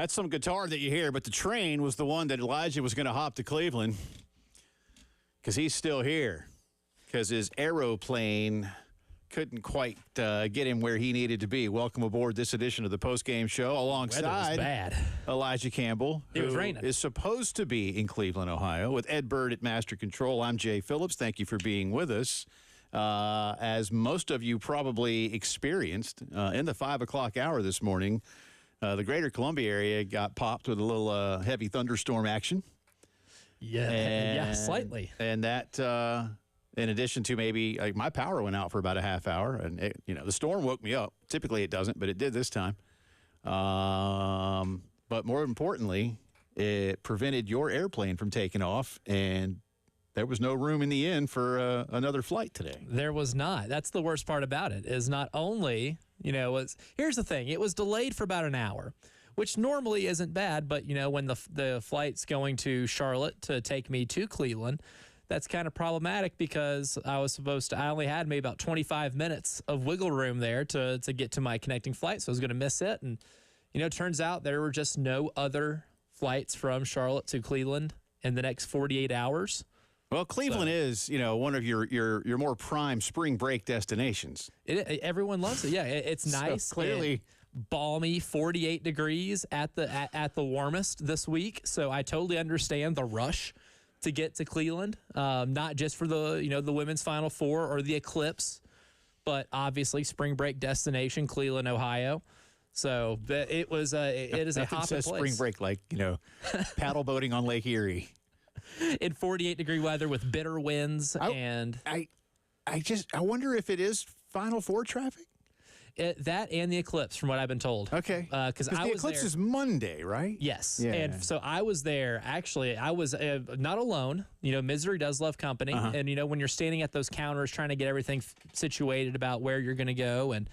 That's some guitar that you hear, but the train was the one that Elijah was going to hop to Cleveland because he's still here because his aeroplane couldn't quite get him where he needed to be. Welcome aboard this edition of the Postgame Show alongside Elijah Campbell, who is supposed to be in Cleveland, Ohio, with Ed Bird at Master Control. I'm Jay Phillips. Thank you for being with us. As most of you probably experienced in the 5 o'clock hour this morning, the greater Columbia area got popped with a little heavy thunderstorm action. Yeah, slightly. And that, in addition to maybe my power went out for about a half hour, and the storm woke me up. Typically it doesn't, but it did this time. But more importantly, it prevented your airplane from taking off, and there was no room in the inn for another flight today. There was not. That's the worst part about it, is not only, here's the thing. It was delayed for about an hour, which normally isn't bad, but, when the flight's going to Charlotte to take me to Cleveland, that's kind of problematic because I only had maybe about 25 minutes of wiggle room there to get to my connecting flight, so I was going to miss it. And, it turns out there were just no other flights from Charlotte to Cleveland in the next 48 hours. Well, Cleveland is, one of your more prime spring break destinations. Everyone loves it. Yeah, it's nice. So clearly, balmy, 48 degrees at the warmest this week. So I totally understand the rush to get to Cleveland, not just for the women's Final Four or the Eclipse, but obviously spring break destination, Cleveland, Ohio. So it is a hopping place. Spring break like paddle boating on Lake Erie. In 48-degree weather with bitter winds. I wonder if it is Final Four traffic? That and the Eclipse, from what I've been told. Okay. Because the Eclipse is Monday, right? Yes. Yeah. And so I was there. Actually, I was not alone. Misery does love company. Uh-huh. And, when you're standing at those counters trying to get everything situated about where you're going to go and,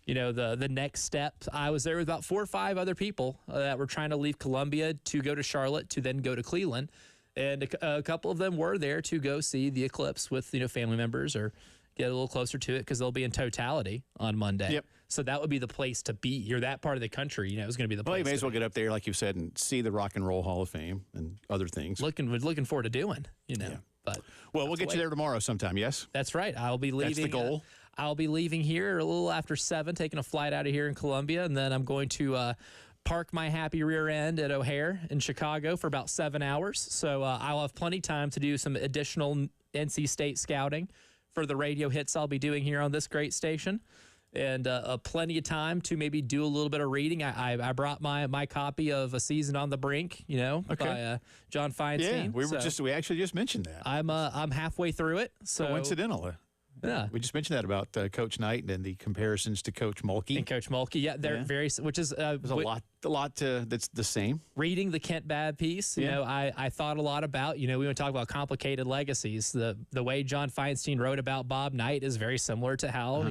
the next step, I was there with about 4 or 5 other people that were trying to leave Columbia to go to Charlotte to then go to Cleveland. And a couple of them were there to go see the Eclipse with, family members or get a little closer to it because they'll be in totality on Monday. Yep. So that would be the place to be. You're that part of the country, it's going to be the place. Well, you may as well get up there, like you said, and see the Rock and Roll Hall of Fame and other things. Looking forward to doing, Yeah. But we'll get you there tomorrow sometime, yes? That's right. I'll be leaving. That's the goal. I'll be leaving here a little after 7, taking a flight out of here in Columbia, and then I'm going to park my happy rear end at O'Hare in Chicago for about 7 hours. So I'll have plenty of time to do some additional NC State scouting for the radio hits I'll be doing here on this great station, and plenty of time to maybe do a little bit of reading. I brought my copy of A Season on the Brink, by John Feinstein. Yeah, we actually just mentioned that. I'm halfway through it. So coincidental. Yeah, we just mentioned that about Coach Knight and the comparisons to Coach Mulkey. And Coach Mulkey, they're very, which is there's a lot that's the same. Reading the Kent Babb piece, I thought a lot about, we would talk about complicated legacies. The way John Feinstein wrote about Bob Knight is very similar to how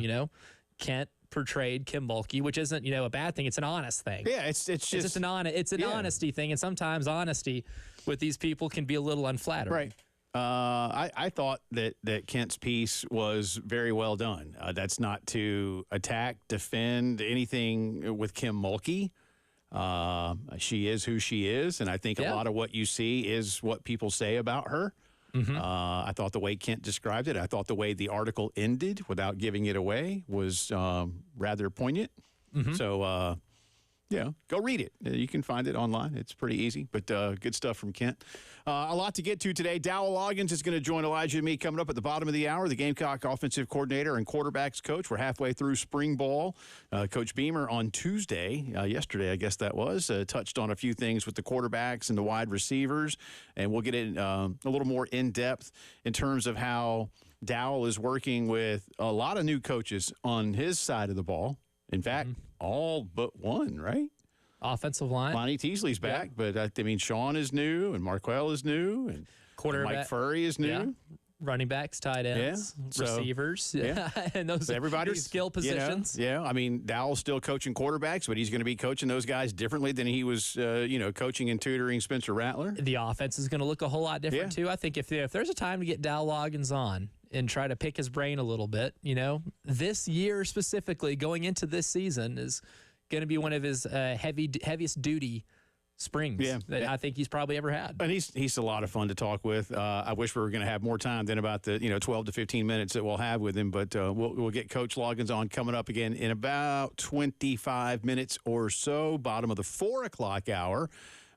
Kent portrayed Kim Mulkey, which isn't a bad thing. It's an honest thing. Yeah, it's just an honesty thing, and sometimes honesty with these people can be a little unflattering. Right. I thought that Kent's piece was very well done. That's not to attack, defend anything with Kim Mulkey. She is who she is, and I think a lot of what you see is what people say about her. Mm-hmm. I thought the way Kent described it, I thought the way the article ended without giving it away was rather poignant. Mm-hmm. So, go read it. You can find it online. It's pretty easy, but good stuff from Kent. A lot to get to today. Dowell Loggins is going to join Elijah and me coming up at the bottom of the hour, the Gamecock offensive coordinator and quarterbacks coach. We're halfway through spring ball. Coach Beamer on Tuesday, yesterday I guess that was, touched on a few things with the quarterbacks and the wide receivers, and we'll get in a little more in-depth in terms of how Dowell is working with a lot of new coaches on his side of the ball. In fact, all but one, right? Offensive line. Lonnie Teasley's back, but Sean is new, and Marquell is new, and Mike Furry is new. Yeah. Running backs, tight ends, receivers, and those everybody's skill positions. Dowell's still coaching quarterbacks, but he's going to be coaching those guys differently than he was, coaching and tutoring Spencer Rattler. The offense is going to look a whole lot different too. I think if there's a time to get Dowell Loggins on and try to pick his brain a little bit, this year specifically, going into this season, is going to be one of his heaviest duty springs that I think he's probably ever had. And he's a lot of fun to talk with. I wish we were going to have more time than about the 12 to 15 minutes that we'll have with him. But we'll get Coach Loggins on coming up again in about 25 minutes or so. Bottom of the 4 o'clock hour.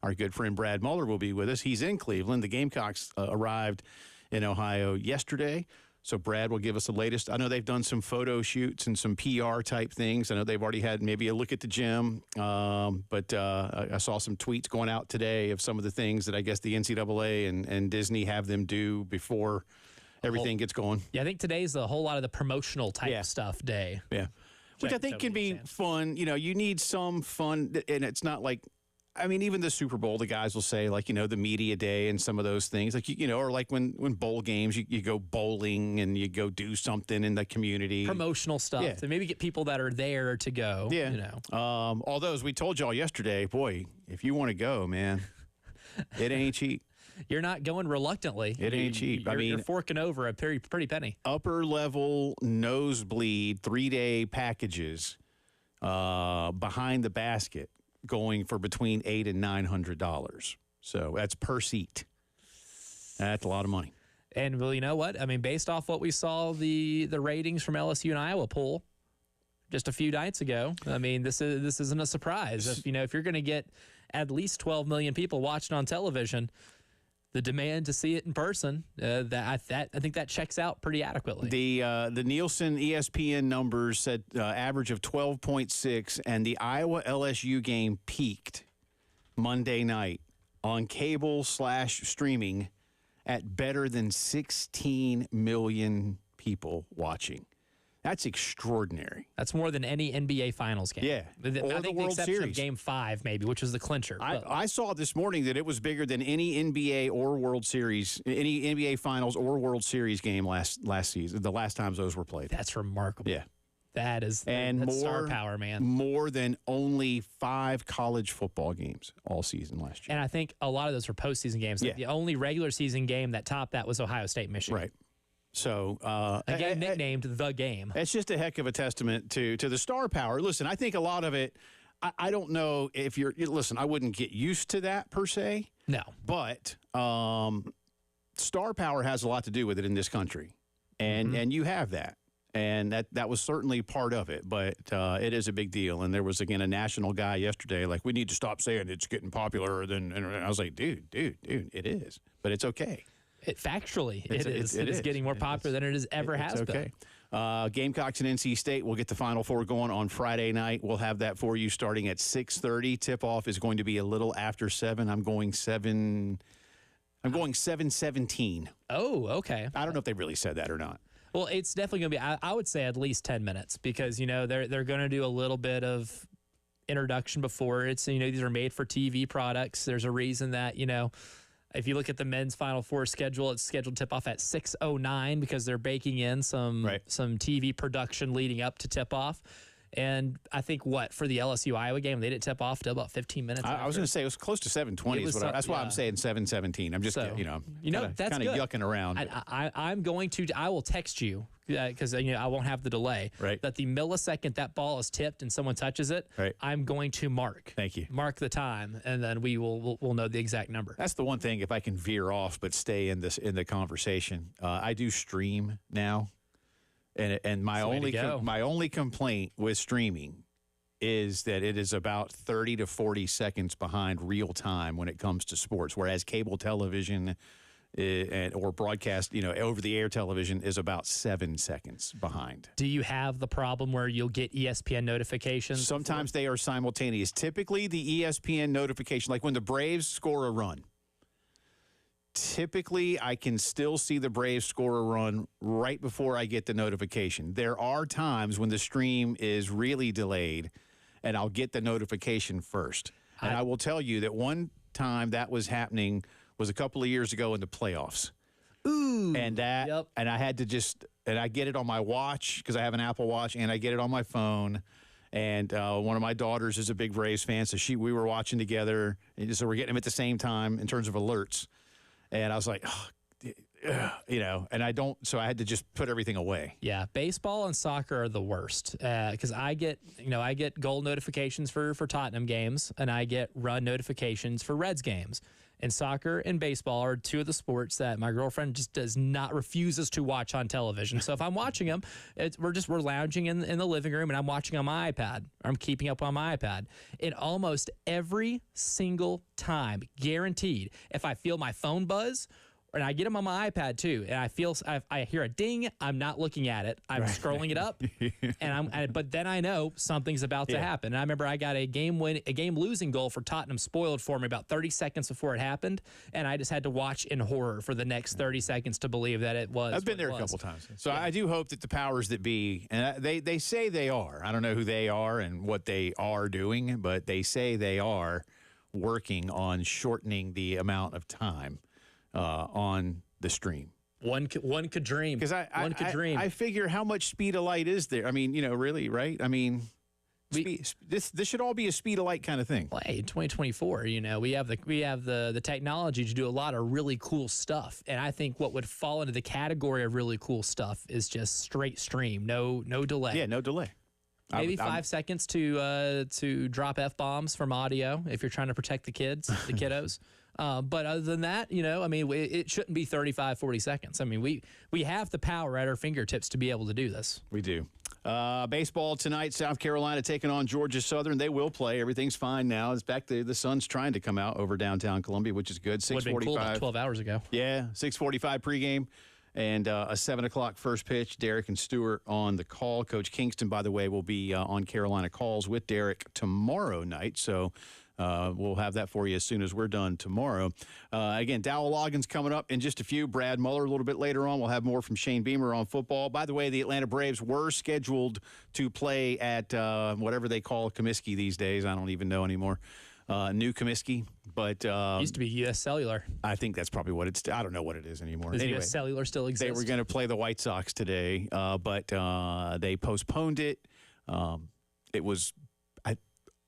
Our good friend Brad Muller will be with us. He's in Cleveland. The Gamecocks arrived in Ohio yesterday. So Brad will give us the latest. I know they've done some photo shoots and some PR type things. I know they've already had maybe a look at the gym. But I saw some tweets going out today of some of the things that I guess the NCAA and Disney have them do before everything gets going. Yeah, I think today's a whole lot of the promotional type stuff day. Yeah. Which I think can be fun. You need some fun, and it's not like, I mean, even the Super Bowl, the guys will say, like, the media day and some of those things. Like, or like when bowl games, you go bowling and you go do something in the community. Promotional stuff. To maybe get people that are there to go. Yeah. Although, as we told y'all yesterday, boy, if you want to go, man, it ain't cheap. You're not going reluctantly. It ain't cheap. You're forking over a pretty penny. Upper level nosebleed 3-day packages behind the basket, going for between $800 and $900. So that's per seat. That's a lot of money. And well, you know what? I mean, based off what we saw the ratings from LSU and Iowa poll just a few nights ago, I mean, this isn't a surprise. If you're going to get at least 12 million people watching on television, the demand to see it in person, I think that checks out pretty adequately. The Nielsen ESPN numbers said average of 12.6, and the Iowa LSU game peaked Monday night on cable/streaming at better than 16 million people watching. That's extraordinary. That's more than any NBA Finals game. Yeah. I think the World exception Series. of Game 5, maybe, which was the clincher. I saw this morning that it was bigger than any NBA or World Series, any NBA Finals or World Series game last season, the last times those were played. That's remarkable. Yeah. That's more star power, man. More than only 5 college football games all season last year. And I think a lot of those were postseason games. Yeah. The only regular season game that topped that was Ohio State, Michigan. Right. So a game nicknamed The Game. It's just a heck of a testament to the star power. Listen, I think a lot of it, I don't know if listen, I wouldn't get used to that per se. No. But star power has a lot to do with it in this country. And you have that. And that was certainly part of it. But it is a big deal. And there was, again, a national guy yesterday, like, we need to stop saying it's getting popular. And I was like, dude, it is. But it's okay. Factually, it is getting more popular than it has been. Gamecocks and NC State will get the Final Four going on Friday night. We'll have that for you starting at 6:30. Tip-off is going to be a little after 7. I'm going 7:17. Oh, okay. I don't know if they really said that or not. Well, it's definitely going to be, I would say, at least 10 minutes because, they're going to do a little bit of introduction before it's, these are made for TV products. There's a reason that, if you look at the men's Final Four schedule, it's scheduled to tip off at 6:09 because they're baking in some TV production leading up to tip off. And I think for the LSU Iowa game, they didn't tip off till about 15 minutes. I was going to say it was close to 7:20. That's why I'm saying 7:17. I'm just that's kind of yucking around. I will text you because I won't have the delay. Right. That the millisecond that ball is tipped and someone touches it, I'm going to mark. Thank you. Mark the time, and then we'll know the exact number. That's the one thing. If I can veer off but stay in the conversation, I do stream now. And my only complaint with streaming is that it is about 30 to 40 seconds behind real time when it comes to sports, whereas cable television or broadcast, over the air television is about 7 seconds behind. Do you have the problem where you'll get ESPN notifications? Sometimes they are simultaneous. Typically, the ESPN notification, like when the Braves score a run. Typically, I can still see the Braves score a run right before I get the notification. There are times when the stream is really delayed, and I'll get the notification first. And I will tell you that one time that was happening was a couple of years ago in the playoffs. Ooh. And and I had to and I get it on my watch because I have an Apple Watch, and I get it on my phone. And one of my daughters is a big Braves fan, so we were watching together. And so we're getting them at the same time in terms of alerts. And I was like, and I don't, so I had to just put everything away. Yeah, baseball and soccer are the worst because I get goal notifications for Tottenham games and I get run notifications for Reds games. And soccer and baseball are two of the sports that my girlfriend just refuses to watch on television. So if I'm watching them, we're lounging in the living room and I'm watching on my iPad. Or I'm keeping up on my iPad. And almost every single time, guaranteed, if I feel my phone buzz, and I get them on my iPad too, and I hear a ding. I'm not looking at it. I'm scrolling it up, but then I know something's about to happen. And I remember I got a game losing goal for Tottenham spoiled for me about 30 seconds before it happened, and I just had to watch in horror for the next 30 seconds to believe that it was. I've been there a couple times, so I do hope that the powers that be, and they say they are. I don't know who they are and what they are doing, but they say they are working on shortening the amount of time on the stream. One could dream. Because I figure how much speed of light is there? I mean, really, right? I mean, this should all be a speed of light kind of thing. Well, hey, 2024, we have the technology to do a lot of really cool stuff, and I think what would fall into the category of really cool stuff is just straight stream, no delay. Yeah, no delay. Maybe 5 seconds to drop F-bombs from audio if you're trying to protect the kids, the kiddos. But other than that, it shouldn't be 35, 40 seconds. I mean, we have the power at our fingertips to be able to do this. We do. Baseball tonight, South Carolina taking on Georgia Southern. They will play. Everything's fine now. It's back to the sun's trying to come out over downtown Columbia, which is good. 6:45. Would have been cool about 12 hours ago. Yeah, 6:45 pregame. And a 7 o'clock first pitch. Derek and Stewart on the call. Coach Kingston, by the way, will be on Carolina Calls with Derek tomorrow night. So we'll have that for you as soon as we're done tomorrow. Again, Dowell Loggins coming up in just a few. Brad Muller a little bit later on. We'll have more from Shane Beamer on football. By the way, the Atlanta Braves were scheduled to play at whatever they call Comiskey these days. I don't even know anymore. New Comiskey, but used to be U.S. Cellular. I think that's probably what it's. I don't know what it is anymore. Does anyway, U.S. Cellular still exist? They were going to play the White Sox today, but they postponed it. It was.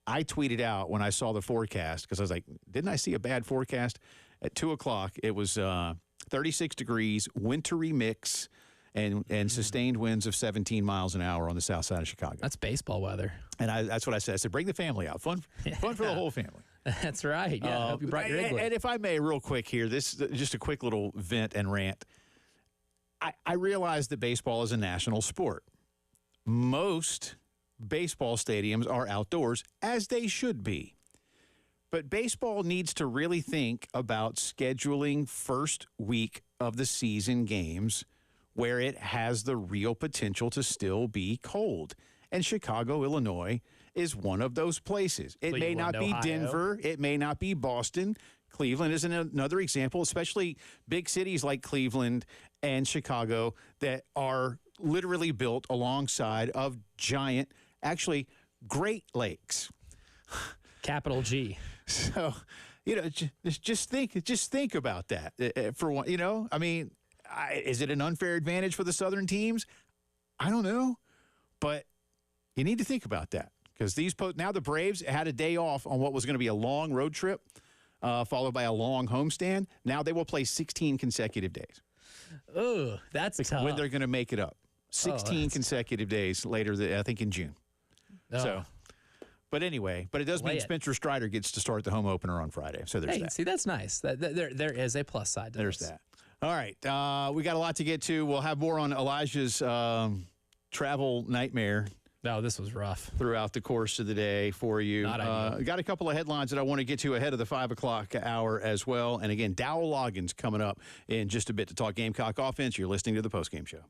I tweeted out when I saw the forecast because I was like, didn't I see a bad forecast? At 2 o'clock, it was 36 degrees, wintry mix, and sustained winds of 17 miles an hour on the south side of Chicago. That's baseball weather. And that's what I said. I said, bring the family out. Fun for the whole family. That's right. Yeah, I hope you brought your igloo. And if I may, real quick here, this is just a quick little vent and rant. I realize that baseball is a national sport. Most baseball stadiums are outdoors, as they should be. But baseball needs to really think about scheduling first week of the season games where it has the real potential to still be cold. And Chicago, Illinois, is one of those places. It may not be Denver. It may not be Boston. Cleveland is another example, especially big cities like Cleveland and Chicago that are literally built alongside of giant, actually, Great Lakes. Capital G. So, just think about that for one. I mean, is it an unfair advantage for the Southern teams? I don't know, but you need to think about that because now the Braves had a day off on what was going to be a long road trip, followed by a long homestand. Now they will play 16 consecutive days. Oh, that's tough. When they're going to make it up. 16 consecutive days later, I think in June. Oh. So, but anyway, it does mean Spencer Strider gets to start the home opener on Friday. So there's that. See, that's nice. There is a plus side to There's this. that. All right. We got a lot to get to. We'll have more on Elijah's travel nightmare. No, this was rough. Throughout the course of the day for you. Got a couple of headlines that I want to get to ahead of the 5 o'clock hour as well. And again, Dowell Loggins coming up in just a bit to talk Gamecock offense. You're listening to the Postgame Show.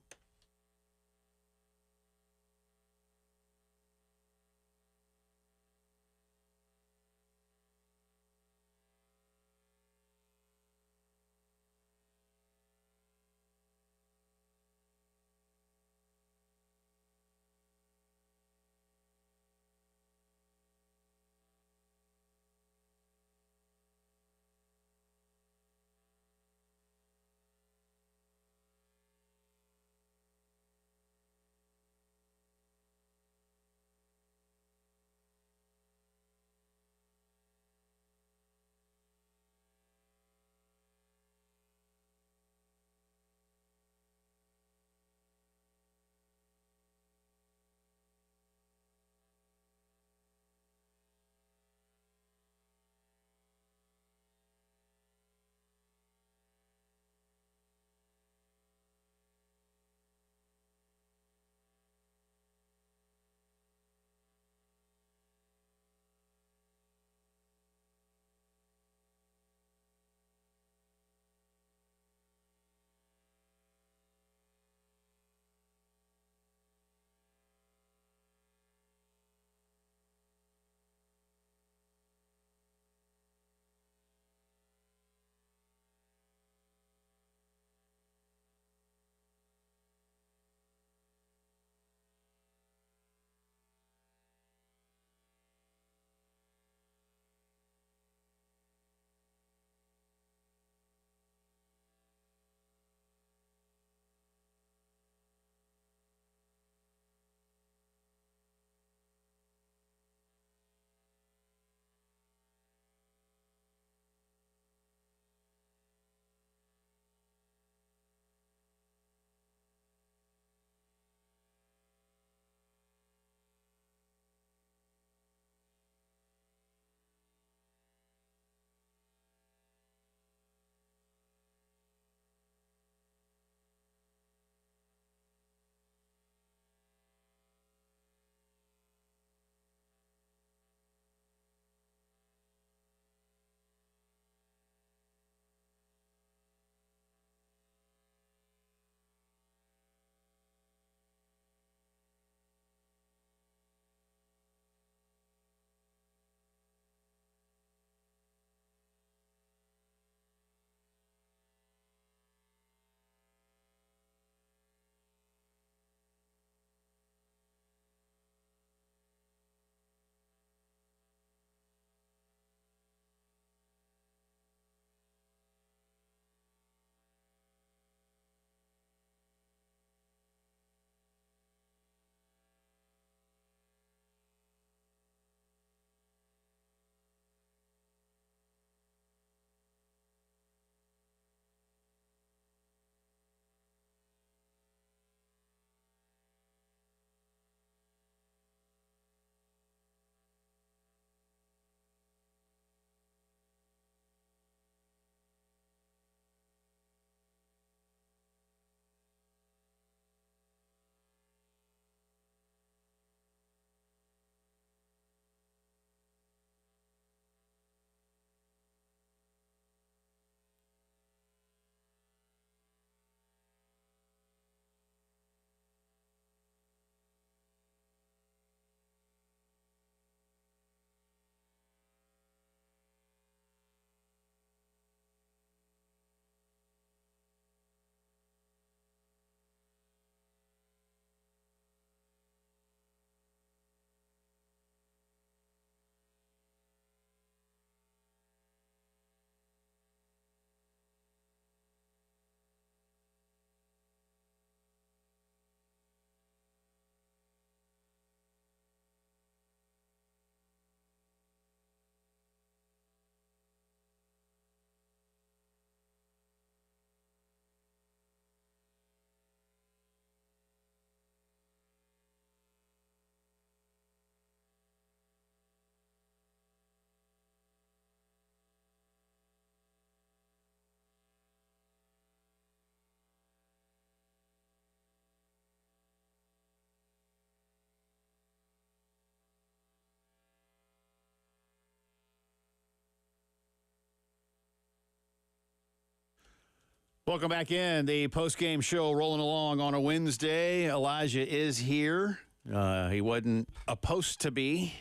Welcome back in. The post-game show rolling along on a Wednesday. Elijah is here. He wasn't supposed to be,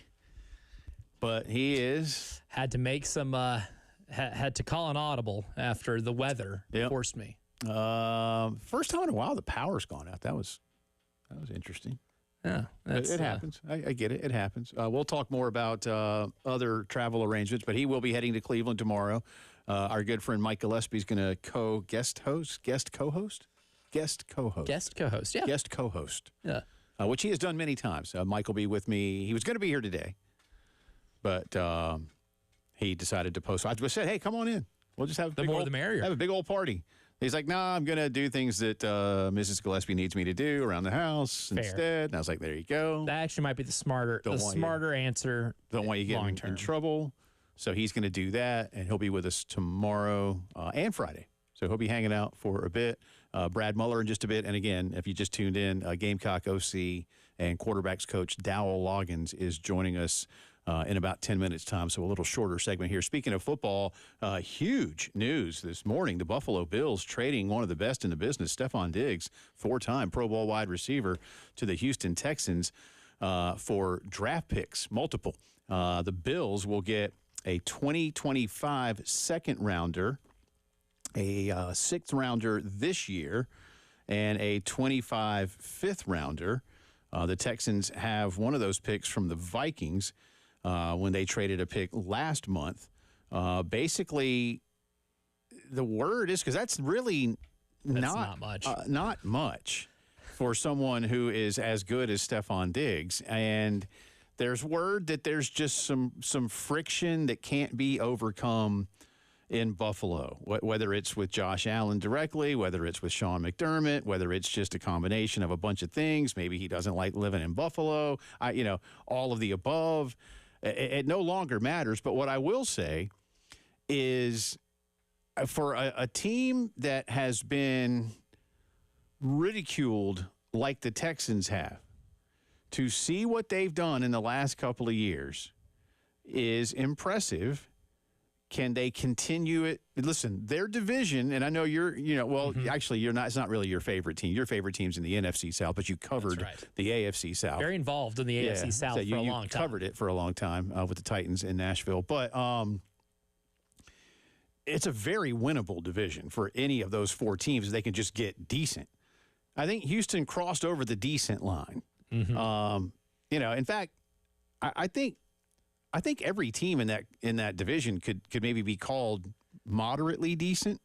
but he is. Had to make some, had to call an audible after the weather forced me. First time in a while the power's gone out. That was interesting. Yeah, it happens. I get it. It happens. We'll talk more about other travel arrangements, but he will be heading to Cleveland tomorrow. Our good friend Mike Gillespie is going to guest co-host, yeah. Which he has done many times. Mike will be with me. He was going to be here today, but he decided to post. I just said, hey, come on in. We'll just have the more the merrier. Have a big old party. He's like, nah, I'm going to do things that Mrs. Gillespie needs me to do around the house instead. And I was like, there you go. That actually might be the smarter answer. Don't want you getting in trouble. So he's going to do that, and he'll be with us tomorrow and Friday. So he'll be hanging out for a bit. Brad Muller in just a bit. And again, if you just tuned in, Gamecock OC and quarterbacks coach Dowell Loggins is joining us in about 10 minutes' time, so a little shorter segment here. Speaking of football, huge news this morning. The Buffalo Bills trading one of the best in the business, Stephon Diggs, 4-time Pro Bowl wide receiver, to the Houston Texans for draft picks, multiple. The Bills will get a 2025 second-rounder, a sixth-rounder this year, and a 25 fifth-rounder. The Texans have one of those picks from the Vikings when they traded a pick last month. Basically, the word is, because that's really not much. Not much for someone who is as good as Stephon Diggs. And there's word that there's just some friction that can't be overcome in Buffalo, whether it's with Josh Allen directly, whether it's with Sean McDermott, whether it's just a combination of a bunch of things. Maybe he doesn't like living in Buffalo, all of the above. It no longer matters. But what I will say is for a team that has been ridiculed like the Texans have, to see what they've done in the last couple of years is impressive. Can they continue it? Listen, their division, and I know actually you're not. It's not really your favorite team. Your favorite team's in the NFC South, but you covered the AFC South. Very involved in the AFC South for a long time. You covered it for a long time with the Titans in Nashville, but it's a very winnable division for any of those four teams. They can just get decent. I think Houston crossed over the decent line. Mm-hmm. In fact, I think every team in that division could maybe be called moderately decent.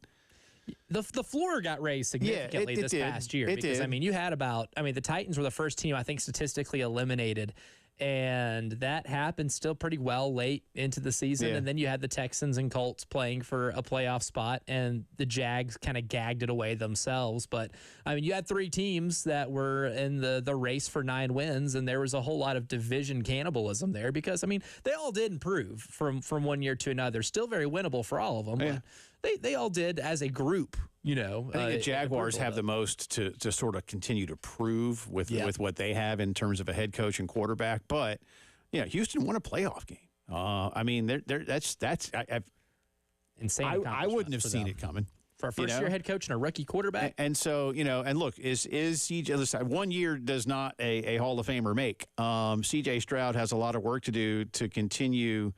The floor got raised significantly this past year because you had the Titans were the first team I think statistically eliminated, and that happened still pretty well late into the season. And then you had the Texans and Colts playing for a playoff spot, and the Jags kind of gagged it away themselves. But you had three teams that were in the race for 9 wins, and there was a whole lot of division cannibalism there because they all did improve from one year to another. Still very winnable for all of them. Yeah. But they all did as a group. I think the Jaguars have the most to sort of continue to prove with what they have in terms of a head coach and quarterback. But Houston won a playoff game. That's insane. I wouldn't have seen it coming for a first-year head coach and a rookie quarterback. And so and look, is CJ? Listen, 1 year does not a Hall of Famer make. CJ Stroud has a lot of work to do to continue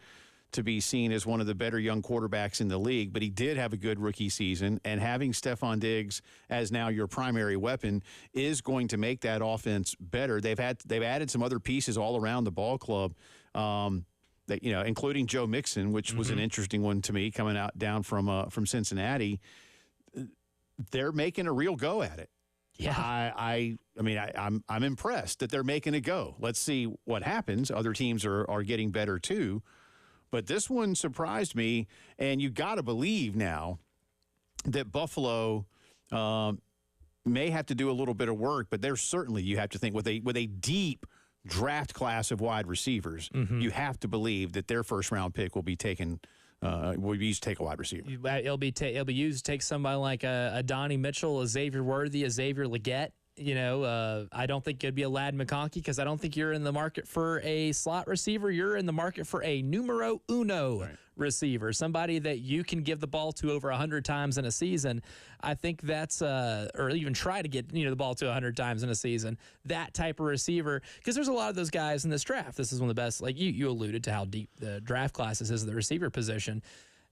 to be seen as one of the better young quarterbacks in the league, but he did have a good rookie season, and having Stephon Diggs as now your primary weapon is going to make that offense better. They've added some other pieces all around the ball club, including Joe Mixon, which was an interesting one to me coming down from Cincinnati. They're making a real go at it. Yeah, I'm impressed that they're making a go. Let's see what happens. Other teams are getting better too. But this one surprised me, and you got to believe now that Buffalo may have to do a little bit of work, but there's certainly, you have to think, with a deep draft class of wide receivers, you have to believe that their first-round pick will be taken will be used to take a wide receiver. It'll be used to take somebody like a Donnie Mitchell, a Xavier Worthy, a Xavier Legette. I don't think it'd be a Ladd McConkey because I don't think you're in the market for a slot receiver. You're in the market for a numero uno receiver, somebody that you can give the ball to over 100 times in a season. I think that's, or even try to get, the ball to 100 times in a season, that type of receiver, because there's a lot of those guys in this draft. This is one of the best, like you alluded to how deep the draft classes is at the receiver position.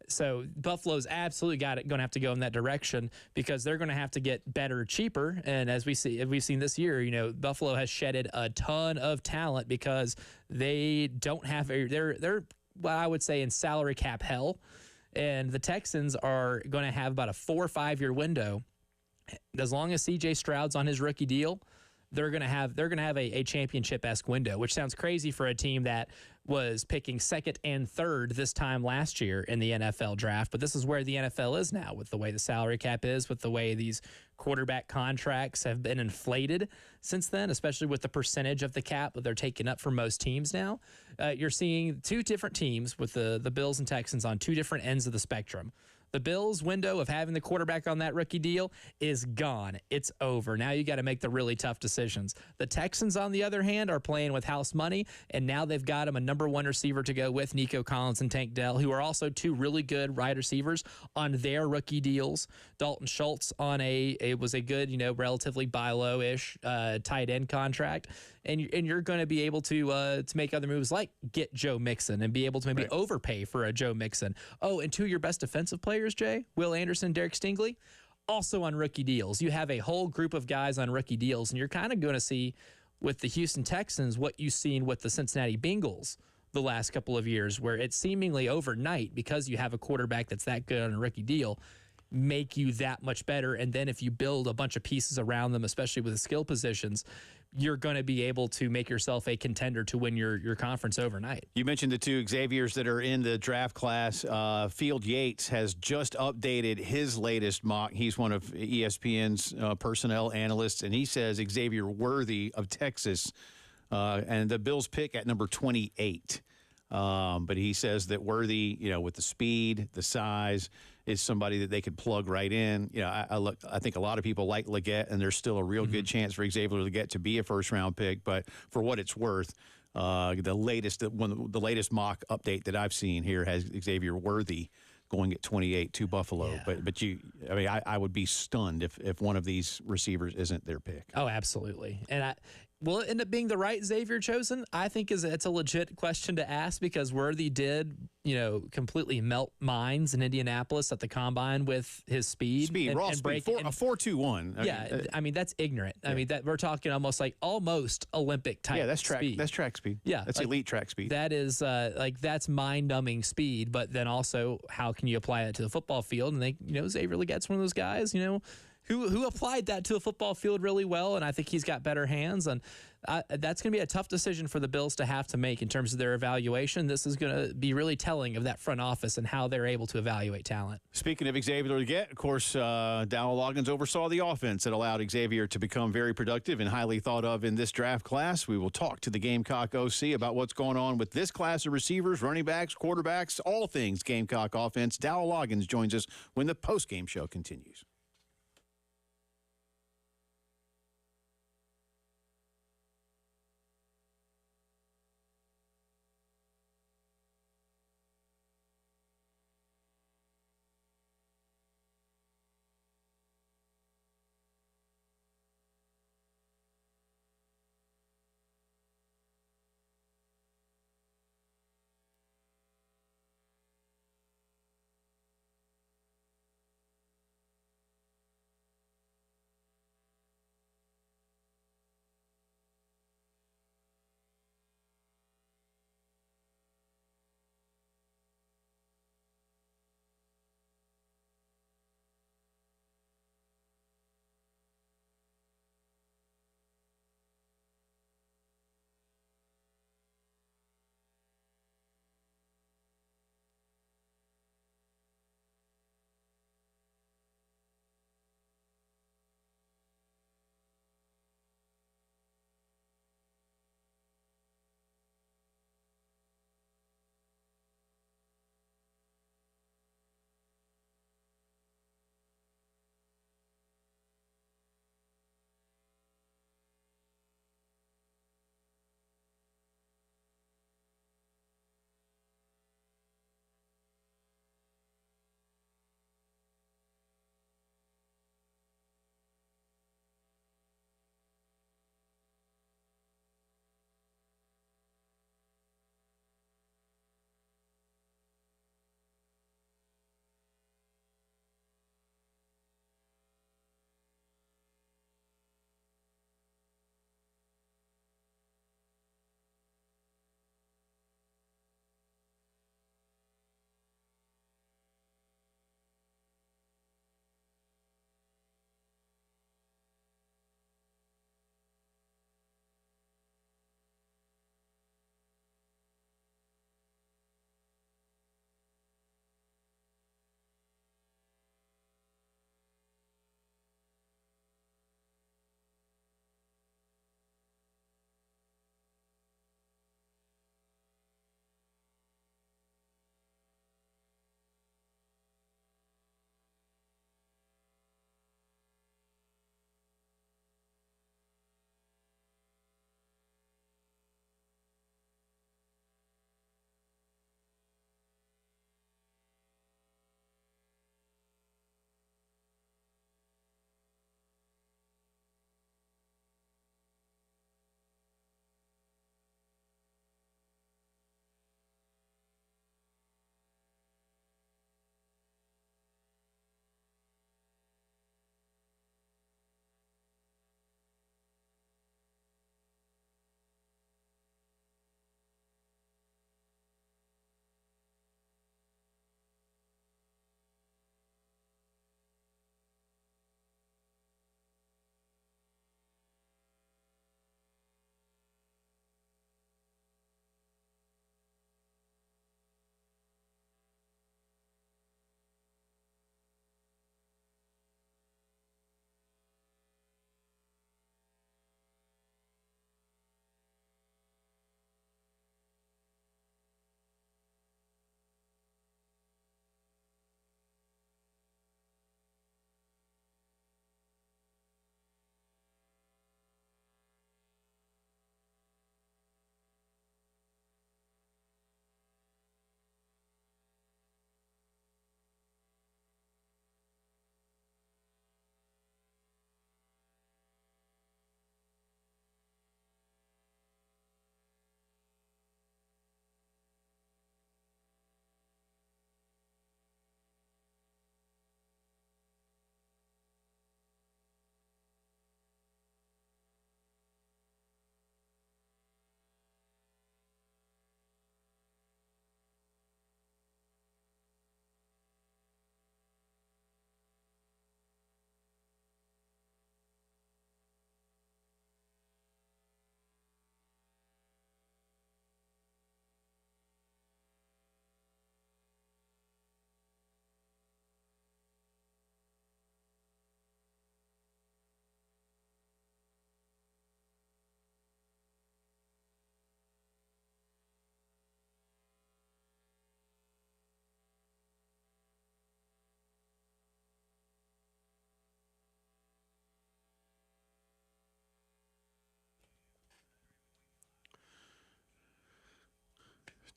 So Buffalo's absolutely going to have to go in that direction because they're going to have to get better, cheaper. And as we've seen this year, Buffalo has shedded a ton of talent because they don't have they're what I would say in salary cap hell. And the Texans are going to have about a 4 or 5 year window. As long as CJ Stroud's on his rookie deal, they're going to have a championship-esque window, which sounds crazy for a team that was picking second and third this time last year in the NFL draft. But this is where the NFL is now, with the way the salary cap is, with the way these quarterback contracts have been inflated since then, especially with the percentage of the cap that they're taking up for most teams now. You're seeing two different teams with the Bills and Texans on two different ends of the spectrum. The Bills' window of having the quarterback on that rookie deal is gone. It's over. Now you got to make the really tough decisions. The Texans, on the other hand, are playing with house money, and now they've got him a number one receiver to go with, Nico Collins and Tank Dell, who are also two really good wide receivers on their rookie deals. Dalton Schultz on it was a good, relatively buy low-ish tight end contract. And you're going to be able to make other moves like get Joe Mixon and be able to maybe overpay for a Joe Mixon. Oh, and two of your best defensive players, Jay, Will Anderson, Derek Stingley, also on rookie deals. You have a whole group of guys on rookie deals, and you're kind of going to see with the Houston Texans what you've seen with the Cincinnati Bengals the last couple of years, where it's seemingly overnight, because you have a quarterback that's that good on a rookie deal, make you that much better. And then if you build a bunch of pieces around them, especially with the skill positions, you're going to be able to make yourself a contender to win your conference overnight. You mentioned the two Xaviers that are in the draft class. Field Yates has just updated his latest mock. He's one of ESPN's personnel analysts, and he says Xavier Worthy of Texas, and the Bills pick at number 28. But he says that Worthy, with the speed, the size, is somebody that they could plug right in. I think a lot of people like Leggett, and there's still a real good chance for Xavier Leggett to be a first-round pick. But for what it's worth, the latest mock update that I've seen here has Xavier Worthy going at 28 to Buffalo. Yeah. I would be stunned if one of these receivers isn't their pick. Oh, absolutely. And will it end up being the right Xavier chosen? I think it's a legit question to ask, because Worthy did, completely melt minds in Indianapolis at the combine with his speed. Raw speed, a 4.21. Yeah, that's ignorant. Yeah. That we're talking almost Olympic type. Yeah, that's track. Speed. That's track speed. Yeah, that's elite track speed. That is that's mind-numbing speed. But then also, how can you apply it to the football field? And Xavier Leggett's one of those guys, who applied that to a football field really well, and I think he's got better hands. And that's going to be a tough decision for the Bills to have to make in terms of their evaluation. This is going to be really telling of that front office and how they're able to evaluate talent. Speaking of Xavier Leggett, of course, Dowell Loggins oversaw the offense that allowed Xavier to become very productive and highly thought of in this draft class. We will talk to the Gamecock OC about what's going on with this class of receivers, running backs, quarterbacks, all things Gamecock offense. Dowell Loggins joins us when the postgame show continues.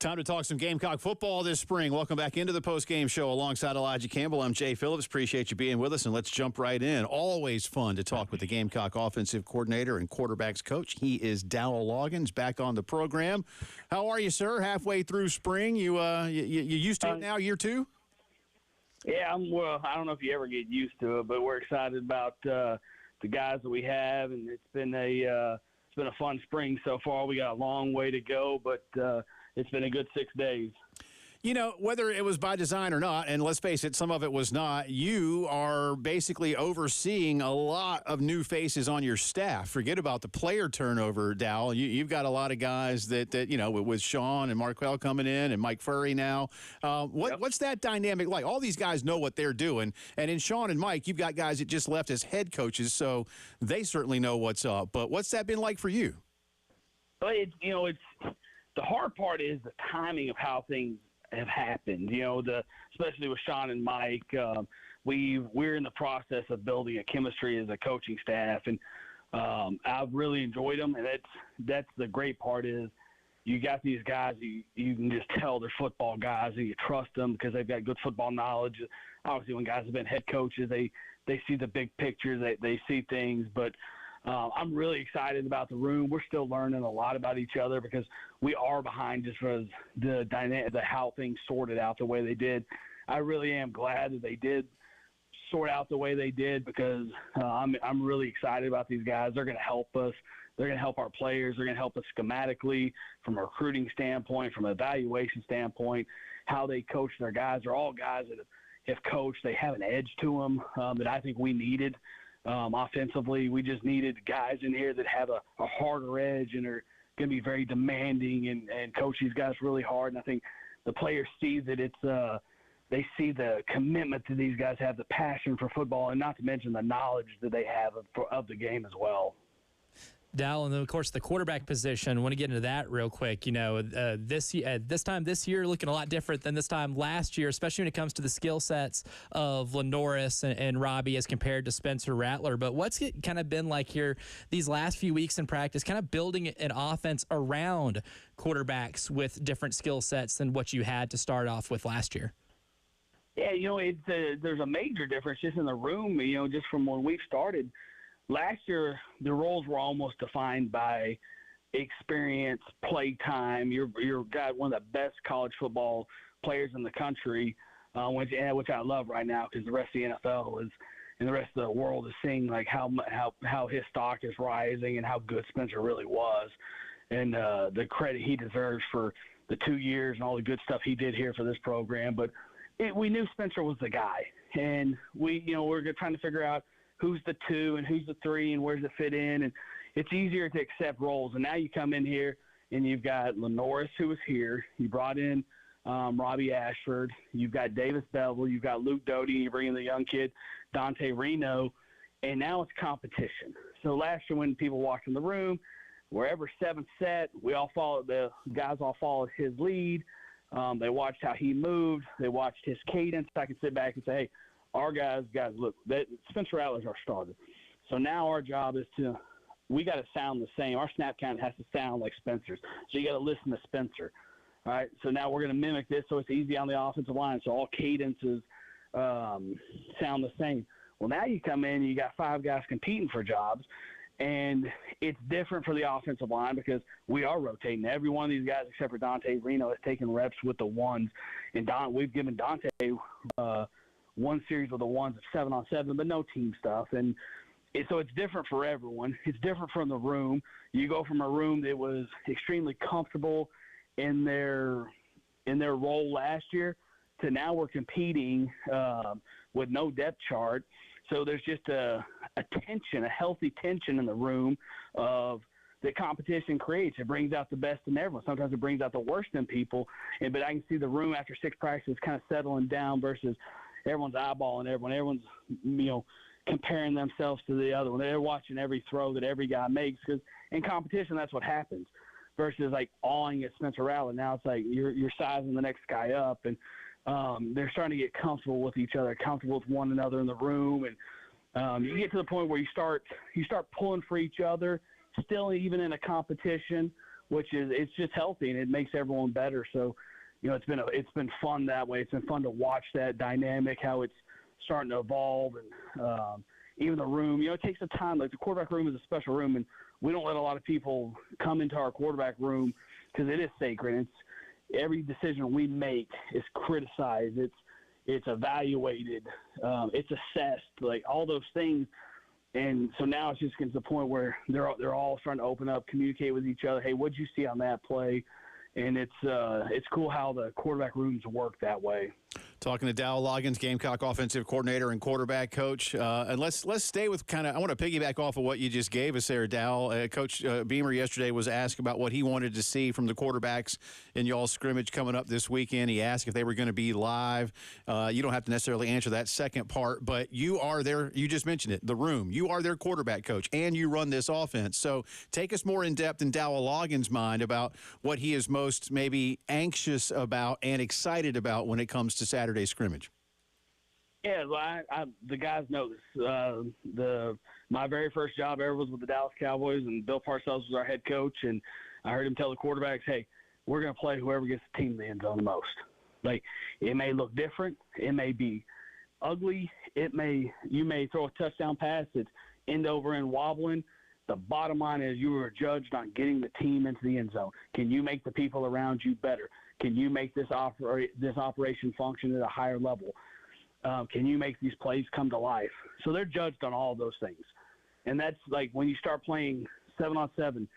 Time to talk some Gamecock football this spring. Welcome back into the Postgame show alongside Elijah Campbell. I'm Jay Phillips. Appreciate you being with us, and let's jump right in. Always fun to talk with the Gamecock offensive coordinator and quarterbacks coach. He is Dowell Loggins, back on the program. How are you, sir? Halfway through spring. You used to it now, year two? Yeah, well, I don't know if you ever get used to it, but we're excited about the guys that we have, and it's been a fun spring so far. We got a long way to go, but it's been a good 6 days. You know, whether it was by design or not, and let's face it, some of it was not, you are basically overseeing a lot of new faces on your staff. Forget about the player turnover, Dowell. You've got a lot of guys that you know, with Sean and Marquell coming in and Mike Furry now. What's that dynamic like? All these guys know what they're doing. And in Sean and Mike, you've got guys that just left as head coaches, so they certainly know what's up. But what's that been like for you? Well, it's the hard part is the timing of how things have happened, especially with Sean and Mike. We're in the process of building a chemistry as a coaching staff, and I've really enjoyed them. And that's the great part is you got these guys you can just tell they're football guys, and you trust them because they've got good football knowledge. Obviously, when guys have been head coaches, they see the big picture, they see things, but I'm really excited about the room. We're still learning a lot about each other because we are behind just for the how things sorted out the way they did. I really am glad that they did sort out the way they did because I'm really excited about these guys. They're going to help us. They're going to help our players. They're going to help us schematically from a recruiting standpoint, from an evaluation standpoint, how they coach their guys. They're all guys that have coached. They have an edge to them that I think we needed. Offensively, we just needed guys in here that have a harder edge and are going to be very demanding and coach these guys really hard. And I think the players see that they see the commitment that these guys have, the passion for football, and not to mention the knowledge that they have of the game as well. Dowell, and then, of course, the quarterback position. I want to get into that real quick. This time this year looking a lot different than this time last year, especially when it comes to the skill sets of Lenoris and Robbie as compared to Spencer Rattler. But what's it kind of been like here these last few weeks in practice, kind of building an offense around quarterbacks with different skill sets than what you had to start off with last year? Yeah, there's a major difference just in the room, just from when we started. Last year, the roles were almost defined by experience, play time. You're got one of the best college football players in the country, which I love right now because the rest of the NFL and the rest of the world is seeing like how his stock is rising and how good Spencer really was, and the credit he deserves for the 2 years and all the good stuff he did here for this program. But we knew Spencer was the guy, and we're trying to figure out who's the 2 and who's the 3 and where does it fit in. And it's easier to accept roles. And now you come in here and you've got Lenoris, who was here. You brought in Robbie Ashford. You've got Davis Bevel. You've got Luke Doty. You bring in the young kid, Dante Reno. And now it's competition. So last year when people walked in the room, wherever 7th set, the guys all followed his lead. They watched how he moved. They watched his cadence. I could sit back and say, hey, our guys, look, Spencer Rattler's our starter. So now our job is we got to sound the same. Our snap count has to sound like Spencer's. So you got to listen to Spencer. All right, so now we're going to mimic this so it's easy on the offensive line. So all cadences sound the same. Well, now you come in and you got 5 guys competing for jobs, and it's different for the offensive line because we are rotating. Every one of these guys except for Dante Reno has taken reps with the ones. And we've given Dante one series with the ones of 7-on-7, but no team stuff. And so it's different for everyone. It's different from the room. You go from a room that was extremely comfortable in their role last year to now we're competing with no depth chart. So there's just a tension, a healthy tension in the room of that competition creates. It brings out the best in everyone. Sometimes it brings out the worst in people. But I can see the room after 6 practices kind of settling down versus everyone's eyeballing everyone. Everyone's, comparing themselves to the other one. They're watching every throw that every guy makes because in competition, that's what happens versus like awing at Spencer Rattler. Now it's like you're sizing the next guy up, and they're starting to get comfortable with each other, comfortable with one another in the room. And you get to the point where you start pulling for each other, still even in a competition which is it's just healthy and it makes everyone better. So, it's been fun that way. It's been fun to watch that dynamic, how it's starting to evolve, and even the room. It takes some time. Like the quarterback room is a special room, and we don't let a lot of people come into our quarterback room because it is sacred. It's every decision we make is criticized. It's evaluated. It's assessed. Like all those things. And so now it's just getting to the point where they're all starting to open up, communicate with each other. Hey, what'd you see on that play? And it's cool how the quarterback rooms work that way. Talking to Dow Loggins, Gamecock offensive coordinator and quarterback coach. And let's stay with I want to piggyback off of what you just gave us there, Dow. Coach Beamer yesterday was asked about what he wanted to see from the quarterbacks in y'all's scrimmage coming up this weekend. He asked if they were going to be live. You don't have to necessarily answer that second part, but you are there. You just mentioned it, the room. You are their quarterback coach, and you run this offense. So take us more in depth in Dow Loggins' mind about what he is most maybe anxious about and excited about when it comes to Saturday scrimmage. Yeah, well, the guys know this. My very first job ever was with the Dallas Cowboys, and Bill Parcells was our head coach, and I heard him tell the quarterbacks, hey, we're going to play whoever gets the team in the end zone the most. Like, it may look different. It may be ugly. You may throw a touchdown pass that's end over end wobbling. The bottom line is you are judged on getting the team into the end zone. Can you make the people around you better? Can you make this operation function at a higher level? Can you make these plays come to life? So they're judged on all of those things. And that's like when you start playing 7-on-7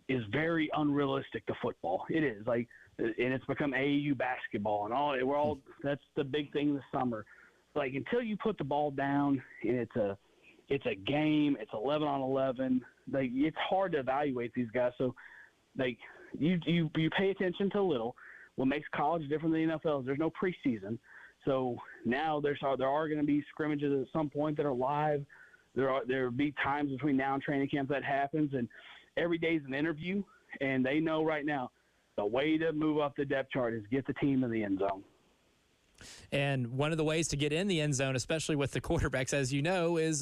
is very unrealistic to football. It is like, and it's become AAU basketball and all. That's the big thing this summer. Like until you put the ball down and it's a game, it's 11-on-11. Like it's hard to evaluate these guys. So like you pay attention to little. What makes college different than the NFL is there's no preseason. So now there are going to be scrimmages at some point that are live. There will be times between now and training camp that happens, and every day is an interview. And they know right now the way to move up the depth chart is get the team in the end zone. And one of the ways to get in the end zone, especially with the quarterbacks, as you know, is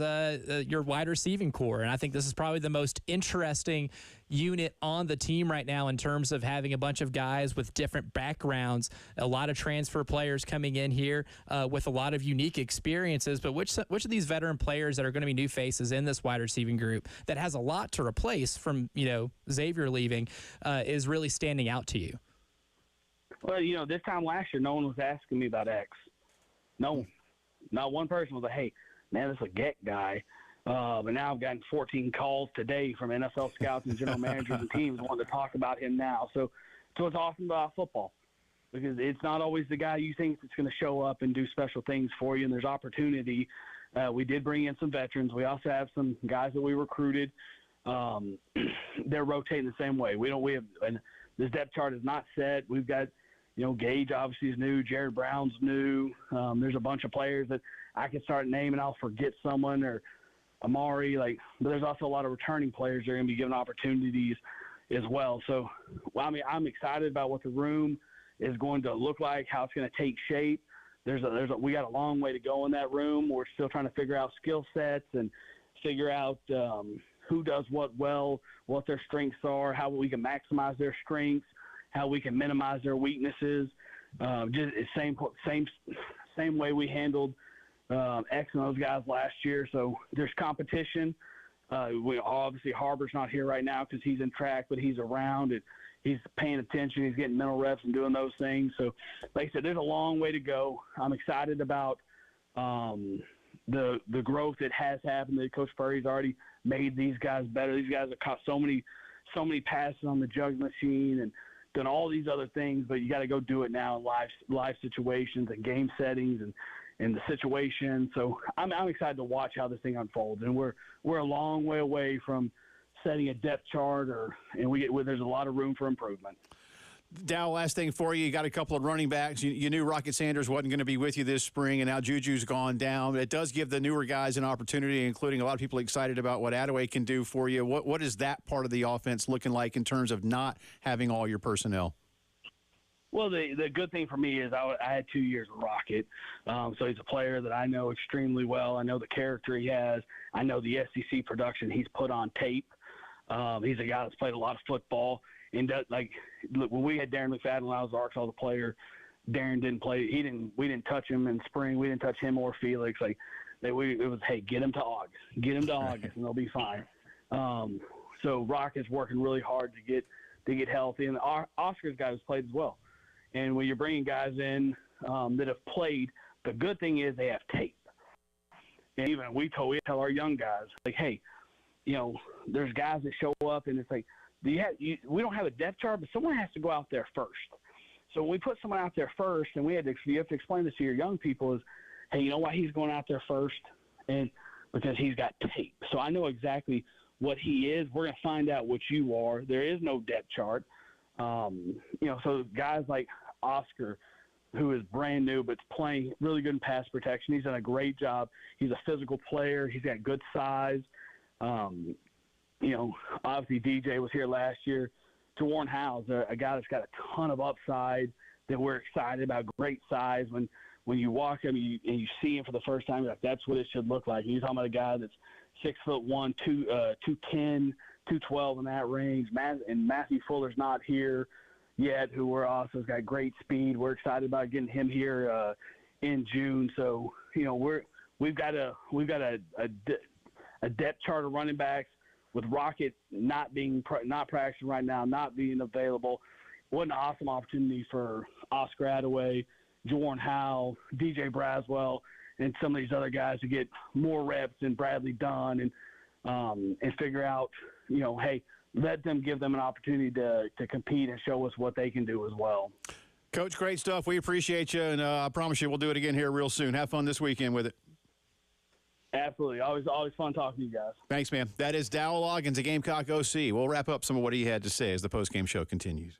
your wide receiving core. And I think this is probably the most interesting unit on the team right now in terms of having a bunch of guys with different backgrounds, a lot of transfer players coming in here with a lot of unique experiences. But which of these veteran players that are going to be new faces in this wide receiving group that has a lot to replace from, Xavier leaving is really standing out to you? Well, this time last year, no one was asking me about X. No one. Not one person was like, hey, man, this is a Get guy. But now I've gotten 14 calls today from NFL scouts and general managers and teams wanting to talk about him now. So it's awesome about football because it's not always the guy you think that's going to show up and do special things for you, and there's opportunity. We did bring in some veterans. We also have some guys that we recruited. They're rotating the same way. And this depth chart is not set. We've got – Gage obviously is new. Jared Brown's new. There's a bunch of players that I can start naming. I'll forget someone or Amari. But there's also a lot of returning players that are going to be given opportunities as well. So, I'm excited about what the room is going to look like, how it's going to take shape. We got a long way to go in that room. We're still trying to figure out skill sets and figure out who does what well, what their strengths are, how we can maximize their strengths, how we can minimize their weaknesses. Just same way we handled X and those guys last year. So there's competition. Obviously Harbor's not here right now because he's in track, but he's around and he's paying attention. He's getting mental reps and doing those things. So like I said, there's a long way to go. I'm excited about the growth that has happened. That Coach Purry's already made these guys better. These guys have caught so many passes on the jug machine and done all these other things, but you got to go do it now in live situations and game settings and the situation. So I'm excited to watch how this thing unfolds, and we're a long way away from setting a depth chart, there's a lot of room for improvement. Dow, last thing for you. You got a couple of running backs. You knew Rocket Sanders wasn't going to be with you this spring, and now Juju's gone down. It does give the newer guys an opportunity, including a lot of people excited about what Attaway can do for you. What is that part of the offense looking like in terms of not having all your personnel? Well, the good thing for me is I had 2 years with Rocket. So he's a player that I know extremely well. I know the character he has. I know the SEC production he's put on tape. He's a guy that's played a lot of football. And like, look, when we had Darren McFadden when I was Arkansas the player, Darren didn't play. We didn't touch him in spring. We didn't touch him or Felix. Like, it was, hey, get him to August, and they'll be fine. So Rock is working really hard to get healthy, and Oscar's guy has played as well. And when you're bringing guys in that have played, the good thing is they have tape. And even we tell our young guys, like, hey, there's guys that show up, and it's like, we don't have a depth chart, but someone has to go out there first. So when we put someone out there first, and you have to explain this to your young people is, hey, you know why he's going out there first? And because he's got tape. So I know exactly what he is. We're going to find out what you are. There is no depth chart. So guys like Oscar, who is brand new but playing really good in pass protection, he's done a great job. He's a physical player. He's got good size. Obviously DJ was here last year. Jawarn Howe's a guy that's got a ton of upside that we're excited about, great size. When you walk him and you see him for the first time, you're like, that's what it should look like. You're talking about a guy that's 6'1", 210, 212 in that range. And Matthew Fuller's not here yet, who we're also has got great speed. We're excited about getting him here in June. So we've got a depth chart of running backs with Rocket not practicing right now, not being available. What an awesome opportunity for Oscar Attaway, Jawarn Howe, DJ Braswell, and some of these other guys to get more reps than Bradley Dunn and figure out, hey, give them an opportunity to compete and show us what they can do as well. Coach, great stuff. We appreciate you, and I promise you we'll do it again here real soon. Have fun this weekend with it. Absolutely. Always fun talking to you guys. Thanks, man. That is Dowell Loggins, a Gamecock OC. We'll wrap up some of what he had to say as the postgame show continues.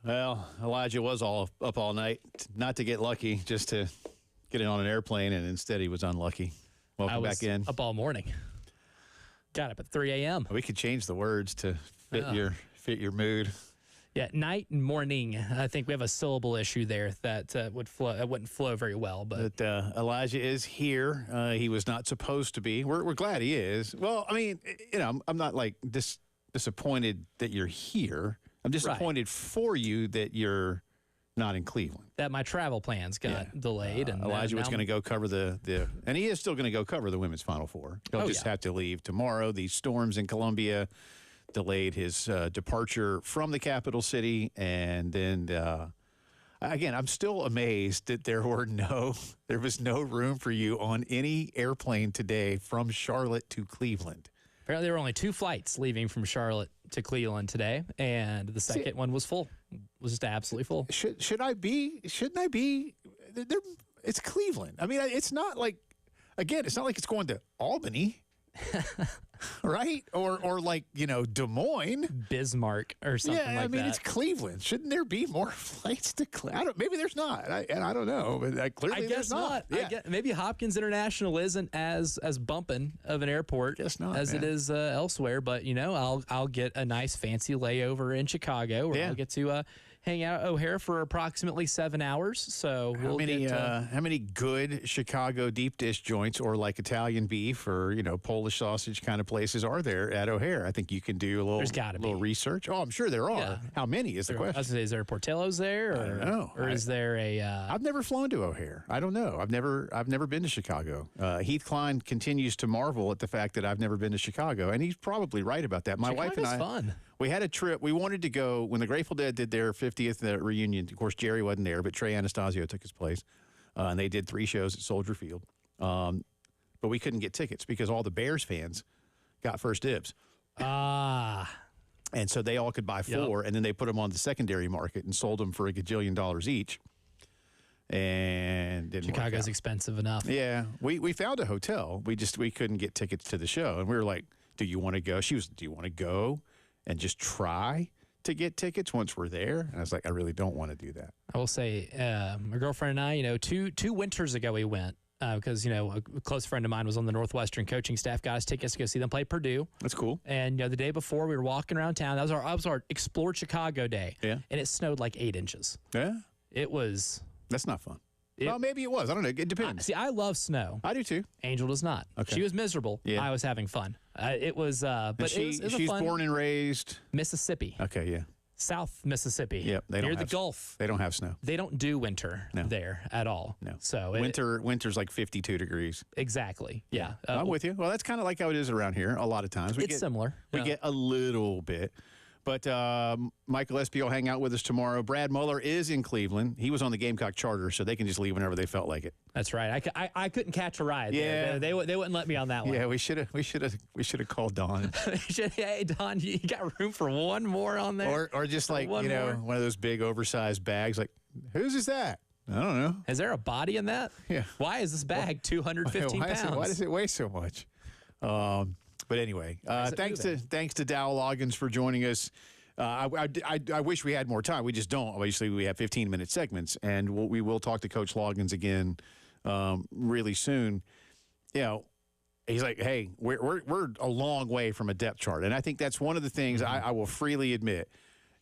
Well, Elijah was up all night, not to get lucky, just to get in on an airplane, and instead he was unlucky. Welcome back in. Up all morning. Got up at 3 a.m. We could change the words to fit your mood. Yeah, night and morning. I think we have a syllable issue there that wouldn't flow very well. But Elijah is here. He was not supposed to be. We're glad he is. Well, I mean, I'm not like disappointed that you're here. I'm disappointed for you that you're not in Cleveland. That my travel plans got delayed. And Elijah was going to go cover and he is still going to go cover the women's Final Four. He'll just have to leave tomorrow. These storms in Columbia delayed his departure from the capital city. And then, again, I'm still amazed that there was no room for you on any airplane today from Charlotte to Cleveland. Apparently, there were only 2 flights leaving from Charlotte to Cleveland today, and the second one was full. It was just absolutely full. Shouldn't I be? It's Cleveland. I mean, it's not like it's going to Albany. Right? Or like, Des Moines. Bismarck or something like that. Yeah, I mean, it's Cleveland. Shouldn't there be more flights to Cleveland? Maybe there's not. I don't know. But clearly I guess there's not. Yeah. Maybe Hopkins International isn't as bumping of an airport as it is elsewhere. But, I'll get a nice fancy layover in Chicago where I'll get to hang out at O'Hare for approximately 7 hours. So how many good Chicago deep dish joints or like Italian beef or Polish sausage kind of places are there at O'Hare? I think you can do a little research. Oh, I'm sure there are. Yeah. How many is the question? I was gonna say, is there a Portillo's there? Or, I don't know. Or is there a? I've never flown to O'Hare. I don't know. I've never been to Chicago. Heath Klein continues to marvel at the fact that I've never been to Chicago, and he's probably right about that. My wife and I. Fun. We had a trip. We wanted to go when the Grateful Dead did their 50th reunion. Of course, Jerry wasn't there, but Trey Anastasio took his place. And they did 3 shows at Soldier Field. But we couldn't get tickets because all the Bears fans got first dibs. And so they all could buy 4, and then they put them on the secondary market and sold them for $1 gajillion each. And Chicago's expensive enough. Yeah. We found a hotel. We couldn't get tickets to the show. And we were like, do you want to go? She was, do you want to go and just try to get tickets once we're there? And I was like, I really don't want to do that. I will say, my girlfriend and I, two winters ago we went because, a close friend of mine was on the Northwestern coaching staff, got us tickets to go see them play Purdue. That's cool. And, the day before we were walking around town. That was our Explore Chicago day. Yeah. And it snowed like 8 inches. Yeah. It was. That's not fun. Well, maybe it was. I don't know. It depends. I love snow. I do too. Angel does not. Okay. She was miserable. Yeah. I was having fun. It was, but she's born and raised Mississippi. Okay, yeah. South Mississippi. Yep. Near the Gulf. They don't have snow. They don't do winter there at all. No. So winter's like 52 degrees. Exactly. Yeah. I'm with you. Well, that's kind of like how it is around here a lot of times. It's similar. We get a little bit. But Michael Espy will hang out with us tomorrow. Brad Muller is in Cleveland. He was on the Gamecock charter, so they can just leave whenever they felt like it. That's right. I couldn't catch a ride. Yeah, they wouldn't let me on that one. Yeah, we should have called Don. Hey, Don, you got room for one more on there? Or just like one of those big oversized bags. Like, whose is that? I don't know. Is there a body in that? Yeah. Why is this bag 215 pounds? Why does it weigh so much? But anyway, thanks to Dow Loggins for joining us. I wish we had more time. We just don't. Obviously, we have 15-minute segments, and we will talk to Coach Loggins again really soon. He's like, hey, we're a long way from a depth chart, and I think that's one of the things I will freely admit.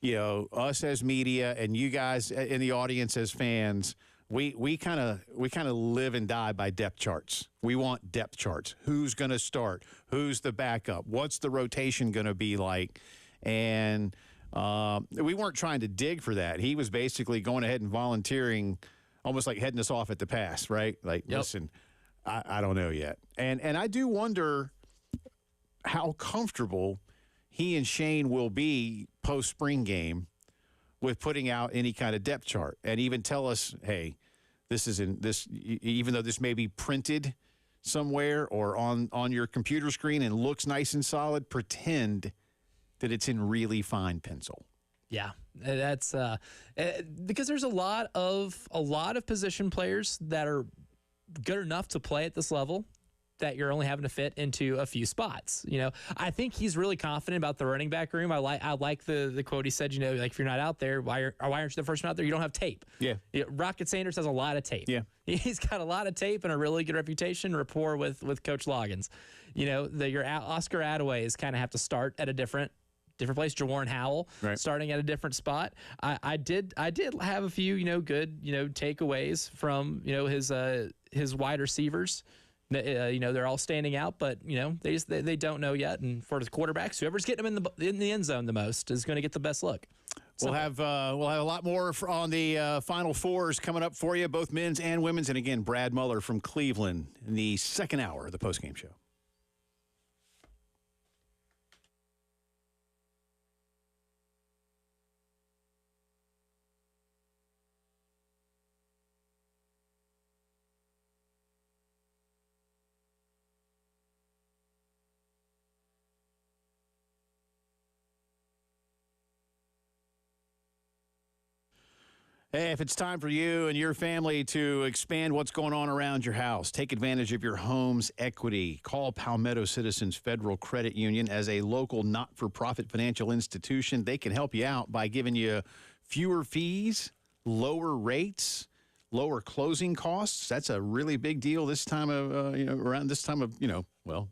Us as media and you guys in the audience as fans. We kind of live and die by depth charts. We want depth charts. Who's going to start? Who's the backup? What's the rotation going to be like? And we weren't trying to dig for that. He was basically going ahead and volunteering, almost like heading us off at the pass, right? Like, listen, I don't know yet. And I do wonder how comfortable he and Shane will be post-spring game with putting out any kind of depth chart and even tell us, hey, even though this may be printed somewhere or on your computer screen and looks nice and solid, pretend that it's in really fine pencil. Yeah, that's because there's a lot of position players that are good enough to play at this level that you're only having to fit into a few spots. I think he's really confident about the running back room. I like the quote he said, like if you're not out there, why aren't you the first one out there? You don't have tape. Yeah. Rocket Sanders has a lot of tape. Yeah. He's got a lot of tape and a really good reputation, rapport with Coach Loggins. Your Oscar Adaways kind of have to start at a different place. Jawarn Howell starting at a different spot. I did have a few good takeaways from his wide receivers. They're all standing out, but they don't know yet. And for the quarterbacks, whoever's getting them in the end zone the most is going to get the best look. We'll have a lot more on the Final Fours coming up for you, both men's and women's. And again, Brad Muller from Cleveland in the second hour of the postgame show. Hey, if it's time for you and your family to expand what's going on around your house, take advantage of your home's equity. Call Palmetto Citizens Federal Credit Union as a local not-for-profit financial institution. They can help you out by giving you fewer fees, lower rates, lower closing costs. That's a really big deal this time of, around this time of,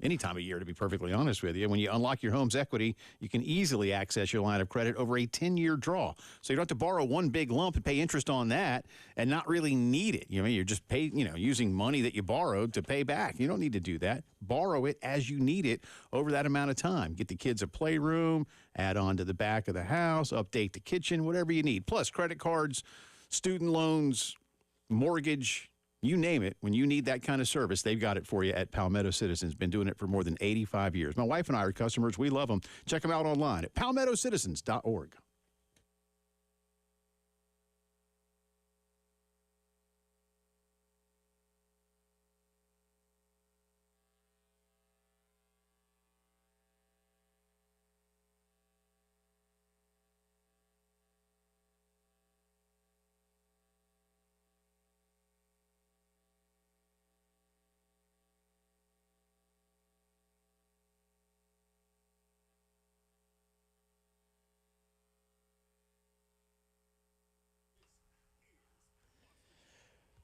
any time of year, to be perfectly honest with you. When you unlock your home's equity, you can easily access your line of credit over a 10-year draw. So you don't have to borrow one big lump and pay interest on that and not really need it. You're just using money that you borrowed to pay back. You don't need to do that. Borrow it as you need it over that amount of time. Get the kids a playroom, add on to the back of the house, update the kitchen, whatever you need. Plus credit cards, student loans, mortgage, you name it. When you need that kind of service, they've got it for you at Palmetto Citizens. Been doing it for more than 85 years. My wife and I are customers. We love them. Check them out online at palmettocitizens.org.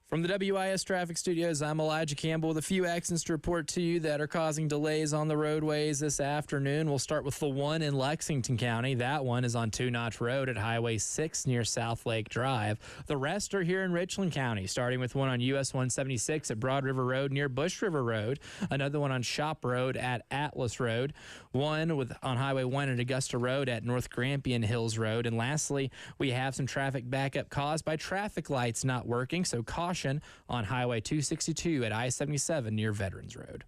From the WIS Traffic Studios, I'm Elijah Campbell with a few accidents to report to you that are causing delays on the roadways this afternoon. We'll start with the one in Lexington County. That one is on Two Notch Road at Highway 6 near South Lake Drive. The rest are here in Richland County, starting with one on US 176 at Broad River Road near Bush River Road, another one on Shop Road at Atlas Road, one on Highway 1 at Augusta Road at North Grampian Hills Road, and lastly, we have some traffic backup caused by traffic lights not working, so caution on Highway 262 at I-77 near Veterans Road.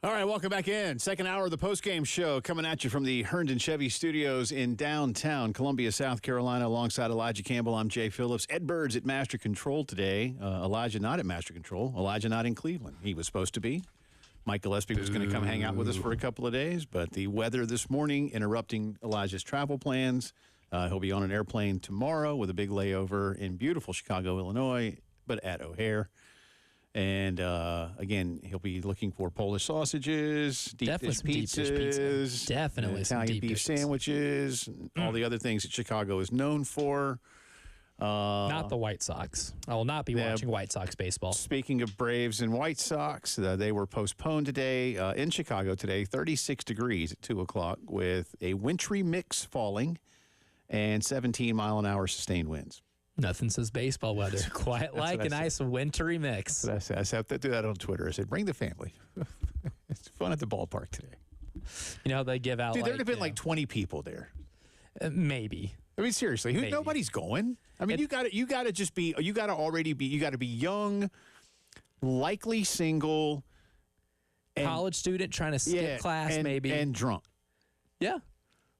All right, welcome back in. Second hour of the postgame show coming at you from the Herndon Chevy Studios in downtown Columbia, South Carolina, alongside Elijah Campbell. I'm Jay Phillips. Ed Bird's at Master Control today. Elijah not at Master Control. Elijah not in Cleveland. He was supposed to be. Mike Gillespie was going to come hang out with us for a couple of days, but the weather this morning interrupting Elijah's travel plans. He'll be on an airplane tomorrow with a big layover in beautiful Chicago, Illinois, but at O'Hare. And, again, he'll be looking for Polish sausages, deep dish pizzas, definitely some Italian deep beef dishes. sandwiches, all the other things that Chicago is known for. Not the White Sox. I will not be watching White Sox baseball. Speaking of Braves and White Sox, they were postponed today in Chicago today, 36 degrees at 2 o'clock with a wintry mix falling and 17-mile-an-hour sustained winds. Nothing says baseball weather quite like a nice wintry mix. I said, I do that on Twitter. I said, bring the family. It's fun at the ballpark today. You know, they give out Dude, there'd have been like 20 people there. Maybe. I mean, seriously, Maybe. Nobody's going. I mean, you got to be young, likely single, and, college student trying to skip class, maybe. And drunk. Yeah.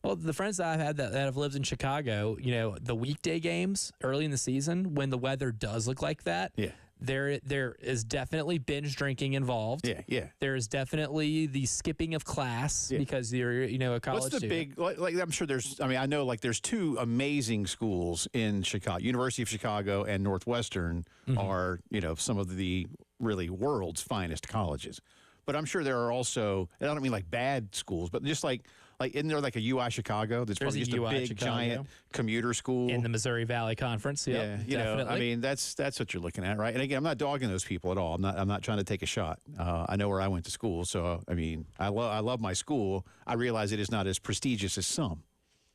Well, the friends that I've had that have lived in Chicago, you know, the weekday games early in the season, when the weather does look like that, there is definitely binge drinking involved. Yeah. There is definitely the skipping of class because you're, a college What's the student. big, like I'm sure I know there's two amazing schools in Chicago. University of Chicago and Northwestern are, some of the really world's finest colleges. But I'm sure there are also, and I don't mean like bad schools, but just like isn't there like a UI Chicago that's There's probably just a UI big, Chicago. giant commuter school? In the Missouri Valley Conference, definitely. I mean, that's what you're looking at, right? And again, I'm not dogging those people at all. I'm not trying to take a shot. I know where I went to school, so I mean, I love my school. I realize it is not as prestigious as some.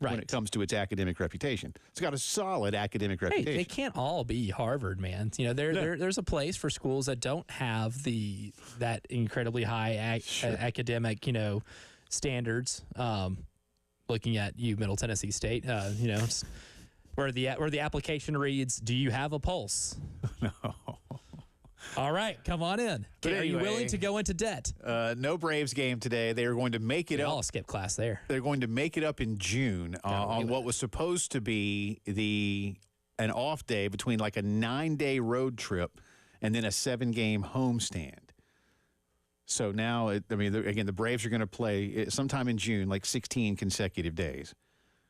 Right. When it comes to its academic reputation. It's got a solid academic Hey, reputation. they can't all be Harvard, man. There's a place for schools that don't have that incredibly high academic, standards. Looking at Middle Tennessee State, where the application reads, "Do you have a pulse?" No. All right, come on in. But Are you anyway, willing to go into debt? No Braves game today. They are going to make it We up. all skip class there. They're going to make it up in June on what was supposed to be an off day between like a 9-day road trip and then a 7-game homestand. So now, again, the Braves are going to play sometime in June, like 16 consecutive days,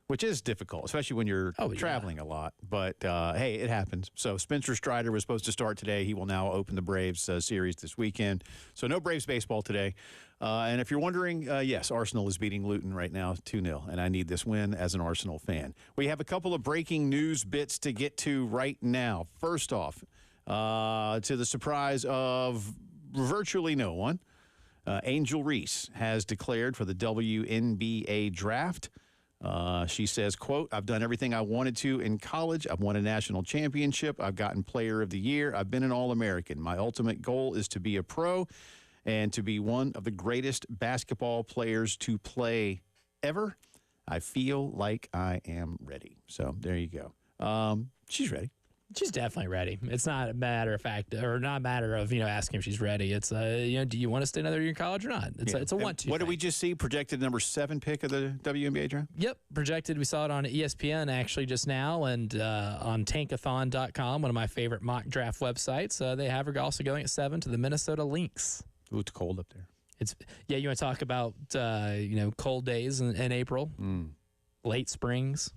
which is difficult, especially when you're traveling a lot. But, hey, it happens. So Spencer Strider was supposed to start today. He will now open the Braves series this weekend. So no Braves baseball today. And if you're wondering, yes, Arsenal is beating Luton right now 2-0, and I need this win as an Arsenal fan. We have a couple of breaking news bits to get to right now. First off, to the surprise of virtually no one, Angel Reese has declared for the WNBA draft. She says, quote, "I've done everything I wanted to in college. I've won a national championship. I've gotten player of the year. I've been an All-American. My ultimate goal is to be a pro and to be one of the greatest basketball players to play ever. I feel like I am ready." So there you go. She's ready. She's definitely ready. It's not a matter of fact, or not a matter of asking if she's ready. It's do you want to stay another year in college or not? It's a want to. What did we just see? Projected number 7 pick of the WNBA draft? Yep, projected. We saw it on ESPN actually just now, and on tankathon.com, one of my favorite mock draft websites. They have her also going at 7 to the Minnesota Lynx. Ooh, it's cold up there. You want to talk about cold days in April, late springs.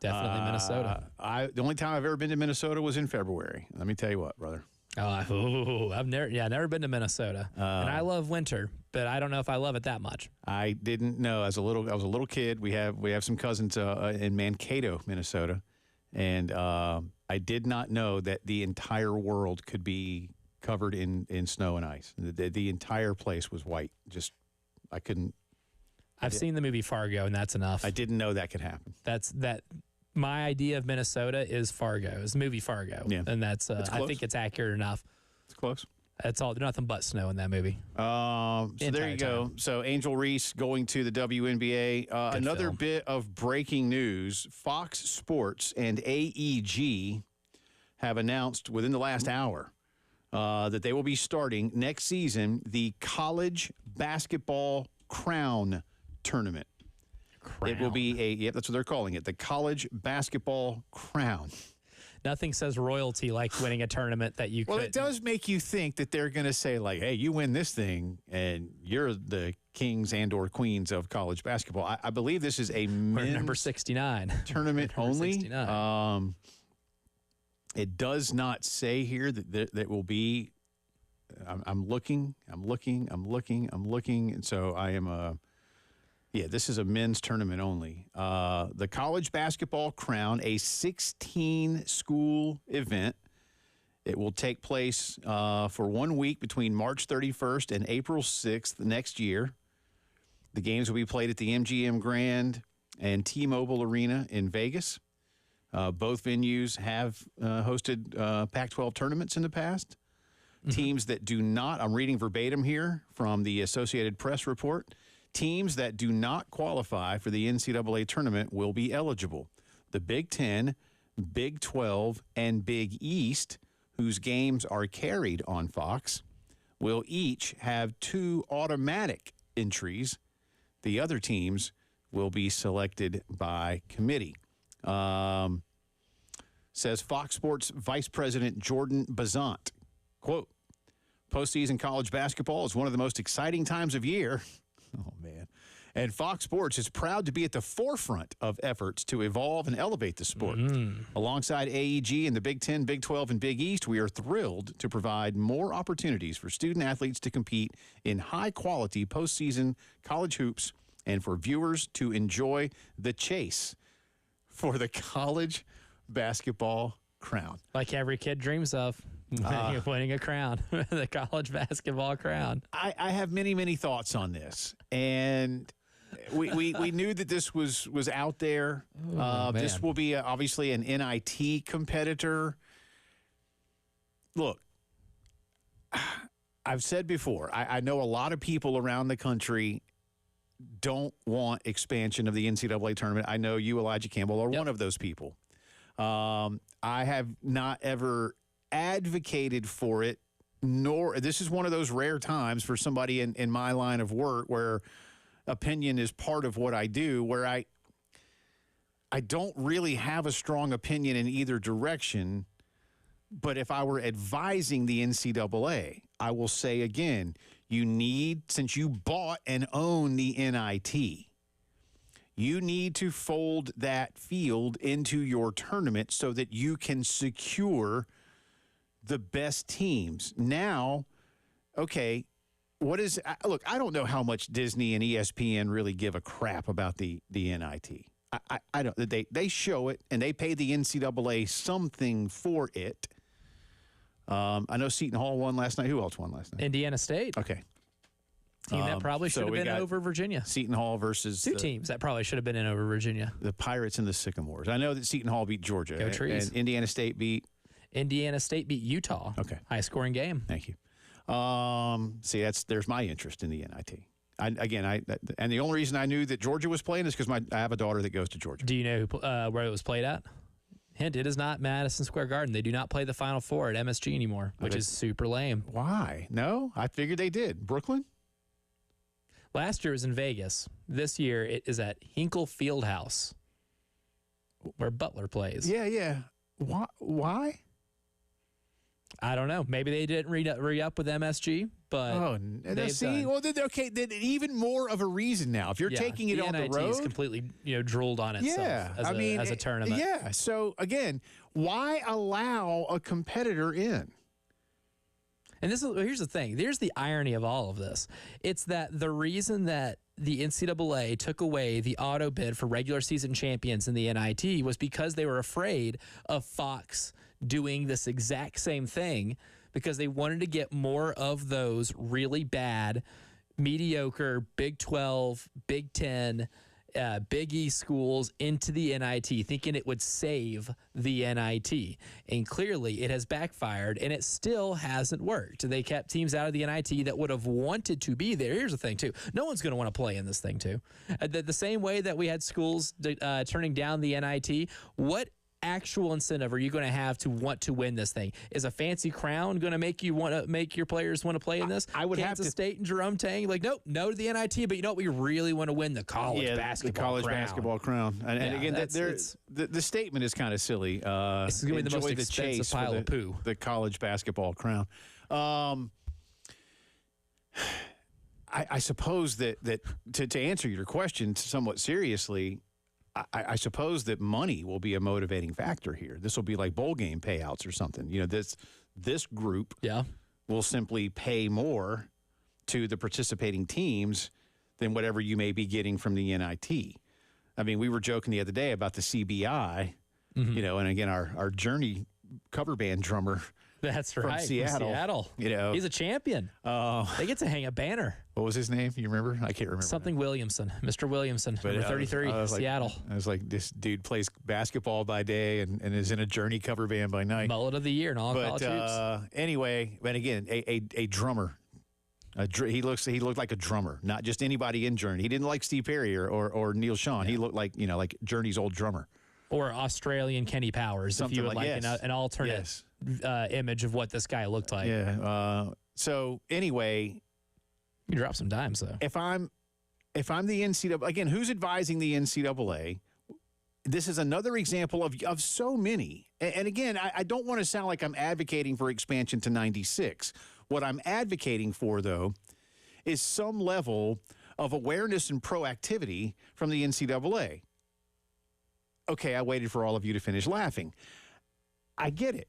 Definitely Minnesota. The only time I've ever been to Minnesota was in February. Let me tell you what, brother. I've never been to Minnesota, and I love winter, but I don't know if I love it that much. I didn't know. I was a little kid. We have some cousins in Mankato, Minnesota, and I did not know that the entire world could be covered in snow and ice. The entire place was white. I couldn't. I've seen the movie Fargo, and that's enough. I didn't know that could happen. My idea of Minnesota is Fargo, is the movie Fargo. Yeah. And that's I think it's accurate enough. It's close. That's all. There's nothing but snow in that movie. So there you go. So Angel Reese going to the WNBA. Another bit of breaking news. Fox Sports and AEG have announced within the last hour that they will be starting next season the College Basketball Crown Tournament. It will be that's what they're calling it, the College Basketball Crown. Nothing says royalty like winning a tournament that you Well, it does make you think that they're going to say, like, hey, you win this thing, and you're the kings and or queens of college basketball. I believe this is a men's number 69 tournament only. 69. It does not say here that will be. I'm looking, and so I am this is a men's tournament only. The College Basketball Crown, a 16-school event. It will take place for 1 week between March 31st and April 6th next year. The games will be played at the MGM Grand and T-Mobile Arena in Vegas. Both venues have hosted Pac-12 tournaments in the past. Mm-hmm. Teams that do not, I'm reading verbatim here from the Associated Press report, teams that do not qualify for the NCAA tournament will be eligible. The Big Ten, Big 12, and Big East, whose games are carried on Fox, will each have 2 automatic entries. The other teams will be selected by committee. Says Fox Sports Vice President Jordan Bazant, quote, postseason college basketball is one of the most exciting times of year. Oh, man. And Fox Sports is proud to be at the forefront of efforts to evolve and elevate the sport. Alongside AEG and the Big 10, Big 12, and Big East, we are thrilled to provide more opportunities for student athletes to compete in high-quality postseason college hoops and for viewers to enjoy the chase for the college basketball crown. Like every kid dreams of. Winning a crown, the college basketball crown. I have many, many thoughts on this. And we knew that this was out there. This will be obviously an NIT competitor. Look, I've said before, I know a lot of people around the country don't want expansion of the NCAA tournament. I know you, Elijah Campbell, are one of those people. I have not ever advocated for it, nor this is one of those rare times for somebody in my line of work where opinion is part of what I do, where I don't really have a strong opinion in either direction. But if I were advising the NCAA, I will say again, you need, since you bought and own the NIT, you need to fold that field into your tournament so that you can secure the best teams. Now, okay, look, I don't know how much Disney and ESPN really give a crap about the NIT. I don't. They show it, and they pay the NCAA something for it. I know Seton Hall won last night. Who else won last night? Indiana State. Okay. Team that probably should have been over Virginia. Seton Hall versus two teams that probably should have been in over Virginia. The Pirates and the Sycamores. I know that Seton Hall beat Georgia. Go Trees. And Indiana State beat Utah. Okay. High scoring game. Thank you. See, there's my interest in the NIT. And the only reason I knew that Georgia was playing is because I have a daughter that goes to Georgia. Do you know where it was played at? Hint, it is not Madison Square Garden. They do not play the Final Four at MSG anymore, which is super lame. Why? No, I figured they did. Brooklyn? Last year it was in Vegas. This year it is at Hinkle Fieldhouse, where Butler plays. Yeah. Why? I don't know. Maybe they didn't re-up with MSG, but okay. Then even more of a reason now. If you're taking it on the road, is completely drooled on itself as a tournament. Yeah. So again, why allow a competitor in? And here's the thing. Here's the irony of all of this. It's that the reason that the NCAA took away the auto bid for regular season champions in the NIT was because they were afraid of Fox doing this exact same thing, because they wanted to get more of those really bad, mediocre Big 12, Big 10, Big East schools into the NIT, thinking it would save the NIT. And clearly it has backfired, and it still hasn't worked. They kept teams out of the NIT that would have wanted to be there. Here's the thing, too. No one's going to want to play in this thing, too. The same way that we had schools turning down the NIT, what actual incentive are you going to have to want to win this thing? Is a fancy crown going to make your players want to play in this? I would Kansas have to State and Jerome Tang, like, nope, no to the NIT, but you know what? We really want to win the college basketball the college crown. basketball crown. And again, the statement is kind of silly. This is going to be the most Enjoy expensive chase pile for of poo. the college basketball crown. I suppose that to answer your question somewhat seriously, I suppose that money will be a motivating factor here. This will be like bowl game payouts or something. You know, this group will simply pay more to the participating teams than whatever you may be getting from the NIT. I mean, we were joking the other day about the CBI, you know, and again, our Journey cover band drummer. That's right. From Seattle. You know, he's a champion. They get to hang a banner. What was his name? You remember? I can't remember. Something Williamson, Mr. Williamson, number 33, Seattle. I was like, this dude plays basketball by day and is in a Journey cover band by night. Mullet of the year in all college hoops. Anyway, but again, a drummer. He looked like a drummer, not just anybody in Journey. He didn't like Steve Perry or Neil Sean. Yeah. He looked like like Journey's old drummer. Or Australian Kenny Powers, something if you would like an alternate image of what this guy looked like. Yeah. So anyway, you drop some dimes though. If I'm the NCAA, again, who's advising the NCAA? This is another example of so many. And again, I don't want to sound like I'm advocating for expansion to 96. What I'm advocating for, though, is some level of awareness and proactivity from the NCAA. Okay, I waited for all of you to finish laughing. I get it.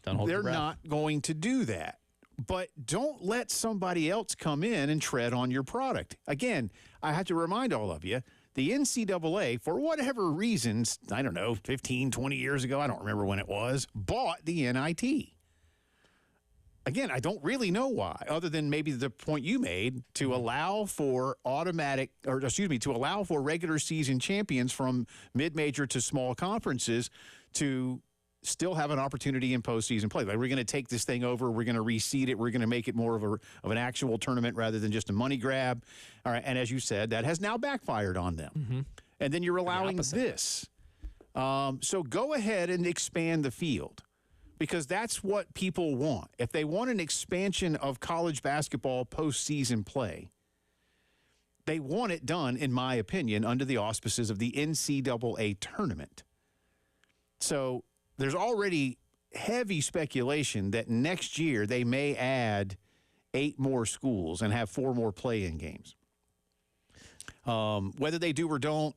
They're not going to do that. But don't let somebody else come in and tread on your product. Again, I have to remind all of you, the NCAA, for whatever reasons, I don't know, 15, 20 years ago, I don't remember when it was, bought the NIT. Again, I don't really know why, other than maybe the point you made, to allow for to allow for regular season champions from mid-major to small conferences to still have an opportunity in postseason play. Like, we're going to take this thing over, we're going to reseed it, we're going to make it more of an actual tournament rather than just a money grab. All right, and as you said, that has now backfired on them. Mm-hmm. And then you're allowing this. So go ahead and expand the field, because that's what people want. If they want an expansion of college basketball postseason play, they want it done, in my opinion, under the auspices of the NCAA tournament. So there's already heavy speculation that next year they may add 8 more schools and have 4 more play-in games. Whether they do or don't,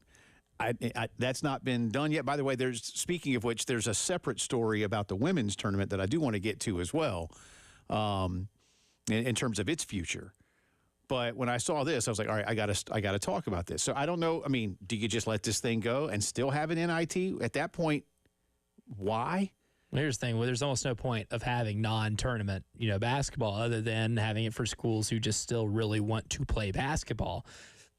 that's not been done yet. By the way, speaking of which, there's a separate story about the women's tournament that I do want to get to as well, in terms of its future. But when I saw this, I was like, all right, I got to talk about this. So I don't know. I mean, do you just let this thing go and still have an NIT at that point? Why? Well, here's the thing. Well, there's almost no point of having non-tournament, basketball, other than having it for schools who just still really want to play basketball.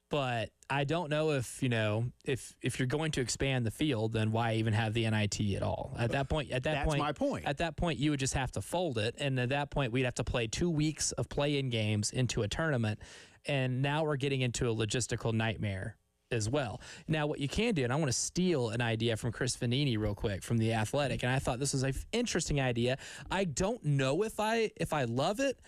But I don't know if you're going to expand the field, then why even have the NIT at all? That's my point. At that point, you would just have to fold it, and at that point, we'd have to play 2 weeks of play-in games into a tournament, and now we're getting into a logistical nightmare as well. Now, what you can do, and I want to steal an idea from Chris Vanini real quick from The Athletic, and I thought this was an interesting idea. I don't know if I love it,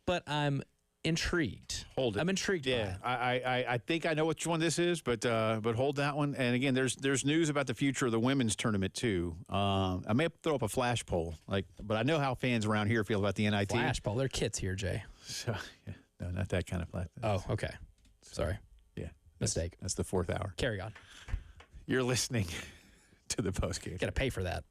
but I'm intrigued. Hold it. I'm intrigued. Yeah, by it. I think I know which one this is, but hold that one. And again, there's news about the future of the women's tournament too. I may have to throw up a flash poll, but I know how fans around here feel about the NIT. Flash poll. They're kids here, Jay. So, yeah, no, not that kind of flash. Oh, okay. Sorry. Yeah, mistake. That's the 4th hour. Carry on. You're listening to the postgame. Got to pay for that.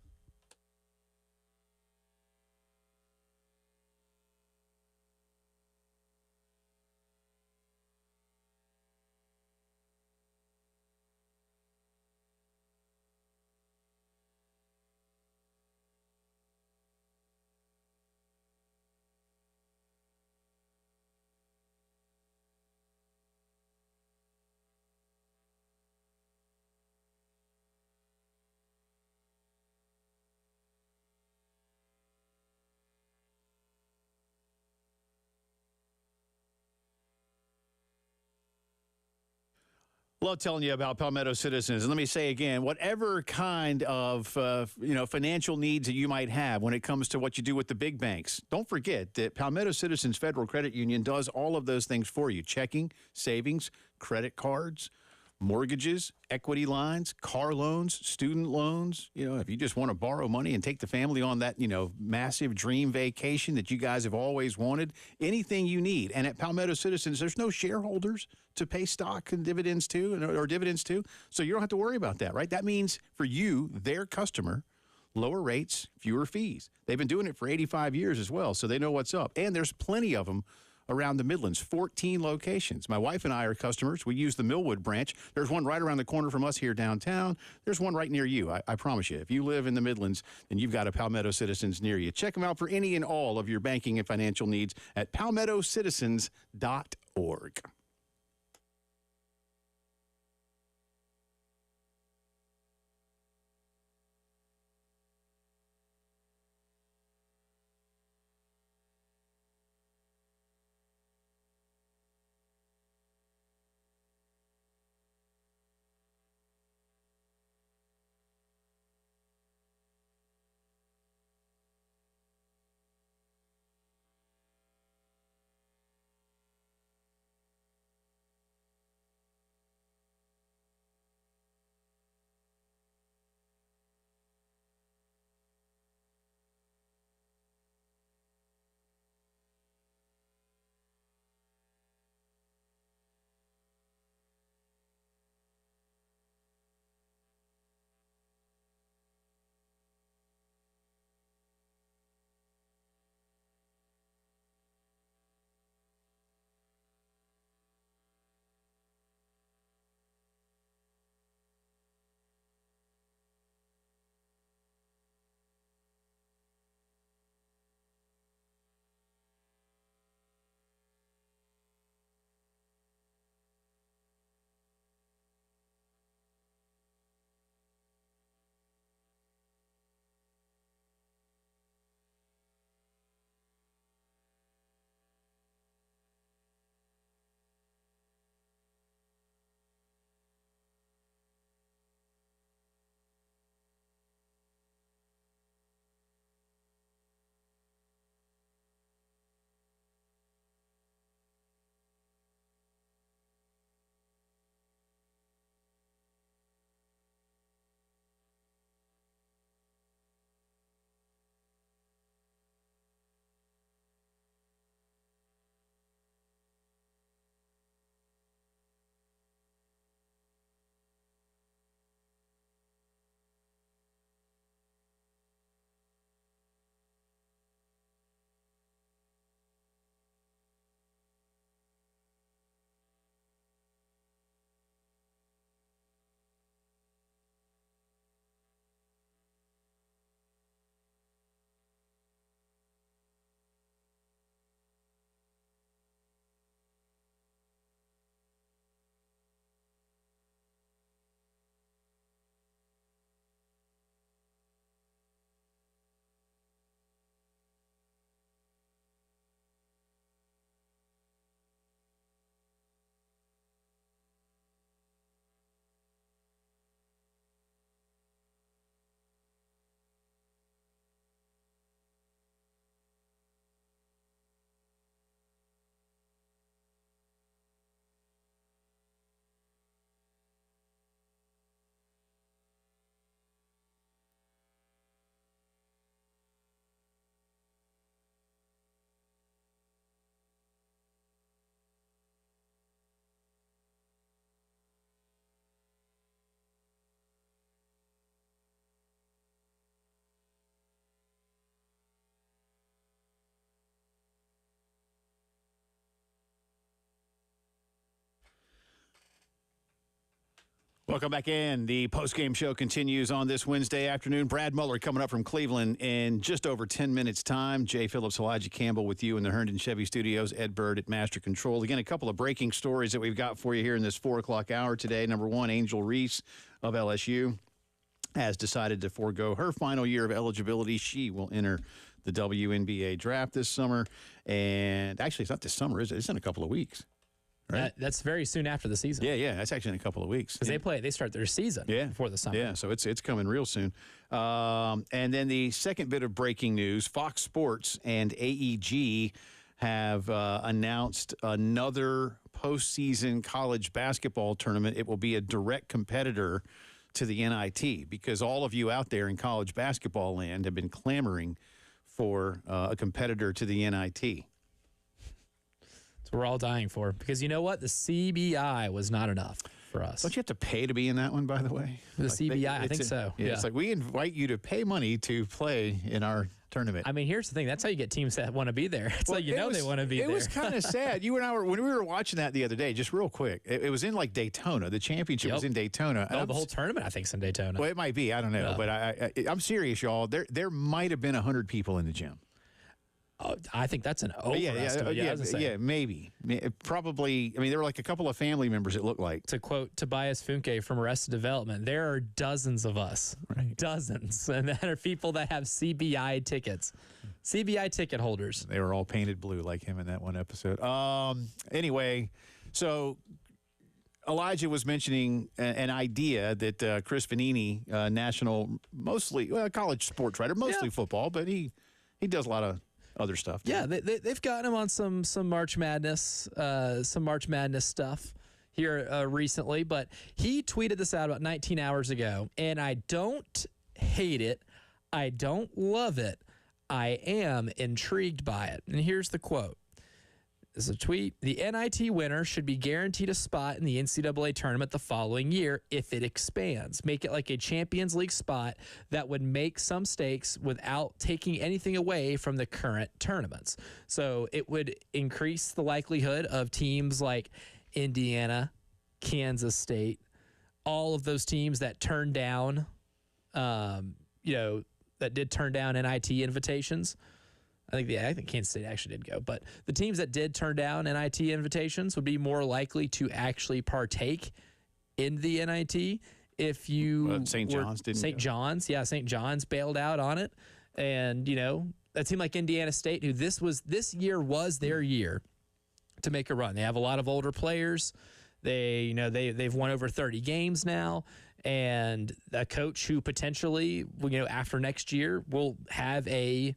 Love telling you about Palmetto Citizens. And let me say again, whatever kind of financial needs that you might have when it comes to what you do with the big banks, don't forget that Palmetto Citizens Federal Credit Union does all of those things for you: checking, savings, credit cards, mortgages, equity lines, car loans, student loans. If you just want to borrow money and take the family on that, massive dream vacation that you guys have always wanted, anything you need. And at Palmetto Citizens, there's no shareholders to pay stock and dividends to or dividends to. So you don't have to worry about that, right? That means for you, their customer, lower rates, fewer fees. They've been doing it for 85 years as well, so they know what's up. And there's plenty of them around the Midlands, 14 locations. My wife and I are customers. We use the Millwood branch. There's one right around the corner from us here downtown. There's one right near you. I promise you. If you live in the Midlands, then you've got a Palmetto Citizens near you. Check them out for any and all of your banking and financial needs at palmettocitizens.org. Welcome back in. The postgame show continues on this Wednesday afternoon. Brad Muller coming up from Cleveland in just over 10 minutes' time. Jay Phillips, Elijah Campbell with you in the Herndon Chevy Studios. Ed Bird at Master Control. Again, a couple of breaking stories that we've got for you here in this 4 o'clock hour today. Number one, Angel Reese of LSU has decided to forego her final year of eligibility. She will enter the WNBA draft this summer. And actually, it's not this summer, is it? It's in a couple of weeks. right? That's very soon after the season. Yeah. That's actually in a couple of weeks. Because they start their season before the summer. Yeah, so it's coming real soon. And then the second bit of breaking news, Fox Sports and AEG have announced another postseason college basketball tournament. It will be a direct competitor to the NIT because all of you out there in college basketball land have been clamoring for a competitor to the NIT. That's what we're all dying for. Because you know what? The CBI was not enough for us. Don't you have to pay to be in that one, by the way? The CBI, I think so. Yeah, it's like we invite you to pay money to play in our tournament. I mean, here's the thing. That's how you get teams that want to be there. It's like, they want to be there. It was kind of sad. You and I when we were watching that the other day, just real quick, it was in like Daytona. The championship was in Daytona. Oh, the whole tournament, I think, is in Daytona. Well, it might be. I don't know. Yeah. But I'm serious, y'all. There might have been 100 people in the gym. Oh, I think that's an overestimate. Yeah, maybe. Probably. I mean, there were like a couple of family members, it looked like. To quote Tobias Funke from Arrested Development, there are dozens of us. Right. Dozens. And that are people that have CBI tickets. CBI ticket holders. They were all painted blue like him in that one episode. Anyway, so Elijah was mentioning an idea that Chris Vanini, national, mostly college sports writer, mostly football, but he does a lot of other stuff too. Yeah, they've gotten him on some March Madness stuff here recently, but he tweeted this out about 19 hours ago, and I don't hate it, I don't love it, I am intrigued by it. And here's the quote. This is a tweet. The NIT winner should be guaranteed a spot in the NCAA tournament the following year if it expands. Make it like a Champions League spot that would make some stakes without taking anything away from the current tournaments. So it would increase the likelihood of teams like Indiana, Kansas State, all of those teams that turned down, that did turn down NIT invitations. I think Kansas State actually did go, but the teams that did turn down NIT invitations would be more likely to actually partake in the NIT if you St. John's didn't St. go. John's, yeah, St. John's bailed out on it, and that seemed like Indiana State, who this year was their year to make a run. They have a lot of older players. They've won over 30 games now, and a coach who potentially, after next year will have a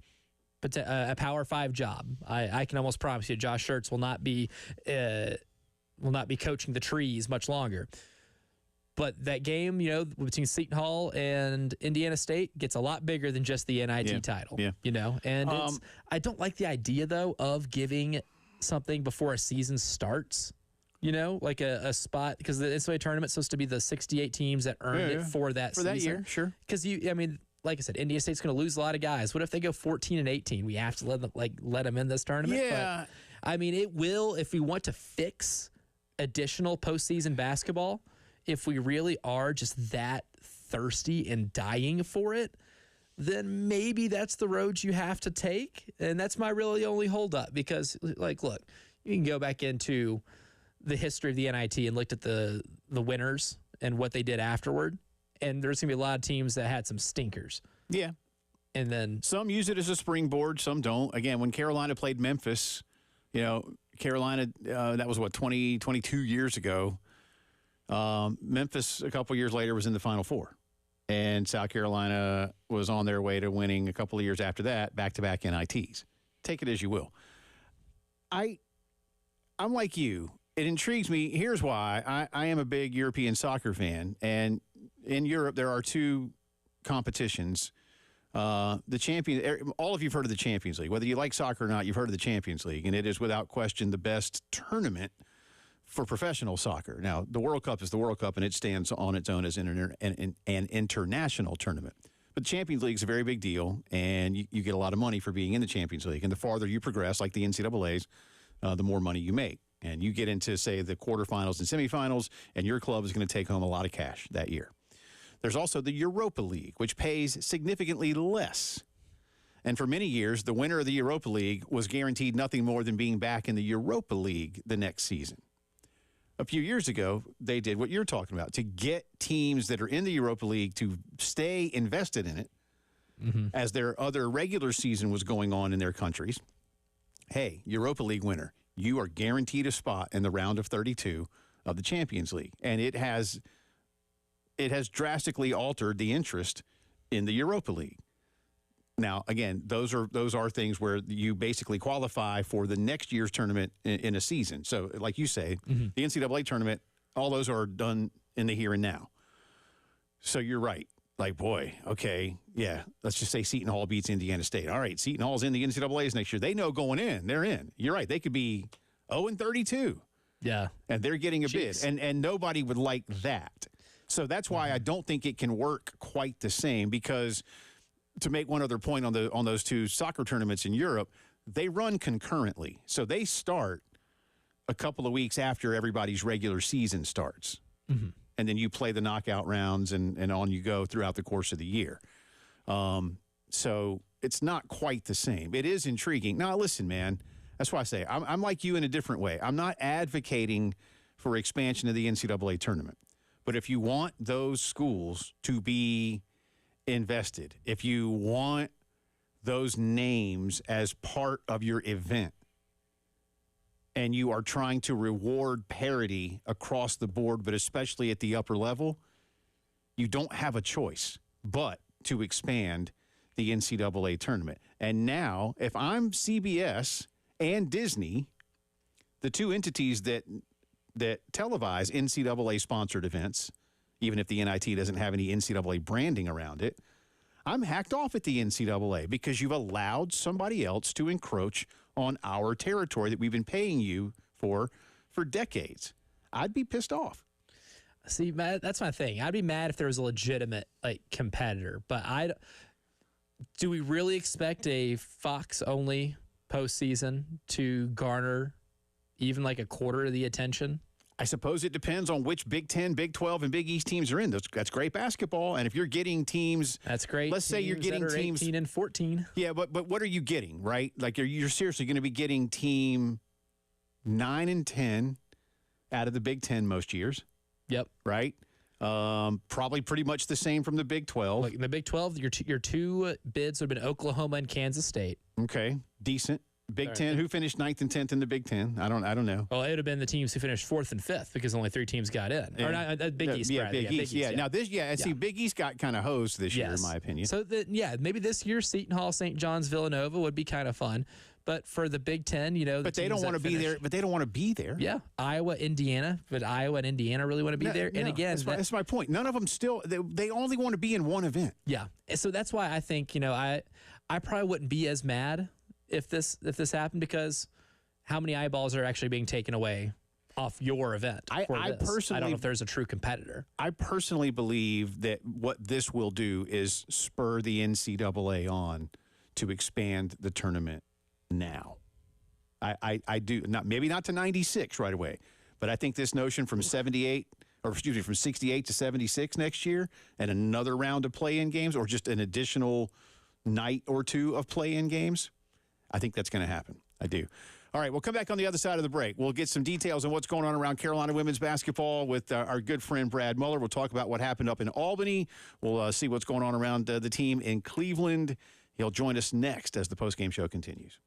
Power 5 job. I can almost promise you, Josh Schertz will not be coaching the trees much longer. But that game, between Seton Hall and Indiana State gets a lot bigger than just the NIT title. Yeah. And I don't like the idea though of giving something before a season starts. Like a spot, because the NCAA tournament's supposed to be the 68 teams that earned it for that season. That year, sure. Because like I said, Indiana State's going to lose a lot of guys. What if they go 14-18? We have to let them in this tournament. Yeah. But, it will, if we want to fix additional postseason basketball, if we really are just that thirsty and dying for it, then maybe that's the road you have to take. And that's my really only holdup, because, look, you can go back into the history of the NIT and looked at the winners and what they did afterward. And there's going to be a lot of teams that had some stinkers. Yeah. And then some use it as a springboard, some don't. Again, when Carolina played Memphis, Carolina, that was 22 years ago. Memphis, a couple years later, was in the Final Four. And South Carolina was on their way to winning a couple of years after that, back-to-back NITs. Take it as you will. I'm like you. It intrigues me. Here's why. I am a big European soccer fan, and in Europe there are two competitions. The champion. All of you've heard of the Champions League. Whether you like soccer or not, you've heard of the Champions League, and it is without question the best tournament for professional soccer. Now, the World Cup is the World Cup, and it stands on its own as an international tournament. But the Champions League is a very big deal, and you get a lot of money for being in the Champions League. And the farther you progress, like the NCAAs, the more money you make. And you get into, say, the quarterfinals and semifinals, and your club is going to take home a lot of cash that year. There's also the Europa League, which pays significantly less. And for many years, the winner of the Europa League was guaranteed nothing more than being back in the Europa League the next season. A few years ago, they did what you're talking about, to get teams that are in the Europa League to stay invested in it as their other regular season was going on in their countries. Hey, Europa League winner, you are guaranteed a spot in the round of 32 of the Champions League. And it has drastically altered the interest in the Europa League. Now, again, those are things where you basically qualify for the next year's tournament in a season. So, like you say, the NCAA tournament, all those are done in the here and now. So you're right. Like, boy, okay, yeah, let's just say Seton Hall beats Indiana State. All right, Seton Hall's in the NCAAs next year. They know going in, they're in. You're right. They could be 0-32. Yeah. And they're getting a bid. And nobody would like that. So that's why I don't think it can work quite the same, because to make one other point on those two soccer tournaments in Europe, they run concurrently. So they start a couple of weeks after everybody's regular season starts. Mm-hmm. And then you play the knockout rounds and on you go throughout the course of the year. So it's not quite the same. It is intriguing. Now, listen, man, that's why I say I'm like you in a different way. I'm not advocating for expansion of the NCAA tournament. But if you want those schools to be invested, if you want those names as part of your event, and you are trying to reward parity across the board, but especially at the upper level, you don't have a choice but to expand the NCAA tournament. And now, if I'm CBS and Disney, the two entities that televise NCAA-sponsored events, even if the NIT doesn't have any NCAA branding around it, I'm hacked off at the NCAA because you've allowed somebody else to encroach on our territory that we've been paying you for decades. I'd be pissed off. See, Matt, that's my thing. I'd be mad if there was a legitimate competitor, but do we really expect a Fox-only postseason to garner even like a quarter of the attention? I suppose it depends on which Big 10, Big 12, and Big East teams are in. That's great basketball. And if you're getting teams, that's great. Let's say you're getting teams 18 and 14. Yeah, but what are you getting, right? Like you're seriously going to be getting team 9 and 10 out of the Big 10 most years. Yep. Right. Probably pretty much the same from the Big 12. Like in the Big 12, your two bids would have been Oklahoma and Kansas State. Okay, decent. Big 10, who finished 9th and 10th in the Big 10? I don't know. Well, it would have been the teams who finished 4th and 5th because only 3 teams got in. Yeah. Or not, Big East. Yeah, Big East. Yeah. Now, see, Yeah. Big East got kind of hosed this year, in my opinion. So, maybe this year Seton Hall, St. John's, Villanova would be kind of fun. But for the Big 10, but they don't want to be there. But they don't want to be there. Yeah, Iowa, Indiana, but Iowa and Indiana really want to be there. And again, that's my point. None of them still. They only want to be in one event. Yeah, so that's why I think I probably wouldn't be as mad if this happened, because how many eyeballs are actually being taken away off your event? I don't know if there's a true competitor. I personally believe that what this will do is spur the NCAA on to expand the tournament now. I do not, maybe not to 96 right away, but I think this notion from 68 or from 68 to 76 next year and another round of play-in games, or just an additional night or two of play-in games, I think that's going to happen. I do. All right, we'll come back on the other side of the break. We'll get some details on what's going on around Carolina women's basketball with our good friend Brad Muller. We'll talk about what happened up in Albany. We'll see what's going on around the team in Cleveland. He'll join us next as the postgame show continues.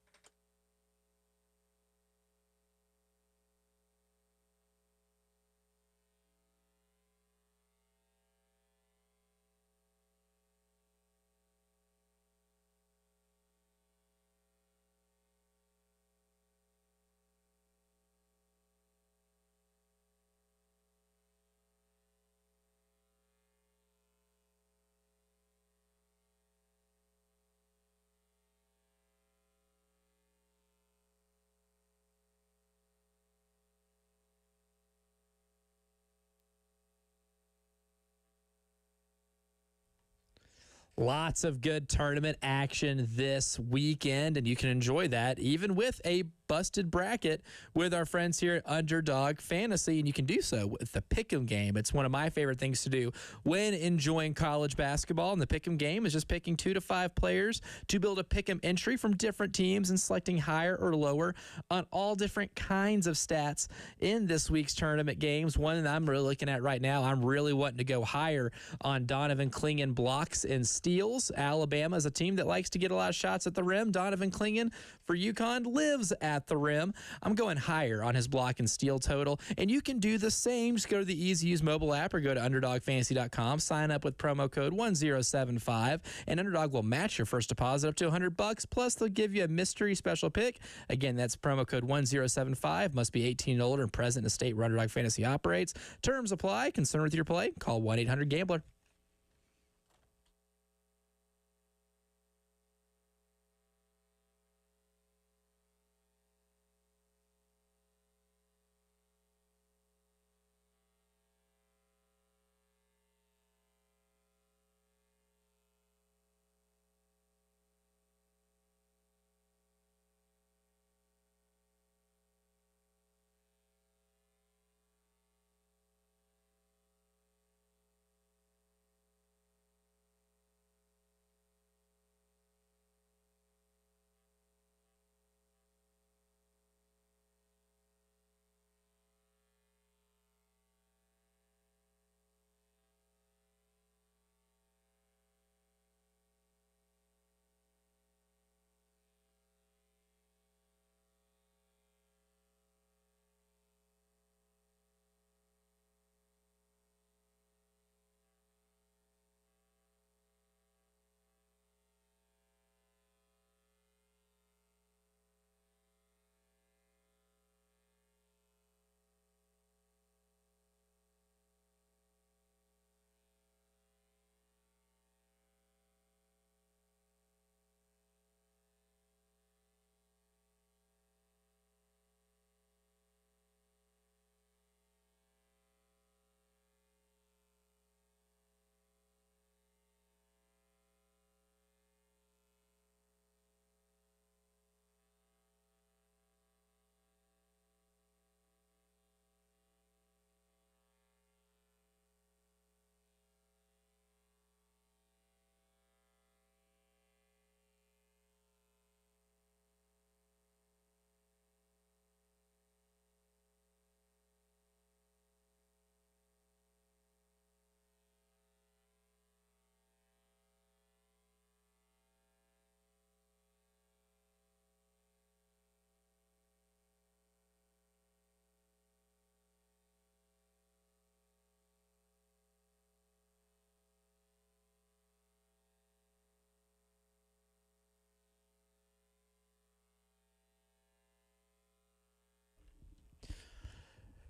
Lots of good tournament action this weekend, and you can enjoy that even with a busted bracket with our friends here at Underdog Fantasy, and you can do so with the Pick'em game. It's one of my favorite things to do when enjoying college basketball, and the Pick'em game is just picking 2 to 5 players to build a Pick'em entry from different teams and selecting higher or lower on all different kinds of stats in this week's tournament games. One that I'm really looking at right now, I'm really wanting to go higher on Donovan Clingan blocks and steals. Alabama is a team that likes to get a lot of shots at the rim. Donovan Clingan for UConn lives at at the rim. I'm going higher on his block and steal total, and you can do the same. Just go to the easy-use mobile app or go to UnderdogFantasy.com, sign up with promo code 1075, and Underdog will match your first deposit up to $100, plus they'll give you a mystery special pick. Again, that's promo code 1075, must be 18 and older and present in the state where Underdog Fantasy operates. Terms apply. Concerned with your play? Call 1-800-GAMBLER.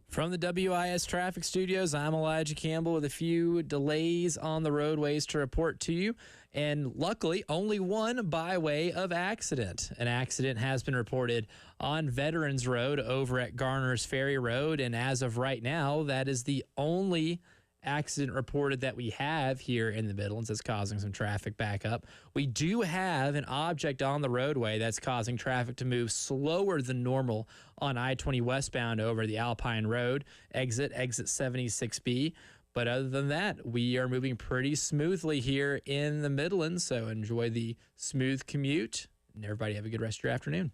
From the WIS Traffic Studios, I'm Elijah Campbell with a few delays on the roadways to report to you. And luckily, only one by way of accident. An accident has been reported on Veterans Road over at Garner's Ferry Road. And as of right now, that is the only accident reported that we have here in the Midlands that's causing some traffic backup. We do have an object on the roadway that's causing traffic to move slower than normal on I-20 westbound over the Alpine Road exit 76B. But other than that, we are moving pretty smoothly here in the Midlands, so enjoy the smooth commute, and everybody have a good rest of your afternoon.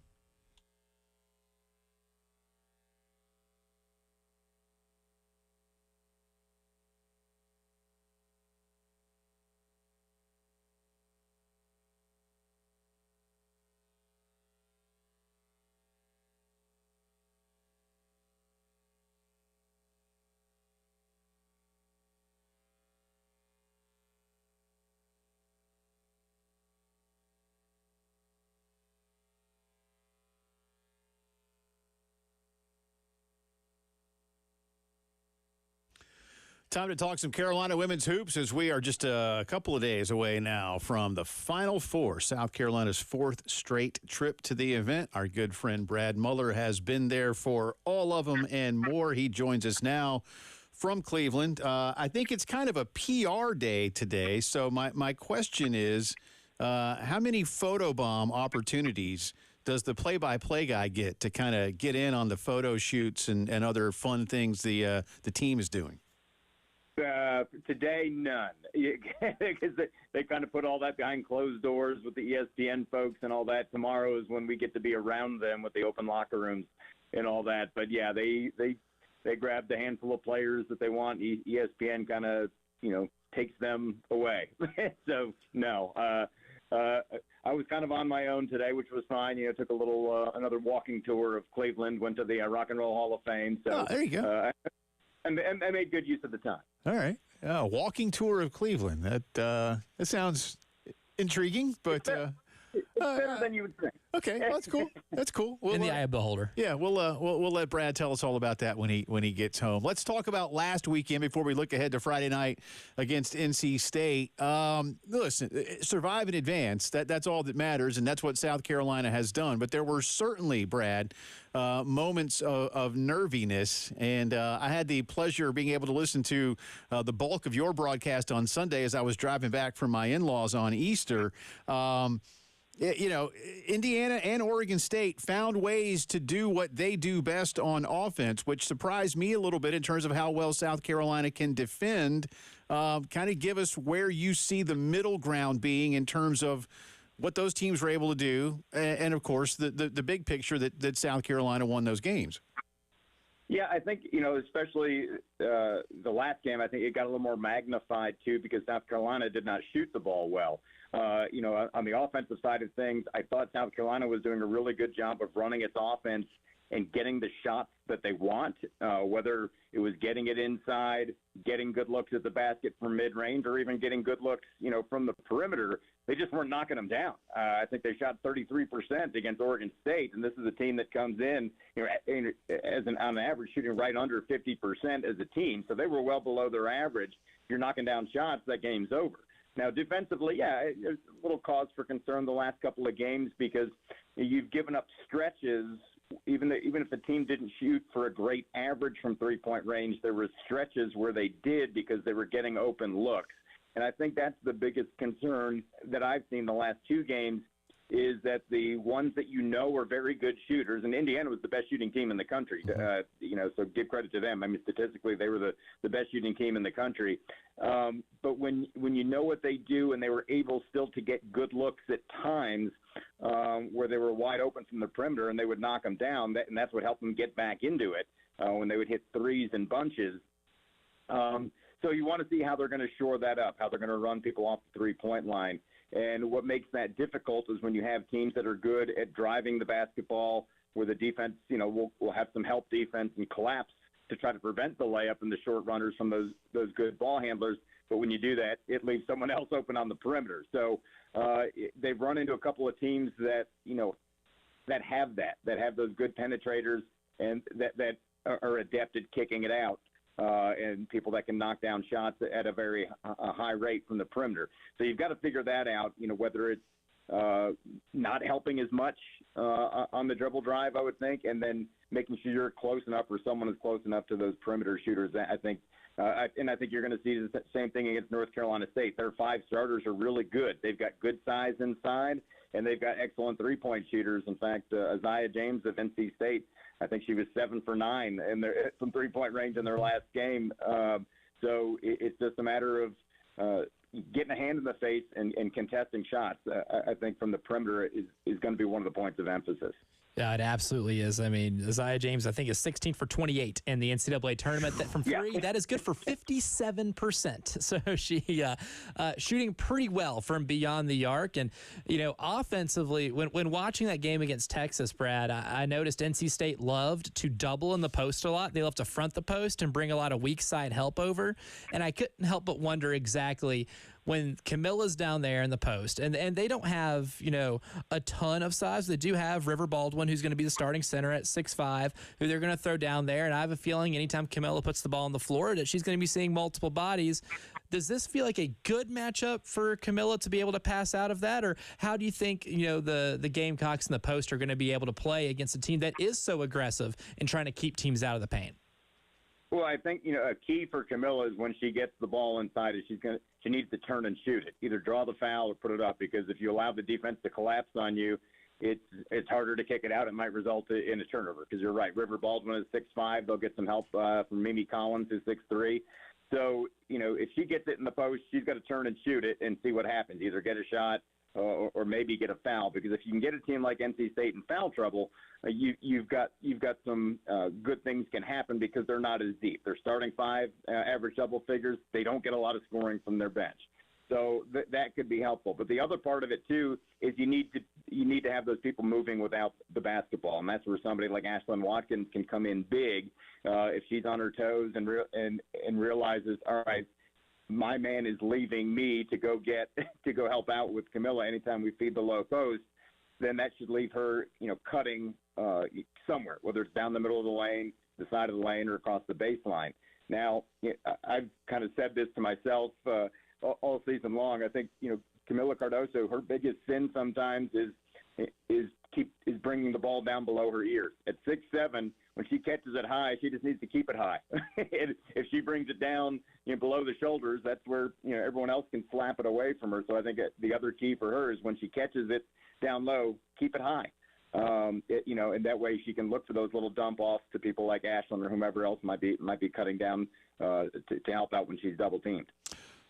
Time to talk some Carolina women's hoops as we are just a couple of days away now from the Final Four, South Carolina's fourth straight trip to the event. Our good friend Brad Muller has been there for all of them and more. He joins us now from Cleveland. I think it's kind of a PR day today, so my question is, how many photobomb opportunities does the play-by-play guy get to kind of get in on the photo shoots and other fun things the team is doing? Today, none, because they kind of put all that behind closed doors with the ESPN folks and all that. Tomorrow is when we get to be around them with the open locker rooms and all that. But yeah, they grabbed a handful of players that they want. ESPN kind of takes them away. So no, I was kind of on my own today, which was fine. Took a little another walking tour of Cleveland, went to the Rock and Roll Hall of Fame. So there you go. And I made good use of the time. All right. Walking tour of Cleveland. That sounds intriguing, but it's better than you would think. Okay, well, that's cool. That's cool. In the eye of the beholder. Yeah, we'll let Brad tell us all about that when he gets home. Let's talk about last weekend before we look ahead to Friday night against NC State. Listen, survive in advance. That's all that matters, and that's what South Carolina has done. But there were certainly, Brad, moments of nerviness, and I had the pleasure of being able to listen to the bulk of your broadcast on Sunday as I was driving back from my in-laws on Easter. Indiana and Oregon State found ways to do what they do best on offense, which surprised me a little bit in terms of how well South Carolina can defend. Kind of give us where you see the middle ground being in terms of what those teams were able to do, and of course, the big picture that South Carolina won those games. Yeah, I think, especially the last game, I think it got a little more magnified, too, because South Carolina did not shoot the ball well. On the offensive side of things, I thought South Carolina was doing a really good job of running its offense and getting the shots that they want, whether it was getting it inside, getting good looks at the basket from mid-range, or even getting good looks, from the perimeter. They just weren't knocking them down. I think they shot 33% against Oregon State, and this is a team that comes in, on average, shooting right under 50% as a team. So they were well below their average. If you're knocking down shots, that game's over. Now, defensively, there's a little cause for concern the last couple of games because you've given up stretches. Even if the team didn't shoot for a great average from three-point range, there were stretches where they did because they were getting open looks. And I think that's the biggest concern that I've seen the last two games is that the ones that are very good shooters, and Indiana was the best shooting team in the country, so give credit to them. I mean, statistically, they were the best shooting team in the country. But when you know what they do and they were able still to get good looks at times where they were wide open from the perimeter and they would knock them down, and that's what helped them get back into it when they would hit threes in bunches. So you want to see how they're going to shore that up, how they're going to run people off the three-point line. And what makes that difficult is when you have teams that are good at driving the basketball where the defense, will have some help defense and collapse to try to prevent the layup and the short runners from those good ball handlers. But when you do that, it leaves someone else open on the perimeter. So they've run into a couple of teams that have those good penetrators and that are adept at kicking it out. And people that can knock down shots at a very high rate from the perimeter. So you've got to figure that out, whether it's not helping as much on the dribble drive, I would think, and then making sure you're close enough or someone is close enough to those perimeter shooters. I think you're going to see the same thing against North Carolina State. Their five starters are really good. They've got good size inside, and they've got excellent three-point shooters. In fact, Isaiah James of NC State, I think she was 7 for 9 from three-point range in their last game. So it's just a matter of getting a hand in the face and contesting shots. I think from the perimeter is going to be one of the points of emphasis. Yeah, it absolutely is. I mean, Isaiah James, I think, is 16 for 28 in the NCAA tournament. That from three, yeah. That is good for 57%. So she shooting pretty well from beyond the arc. And, offensively, when watching that game against Texas, Brad, I noticed NC State loved to double in the post a lot. They love to front the post and bring a lot of weak side help over. And I couldn't help but wonder exactly when Camilla's down there in the post, and they don't have, a ton of size. They do have River Baldwin, who's going to be the starting center at 6'5", who they're going to throw down there. And I have a feeling anytime Camilla puts the ball on the floor that she's going to be seeing multiple bodies. Does this feel like a good matchup for Camilla to be able to pass out of that? Or how do you think, the Gamecocks and the post are going to be able to play against a team that is so aggressive in trying to keep teams out of the paint? Well, I think, a key for Camilla is when she gets the ball inside is she needs to turn and shoot it, either draw the foul or put it up, because if you allow the defense to collapse on you, it's harder to kick it out. It might result in a turnover because you're right. River Baldwin is 6'5". They'll get some help from Mimi Collins, who's 6'3". So, if she gets it in the post, she's got to turn and shoot it and see what happens, either get a shot or maybe get a foul, because if you can get a team like NC State in foul trouble, you've got some good things can happen because they're not as deep. They're starting five, average double figures. They don't get a lot of scoring from their bench. So that could be helpful. But the other part of it too is you need to have those people moving without the basketball, and that's where somebody like Ashlyn Watkins can come in big if she's on her toes and realizes, all right, my man is leaving me to go help out with Camilla anytime we feed the low post. Then that should leave her, cutting somewhere, whether it's down the middle of the lane, the side of the lane, or across the baseline. Now, I've kind of said this to myself all season long. I think, Camilla Cardoso, her biggest sin sometimes is bringing the ball down below her ears. At 6'7", when she catches it high, she just needs to keep it high. If she brings it down below the shoulders, that's where everyone else can slap it away from her. So I think the other key for her is when she catches it down low, keep it high. And that way she can look for those little dump offs to people like Ashlyn or whomever else might be cutting down to help out when she's double teamed.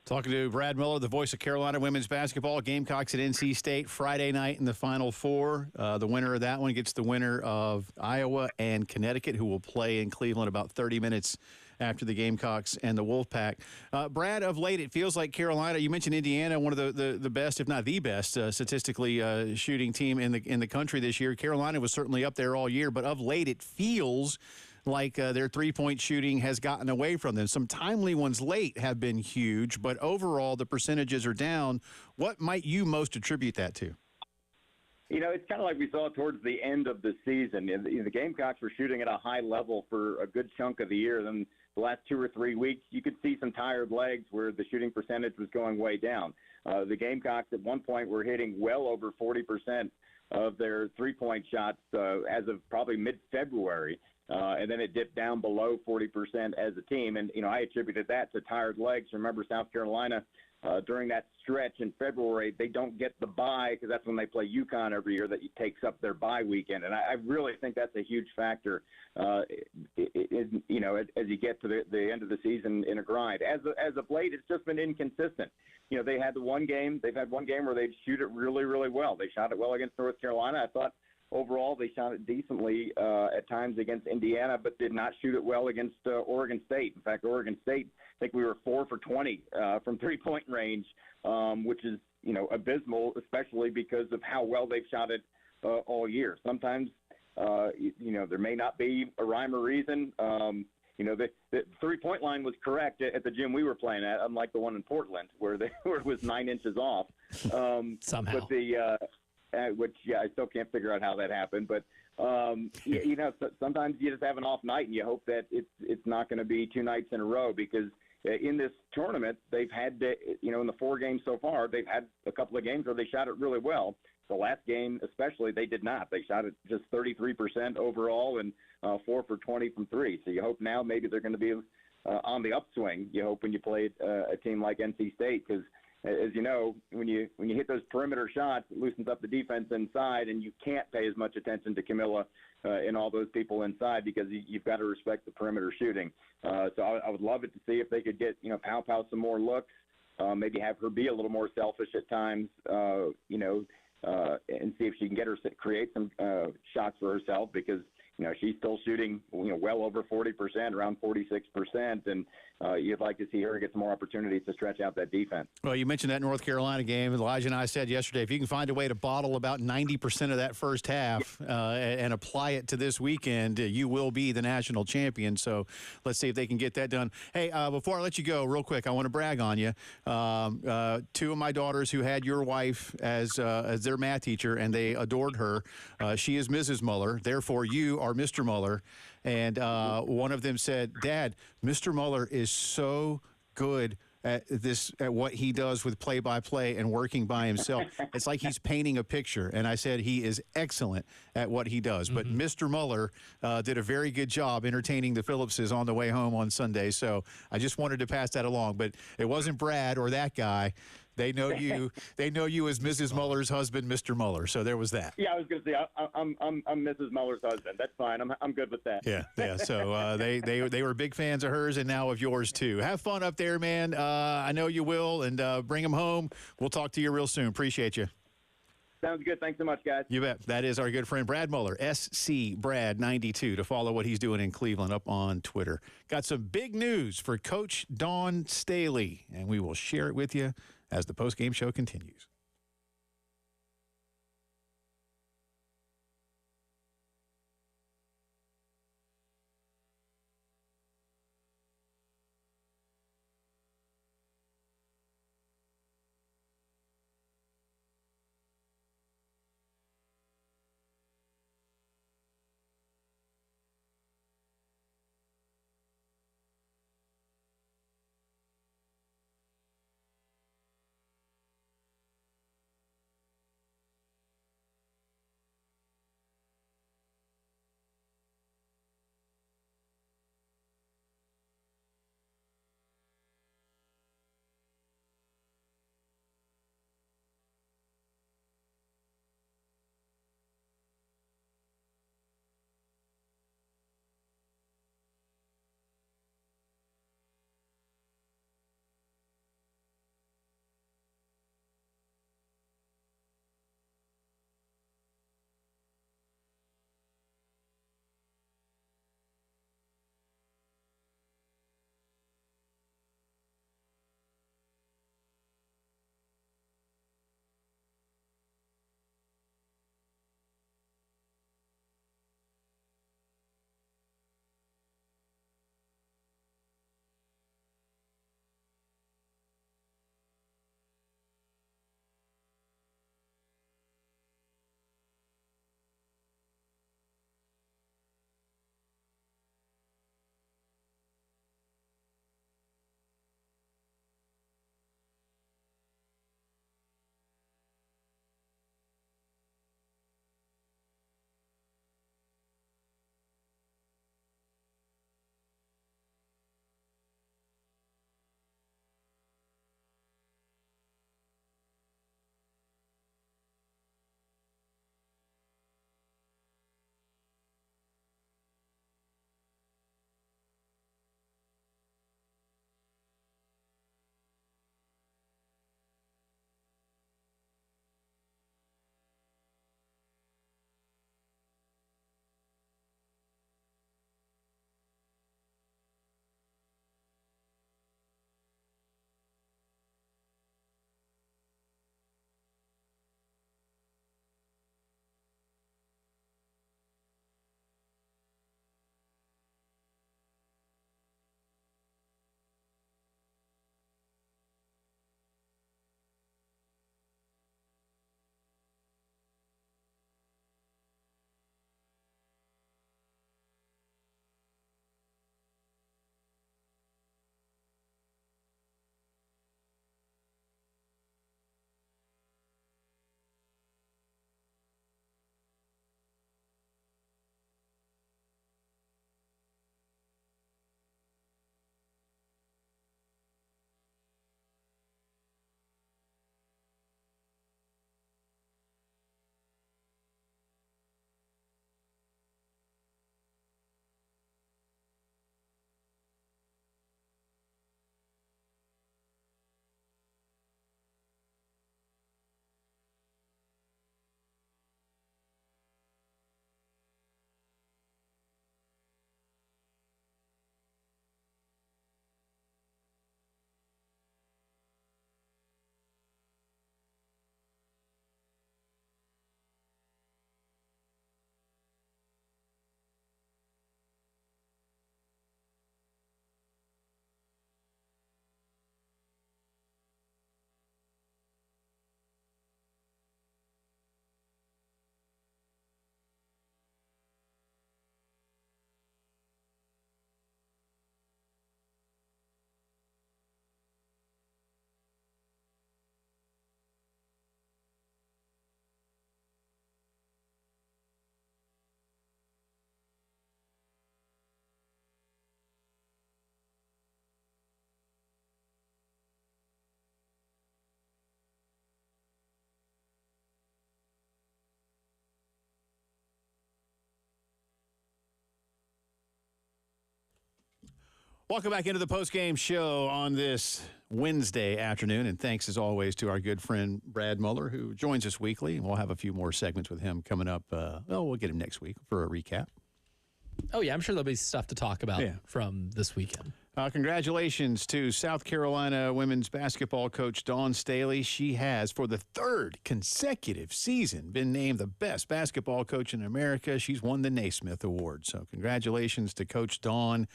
Talking to Brad Miller, the voice of Carolina women's basketball. Gamecocks at NC State Friday night in the Final Four. The winner of that one gets the winner of Iowa and Connecticut, who will play in Cleveland about 30 minutes after the Gamecocks and the Wolfpack. Brad, of late, it feels like Carolina, you mentioned Indiana, one of the best, if not the best, statistically shooting team in the country this year. Carolina was certainly up there all year, but of late it feels like their three-point shooting has gotten away from them. Some timely ones late have been huge, but overall the percentages are down. What might you most attribute that to? It's kind of like we saw towards the end of the season. The Gamecocks were shooting at a high level for a good chunk of the year. Then the last 2 or 3 weeks, you could see some tired legs where the shooting percentage was going way down. The Gamecocks at one point were hitting well over 40% of their three-point shots as of probably mid-February. And then it dipped down below 40% as a team. And, I attributed that to tired legs. Remember, South Carolina, during that stretch in February, they don't get the bye because that's when they play UConn every year that takes up their bye weekend. And I really think that's a huge factor, as you get to the end of the season in a grind. As of late, it's just been inconsistent. They've had one game where they'd shoot it really, really well. They shot it well against North Carolina. I thought overall they shot it decently at times against Indiana, but did not shoot it well against Oregon State. In fact, Oregon State, I think we were 4 for 20 from three-point range, which is, abysmal, especially because of how well they've shot it all year. Sometimes, there may not be a rhyme or reason. The three-point line was correct at the gym we were playing at, unlike the one in Portland where it was 9 inches off. Somehow. But which I still can't figure out how that happened. But sometimes you just have an off night and you hope that it's not going to be 2 nights in a row, because in this tournament they've had in the 4 games so far, they've had a couple of games where they shot it really well. The last game especially, they did not. They shot it just 33% overall and 4 for 20 from 3. So you hope now maybe they're going to be on the upswing. You hope when you play a team like NC State, because as you know, when you hit those perimeter shots, it loosens up the defense inside, and you can't pay as much attention to Camilla and all those people inside, because you've got to respect the perimeter shooting. So I would love it to see if they could get Pow some more looks, maybe have her be a little more selfish at times, and see if she can get her create some shots for herself, because she's still shooting, well over 40%, around 46%, and you'd like to see her get some more opportunities to stretch out that defense. Well, you mentioned that North Carolina game. Elijah and I said yesterday, if you can find a way to bottle about 90% of that first half and apply it to this weekend, you will be the national champion. So let's see if they can get that done. Hey, before I let you go, real quick, I want to brag on you. 2 of my daughters who had your wife as their math teacher, and they adored her. She is Mrs. Muller. Therefore, you are Mr. Muller. And one of them said, Dad, Mr. Muller is so good at what he does with play-by-play and working by himself. It's like he's painting a picture. And I said he is excellent at what he does. But Mr. Muller did a very good job entertaining the Phillipses on the way home on Sunday. So I just wanted to pass that along. But it wasn't Brad or that guy. They know you. They know you as Mrs. Muller's husband, Mr. Muller. So there was that. Yeah, I was going to say I'm Mrs. Muller's husband. That's fine. I'm good with that. Yeah. So they were big fans of hers and now of yours too. Have fun up there, man. I know you will, and bring them home. We'll talk to you real soon. Appreciate you. Sounds good. Thanks so much, guys. You bet. That is our good friend Brad Muller, SC Brad 92, to follow what he's doing in Cleveland up on Twitter. Got some big news for Coach Dawn Staley, and we will share it with you as the postgame show continues. Welcome back into the postgame show on this Wednesday afternoon, and thanks as always to our good friend Brad Muller, who joins us weekly. We'll have a few more segments with him coming up. We'll get him next week for a recap. Oh, yeah, I'm sure there'll be stuff to talk about from this weekend. Congratulations to South Carolina women's basketball coach Dawn Staley. She has, for the third consecutive season, been named the best basketball coach in America. She's won the Naismith Award. So congratulations to Coach Dawn.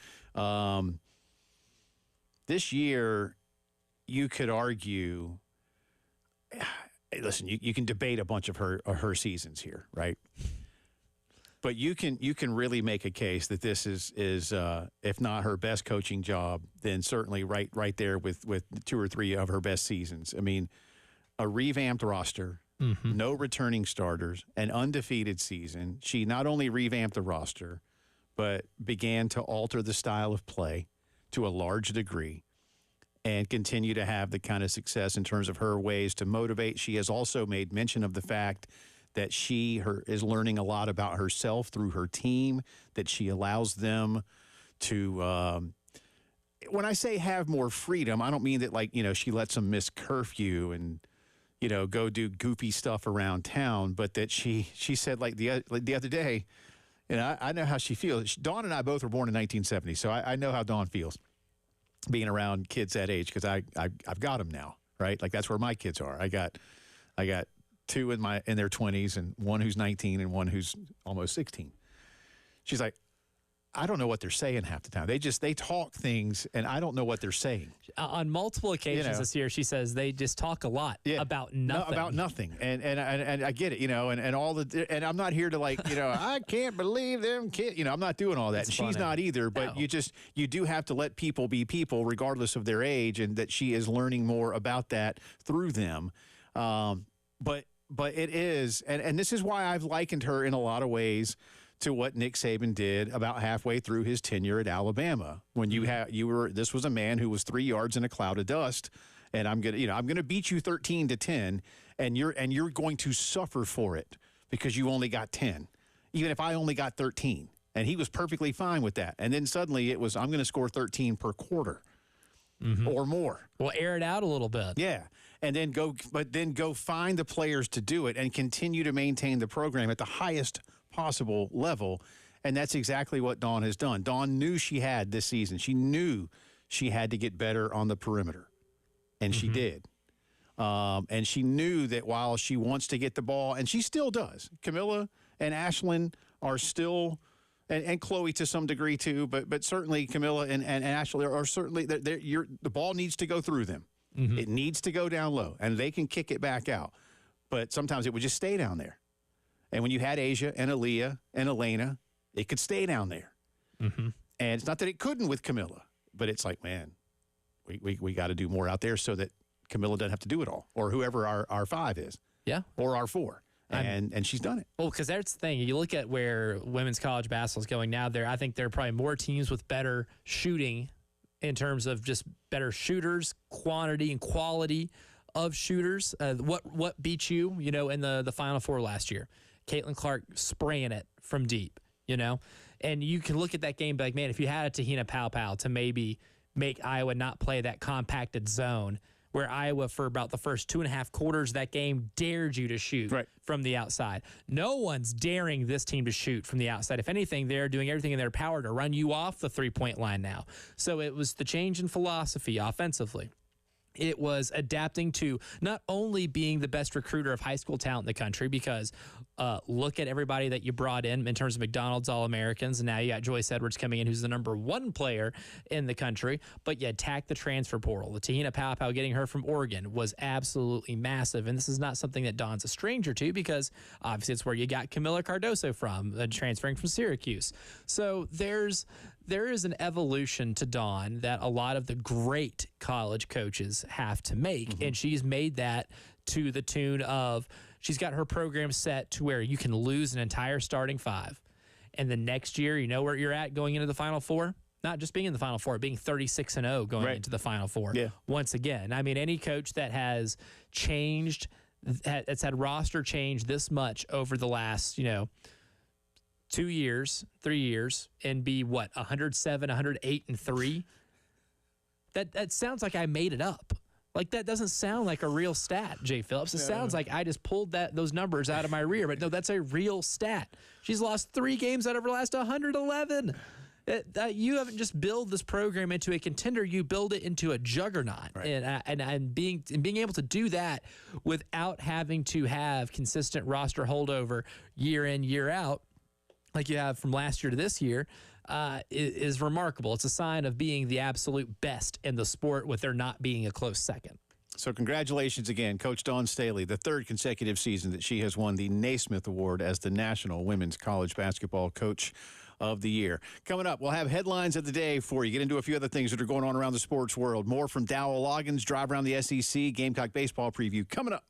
This year, you could argue, listen, you can debate a bunch of her seasons here, right? But you can really make a case that this is if not her best coaching job, then certainly right there with 2 or 3 of her best seasons. I mean, a revamped roster, no returning starters, an undefeated season. She not only revamped the roster, but began to alter the style of play to a large degree and continue to have the kind of success in terms of her ways to motivate. She has also made mention of the fact that she is learning a lot about herself through her team, that she allows them to, when I say have more freedom, I don't mean that, like, she lets them miss curfew and, go do goofy stuff around town, but that she said, like the other day, I know how she feels. Dawn and I both were born in 1970, so I know how Dawn feels being around kids that age, because I've got them now, right? Like, that's where my kids are. I got 2 in their 20s, and one who's 19 and one who's almost 16. She's like, I don't know what they're saying half the time. They talk things, and I don't know what they're saying. On multiple occasions this year, she says they just talk a lot about nothing. About nothing. And I get it, and all and I'm not here to, like, I can't believe them kids. I'm not doing all that. And she's not either, but no. You do have to let people be people regardless of their age, and that she is learning more about that through them. But it is, and this is why I've likened her in a lot of ways to what Nick Saban did about halfway through his tenure at Alabama. When this was a man who was 3 yards in a cloud of dust, and I'm gonna beat you 13-10, and you're going to suffer for it because you only got 10, even if I only got 13. And he was perfectly fine with that. And then suddenly it was, I'm going to score 13 per quarter or more. Well, air it out a little bit. Yeah. And then go find the players to do it and continue to maintain the program at the highest possible level. And that's exactly what Dawn has done. Dawn knew she had this season. She knew she had to get better on the perimeter, and she did. And she knew that while she wants to get the ball, and she still does, Camilla and Ashlyn are still, and Chloe to some degree too, but certainly Camilla and Ashley are certainly, the ball needs to go through them. It needs to go down low, and they can kick it back out. But sometimes it would just stay down there. And when you had Asia and Aaliyah and Elena, it could stay down there. And it's not that it couldn't with Camilla, but it's like, man, we got to do more out there so that Camilla doesn't have to do it all, or whoever our 5 is. Yeah. Or our 4. And she's done it. Well, because that's the thing. You look at where women's college basketball is going now. I think there are probably more teams with better shooting in terms of just better shooters, quantity and quality of shooters. What beat you, in the Final Four last year? Caitlin Clark spraying it from deep, And you can look at that game and be like, man, if you had a Tahina Pau to maybe make Iowa not play that compacted zone, where Iowa, for about the first 2.5 quarters of that game, dared you to shoot from the outside. No one's daring this team to shoot from the outside. If anything, they're doing everything in their power to run you off the three-point line now. So it was the change in philosophy offensively. It was adapting to not only being the best recruiter of high school talent in the country, because look at everybody that you brought in terms of McDonald's All-Americans, and now you got Joyce Edwards coming in, who's the #1 player in the country, but you attack the transfer portal. The Tahina Pau getting her from Oregon was absolutely massive, and this is not something that Dawn's a stranger to, because obviously it's where you got Camila Cardoso from, transferring from Syracuse. So there is an evolution to Dawn that a lot of the great college coaches have to make, and she's made that to the tune of, she's got her program set to where you can lose an entire starting 5, and the next year, you know where you're at going into the Final Four? Not just being in the Final Four, being 36-0 going into the Final Four. Yeah. Once again, I mean, any coach that has changed, that's had roster change this much over the last, 2 years, 3 years, and be 107, 108-3. That sounds like I made it up. Like, that doesn't sound like a real stat, Jay Phillips. It sounds like I just pulled those numbers out of my rear. But no, that's a real stat. She's lost 3 games out of her last 111. You haven't just build this program into a contender; you build it into a juggernaut, Right. and being able to do that without having to have consistent roster holdover year in, year out, like you have from last year to this year, is remarkable. It's a sign of being the absolute best in the sport, with there not being a close second. So congratulations again, Coach Dawn Staley, the third consecutive season that she has won the Naismith Award as the National Women's College Basketball Coach of the Year. Coming up, we'll have headlines of the day for you. Get into a few other things that are going on around the sports world. More from Dowell Loggins, drive around the SEC, Gamecock baseball preview coming up.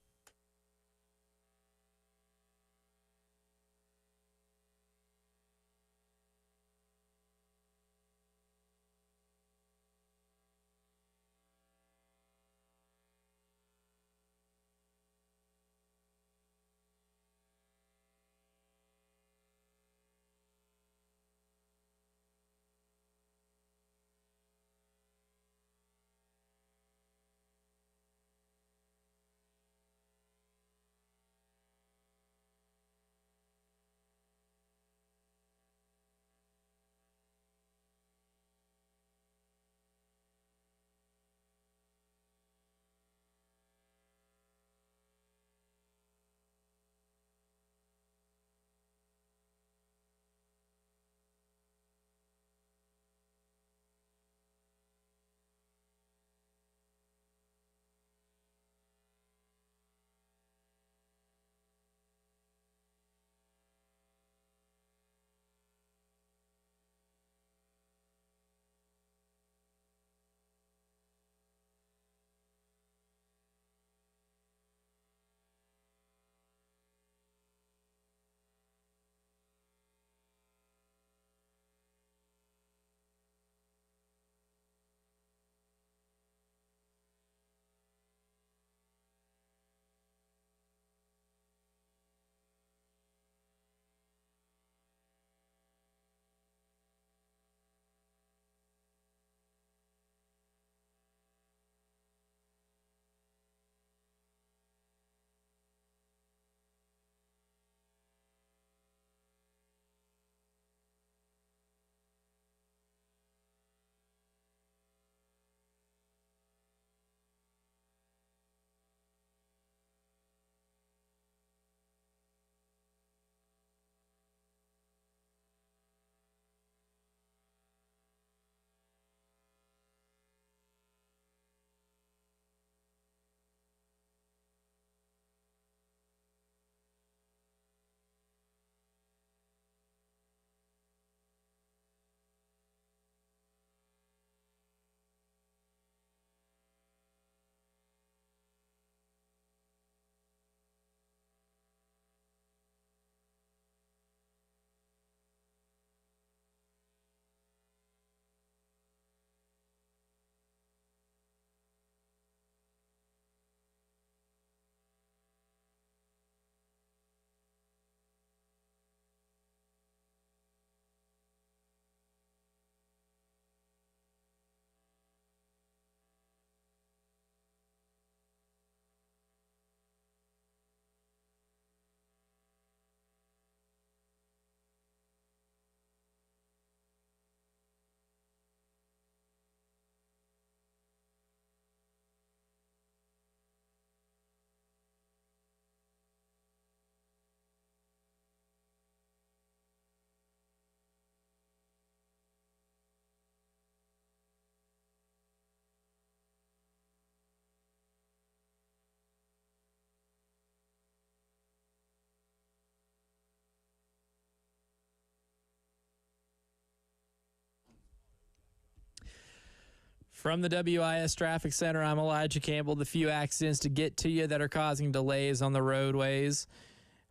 From the WIS Traffic Center, I'm Elijah Campbell. The few accidents to get to you that are causing delays on the roadways.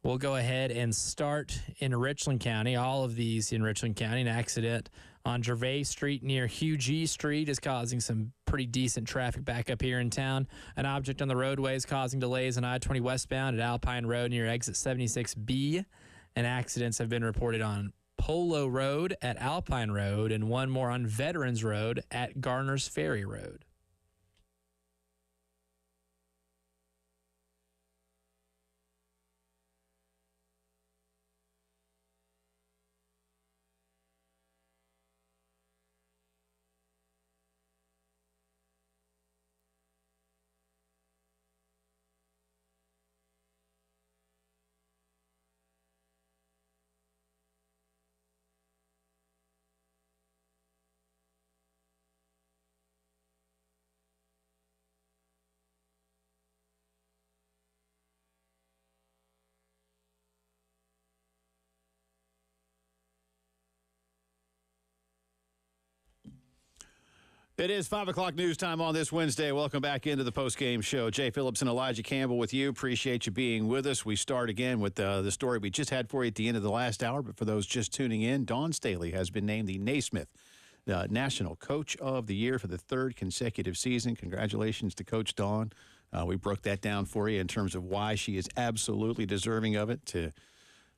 We'll go ahead and start in Richland County. All of these in Richland County. An accident on Gervais Street near Hugh G. Street is causing some pretty decent traffic back up here in town. An object on the roadway is causing delays on I-20 westbound at Alpine Road near exit 76B. And accidents have been reported on Polo Road at Alpine Road and one more on Veterans Road at Garner's Ferry Road. It is 5 o'clock news time on this Wednesday. Welcome back into the postgame show. Jay Phillips and Elijah Campbell with you. Appreciate you being with us. We start again with the story we just had for you at the end of the last hour. But for those just tuning in, Dawn Staley has been named the Naismith National Coach of the Year for the third consecutive season. Congratulations to Coach Dawn. We broke that down for you in terms of why she is absolutely deserving of it, to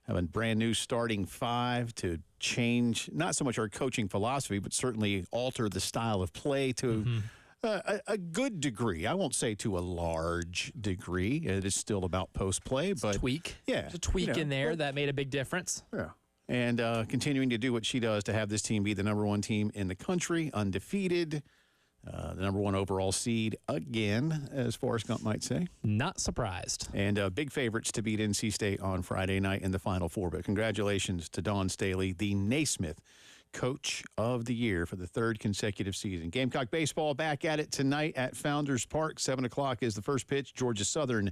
have a brand new starting five, to change not so much our coaching philosophy, but certainly alter the style of play to a good degree. I won't say to a large degree. It is still about post play, but tweak. Yeah, There's a tweak in there that made a big difference. Yeah. And continuing to do what she does to have this team be the number one team in the country, undefeated, the number one overall seed again, as Forrest Gump might say. Not surprised. And big favorites to beat NC State on Friday night in the Final Four. But congratulations to Dawn Staley, the Naismith Coach of the Year for the third consecutive season. Gamecock baseball back at it tonight at Founders Park. 7 o'clock is the first pitch. Georgia Southern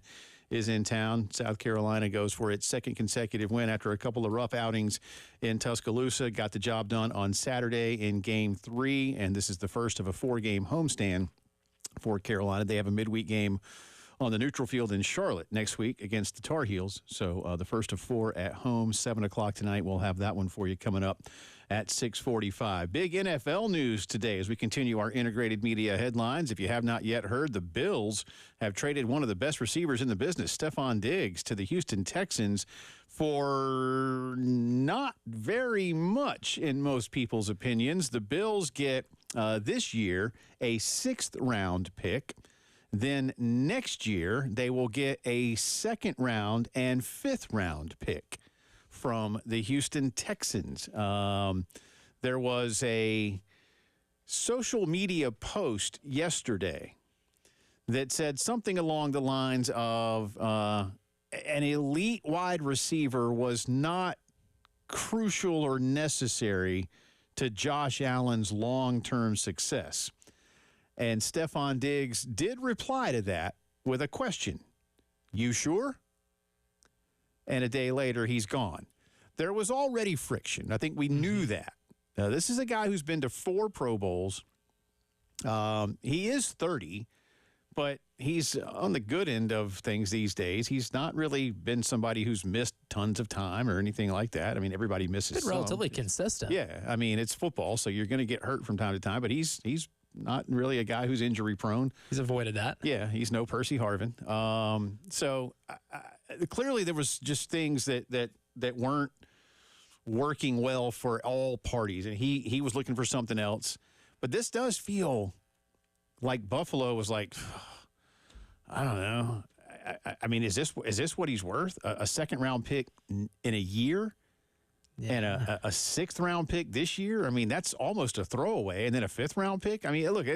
is in town. South Carolina goes for its second consecutive win after a couple of rough outings in Tuscaloosa. Got the job done on Saturday in Game 3, and this is the first of a 4-game homestand for Carolina. They have a midweek game on the neutral field in Charlotte next week against the Tar Heels. So the first of 4 at home, 7 o'clock tonight. We'll have that one for you coming up at 6:45. Big NFL news today as we continue our integrated media headlines. If you have not yet heard, the Bills have traded one of the best receivers in the business, Stephon Diggs, to the Houston Texans for not very much in most people's opinions. The Bills get this year a 6th-round pick. Then next year, they will get a 2nd-round and 5th-round pick from the Houston Texans. There was a social media post yesterday that said something along the lines of an elite wide receiver was not crucial or necessary to Josh Allen's long-term success. And Stephon Diggs did reply to that with a question. You sure? And a day later, he's gone. There was already friction. I think we knew that. This is a guy who's been to 4 Pro Bowls. He is 30, but he's on the good end of things these days. He's not really been somebody who's missed tons of time or anything like that. I mean, everybody misses Been relatively consistent. Yeah, I mean, it's football, so you're going to get hurt from time to time, but he's not really a guy who's injury prone. He's avoided that. Yeah, he's no Percy Harvin. So clearly there was just things that weren't working well for all parties, and he was looking for something else. But this does feel like Buffalo was like, I don't know. I mean, is this what he's worth? A 2nd-round pick in a year? Yeah. And a 6th-round pick this year? I mean, that's almost a throwaway. And then a 5th-round pick? I mean, look,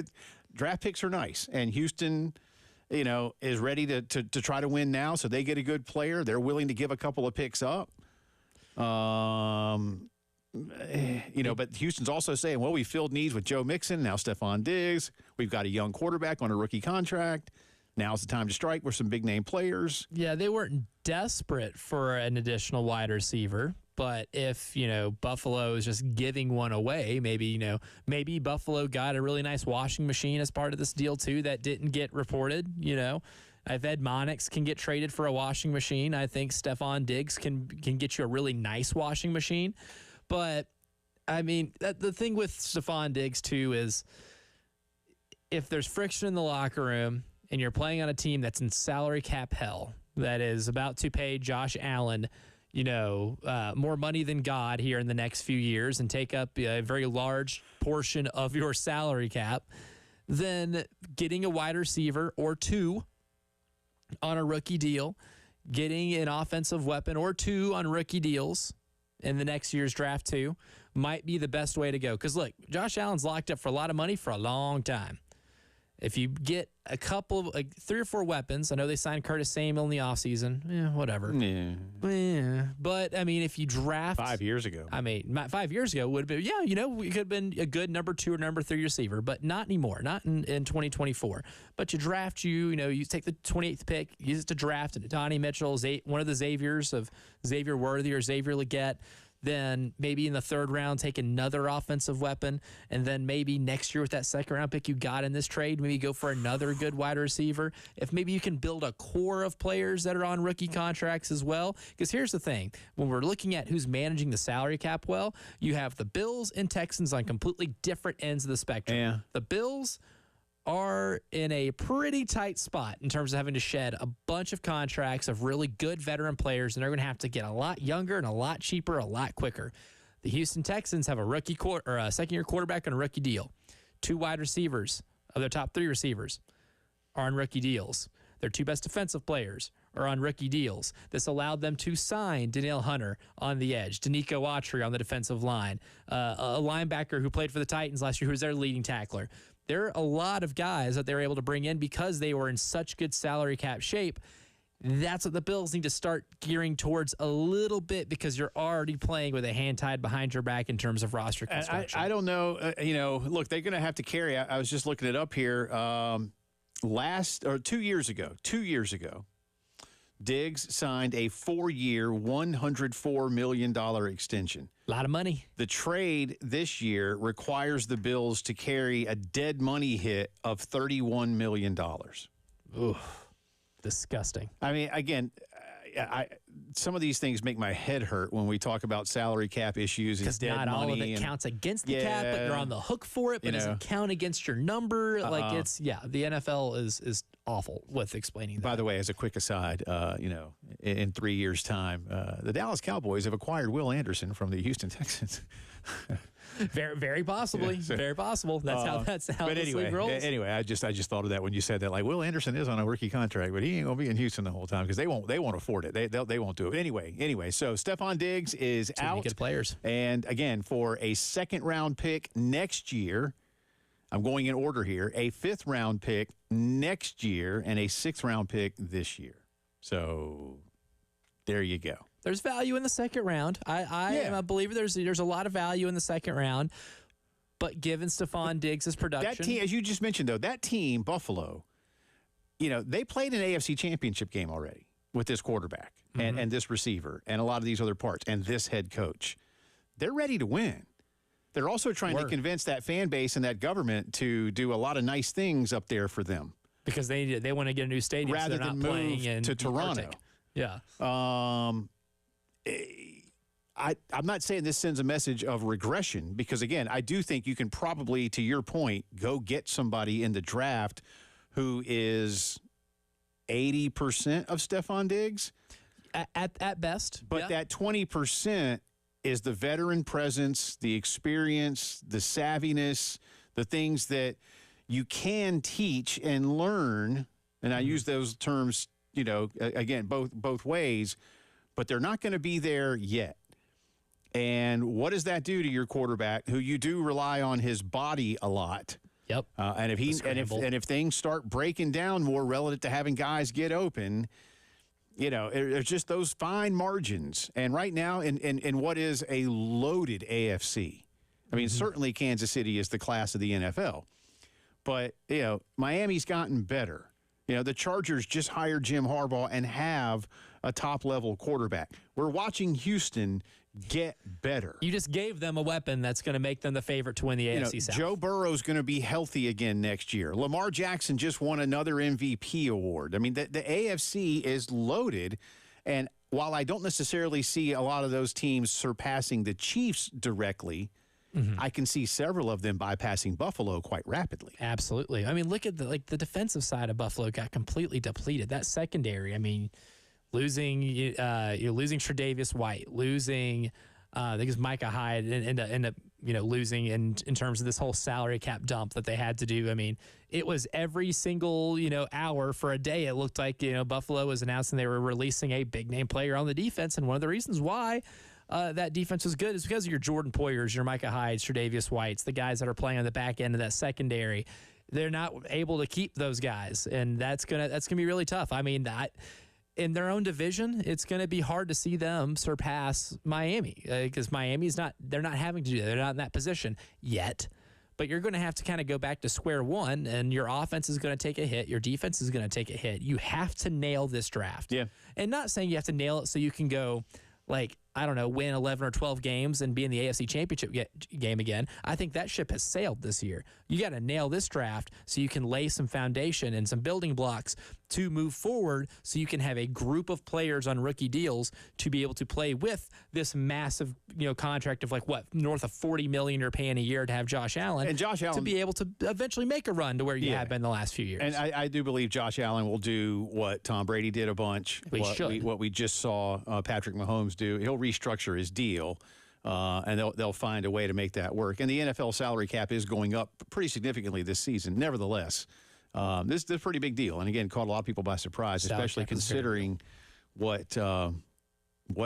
draft picks are nice. And Houston, is ready to try to win now, so they get a good player. They're willing to give a couple of picks up. But Houston's also saying, well, we filled needs with Joe Mixon, now Stephon Diggs. We've got a young quarterback on a rookie contract. Now's the time to strike with some big-name players. Yeah, they weren't desperate for an additional wide receiver. But if, Buffalo is just giving one away, maybe Buffalo got a really nice washing machine as part of this deal, too, that didn't get reported, If Ed Monix can get traded for a washing machine, I think Stephon Diggs can get you a really nice washing machine. But, I mean, the thing with Stephon Diggs, too, is if there's friction in the locker room and you're playing on a team that's in salary cap hell, that is about to pay Josh Allen more money than God here in the next few years and take up a very large portion of your salary cap, then getting a wide receiver or 2 on a rookie deal, getting an offensive weapon or 2 on rookie deals in the next year's draft too, might be the best way to go. Because, look, Josh Allen's locked up for a lot of money for a long time. If you get a couple of 3 or 4 weapons, I know they signed Curtis Samuel in the offseason. Whatever. Yeah. But, I mean, if you draft 5 years ago. 5 years ago would have been, we could have been a good number 2 or number 3 receiver, but not anymore, not in 2024. But you draft you take the 28th pick, use it to draft Donnie Mitchell, one of the Xaviers of Xavier Worthy or Xavier Leggett, then maybe in the third round take another offensive weapon, and then maybe next year with that second round pick you got in this trade, maybe go for another good wide receiver. If maybe you can build a core of players that are on rookie contracts as well. Because here's the thing, when we're looking at who's managing the salary cap well, you have the Bills and Texans on completely different ends of the spectrum. Yeah. The Bills are in a pretty tight spot in terms of having to shed a bunch of contracts of really good veteran players, and they're going to have to get a lot younger and a lot cheaper, a lot quicker. The Houston Texans have a second-year quarterback on a rookie deal. 2 wide receivers of their top 3 receivers are on rookie deals. Their 2 best defensive players are on rookie deals. This allowed them to sign Danielle Hunter on the edge, Danico Autry on the defensive line, a linebacker who played for the Titans last year who was their leading tackler. There are a lot of guys that they were able to bring in because they were in such good salary cap shape. That's what the Bills need to start gearing towards a little bit, because you're already playing with a hand tied behind your back in terms of roster construction. I don't know. Look, they're going to have to carry. I was just looking it up here. 2 years ago, Diggs signed a 4-year, $104 million extension. A lot of money. The trade this year requires the Bills to carry a dead money hit of $31 million. Ooh, disgusting. I mean, again, some of these things make my head hurt when we talk about salary cap issues. Because not all of it counts against the cap, but you're on the hook for it, but it doesn't count against your number. The NFL is awful with explaining that. By the way, as a quick aside, in 3 years' time, the Dallas Cowboys have acquired Will Anderson from the Houston Texans. Very, very possibly. Very possible. That's how but this league rolls. Anyway, I just thought of that when you said that. Like, Will Anderson is on a rookie contract, but he ain't gonna be in Houston the whole time because they won't afford it. They won't do it anyway. So Stephon Diggs is Too out. many good players. And again, for a 2nd round pick next year, I'm going in order here. A 5th round pick next year and a 6th round pick this year. So there you go. There's value in the 2nd round. I am a believer there's a lot of value in the 2nd round. But given Stephon Diggs' production. That team, as you just mentioned, though, that team, Buffalo, they played an AFC championship game already with this quarterback and this receiver and a lot of these other parts and this head coach. They're ready to win. They're also trying to convince that fan base and that government to do a lot of nice things up there for them. Because they want to get a new stadium rather so they're than not playing move in to Toronto. Arctic. Yeah. I'm not saying this sends a message of regression because, again, I do think you can probably, to your point, go get somebody in the draft who is 80% of Stephon Diggs. At best. But that 20% is the veteran presence, the experience, the savviness, the things that you can teach and learn. And I use those terms, again, both ways, but they're not going to be there yet. And what does that do to your quarterback, who you do rely on his body a lot? Yep. And if things start breaking down more relative to having guys get open, there's just those fine margins. And right now, in what is a loaded AFC, I mean, certainly Kansas City is the class of the NFL. But, Miami's gotten better. The Chargers just hired Jim Harbaugh and have a top-level quarterback. We're watching Houston get better. You just gave them a weapon that's going to make them the favorite to win the AFC South. Joe Burrow's going to be healthy again next year. Lamar Jackson just won another MVP award. I mean, the AFC is loaded, and while I don't necessarily see a lot of those teams surpassing the Chiefs directly, I can see several of them bypassing Buffalo quite rapidly. Absolutely. I mean, look at the defensive side of Buffalo got completely depleted. That secondary, I mean, losing Tre'Davious White, losing I think it's Micah Hyde, and end up losing in terms of this whole salary cap dump that they had to do. I mean, it was every single hour for a day. It looked like Buffalo was announcing they were releasing a big name player on the defense, and one of the reasons why that defense was good is because of your Jordan Poyers, your Micah Hydes, Tre'Davious Whites, the guys that are playing on the back end of that secondary. They're not able to keep those guys, and that's gonna be really tough. I mean, in their own division, it's going to be hard to see them surpass Miami because they're not having to do that. They're not in that position yet. But you're going to have to kind of go back to square one, and your offense is going to take a hit. Your defense is going to take a hit. You have to nail this draft. Yeah. And not saying you have to nail it so you can go like I don't know, win 11 or 12 games and be in the AFC Championship game again. I think that ship has sailed this year. You got to nail this draft so you can lay some foundation and some building blocks to move forward so you can have a group of players on rookie deals to be able to play with this massive, contract of north of $40 million you're paying a year to have Josh Allen. And Josh Allen, to be able to eventually make a run to where you have been the last few years. And I do believe Josh Allen will do what Tom Brady did a bunch. What we just saw Patrick Mahomes do. He'll restructure his deal, and they'll find a way to make that work. And the NFL salary cap is going up pretty significantly this season. Nevertheless, this is a pretty big deal. And again, caught a lot of people by surprise, especially considering what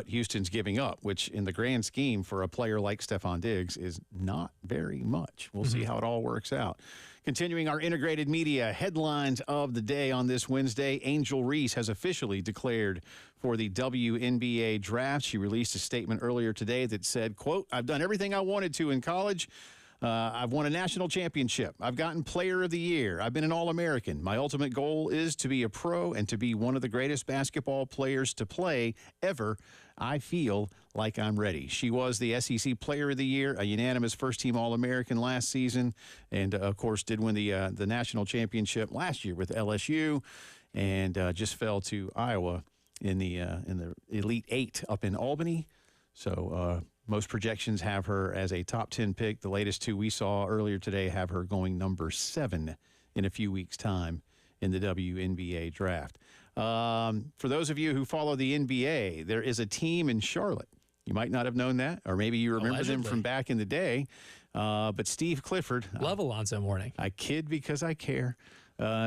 Houston's giving up, which in the grand scheme for a player like Stephon Diggs is not very much. We'll see how it all works out. Continuing our integrated media headlines of the day on this Wednesday, Angel Reese has officially declared for the WNBA draft. She released a statement earlier today that said, quote, "I've done everything I wanted to in college. I've won a national championship. I've gotten player of the year. I've been an All-American. My ultimate goal is to be a pro and to be one of the greatest basketball players to play ever. I feel like I'm ready." She was the SEC player of the year, a unanimous first-team All-American last season, and, of course, did win the national championship last year with LSU, and just fell to Iowa in the Elite Eight up in Albany. So most projections have her as a top 10 pick. The latest two we saw earlier today have her going number 7 in a few weeks' time in the WNBA draft. For those of you who follow the NBA, there is a team in Charlotte. You might not have known that, or maybe you remember them from back in the day. But Steve Clifford. Love Alonzo Mourning. I kid because I care.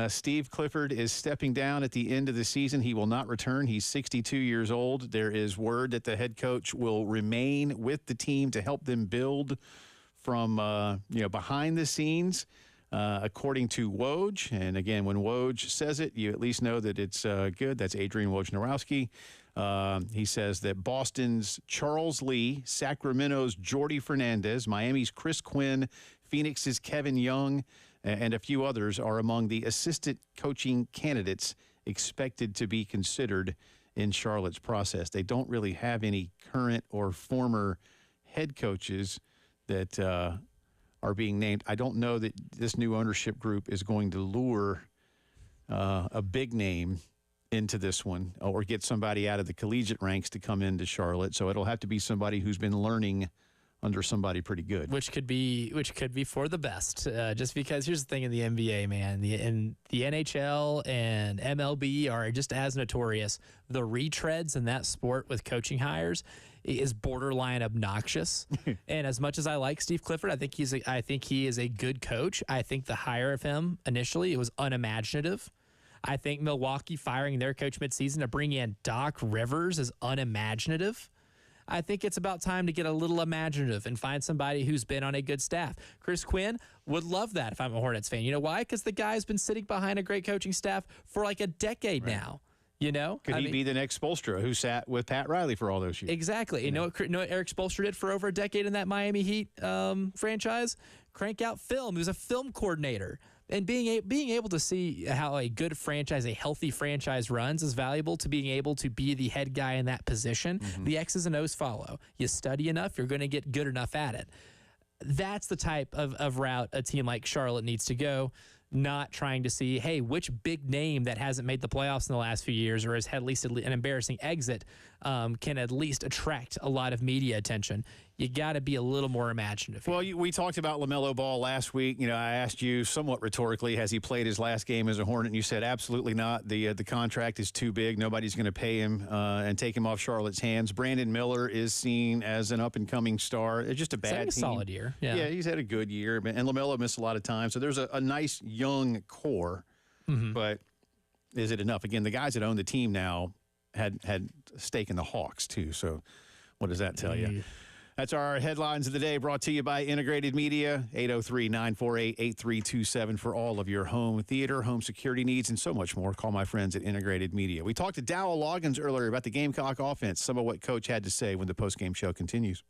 Steve Clifford is stepping down at the end of the season. He will not return. He's 62 years old. There is word that the head coach will remain with the team to help them build from behind the scenes, according to Woj. And again, when Woj says it, you at least know that it's good. That's Adrian Wojnarowski. He says that Boston's Charles Lee, Sacramento's Jordy Fernandez, Miami's Chris Quinn, Phoenix's Kevin Young, and a few others are among the assistant coaching candidates expected to be considered in Charlotte's process. They don't really have any current or former head coaches that are being named. I don't know that this new ownership group is going to lure a big name into this one or get somebody out of the collegiate ranks to come into Charlotte. So it'll have to be somebody who's been learning under somebody pretty good, which could be for the best. Just because here's the thing in the NBA, man, the NHL and MLB are just as notorious. The retreads in that sport with coaching hires is borderline obnoxious. And as much as I like Steve Clifford, I think he is a good coach. I think the hire of him initially, it was unimaginative. I think Milwaukee firing their coach midseason to bring in Doc Rivers is unimaginative. I think it's about time to get a little imaginative and find somebody who's been on a good staff. Chris Quinn would love that if I'm a Hornets fan. You know why? Because the guy's been sitting behind a great coaching staff for like a decade now. Could he be the next Spoelstra who sat with Pat Riley for all those years? Exactly. You know what Eric Spoelstra did for over a decade in that Miami Heat franchise? Crank out film. He was a film coordinator. And being able to see how a good franchise, a healthy franchise runs is valuable to being able to be the head guy in that position. Mm-hmm. The X's and O's follow. You study enough, you're going to get good enough at it. That's the type of route a team like Charlotte needs to go, not trying to see, hey, which big name that hasn't made the playoffs in the last few years or has had at least an embarrassing exit can at least attract a lot of media attention. You got to be a little more imaginative. Well, we talked about LaMelo Ball last week. I asked you somewhat rhetorically, has he played his last game as a Hornet? And you said absolutely not. The contract is too big. Nobody's going to pay him and take him off Charlotte's hands. Brandon Miller is seen as an up-and-coming star. It's just a bad team. A solid year. Yeah, he's had a good year. And LaMelo missed a lot of time. So there's a nice young core. Mm-hmm. But is it enough? Again, the guys that own the team now had a stake in the Hawks, too. So what does that tell you? That's our headlines of the day, brought to you by Integrated Media, 803-948-8327 for all of your home theater, home security needs, and so much more. Call my friends at Integrated Media. We talked to Dowell Loggins earlier about the Gamecock offense, some of what Coach had to say when the postgame show continues.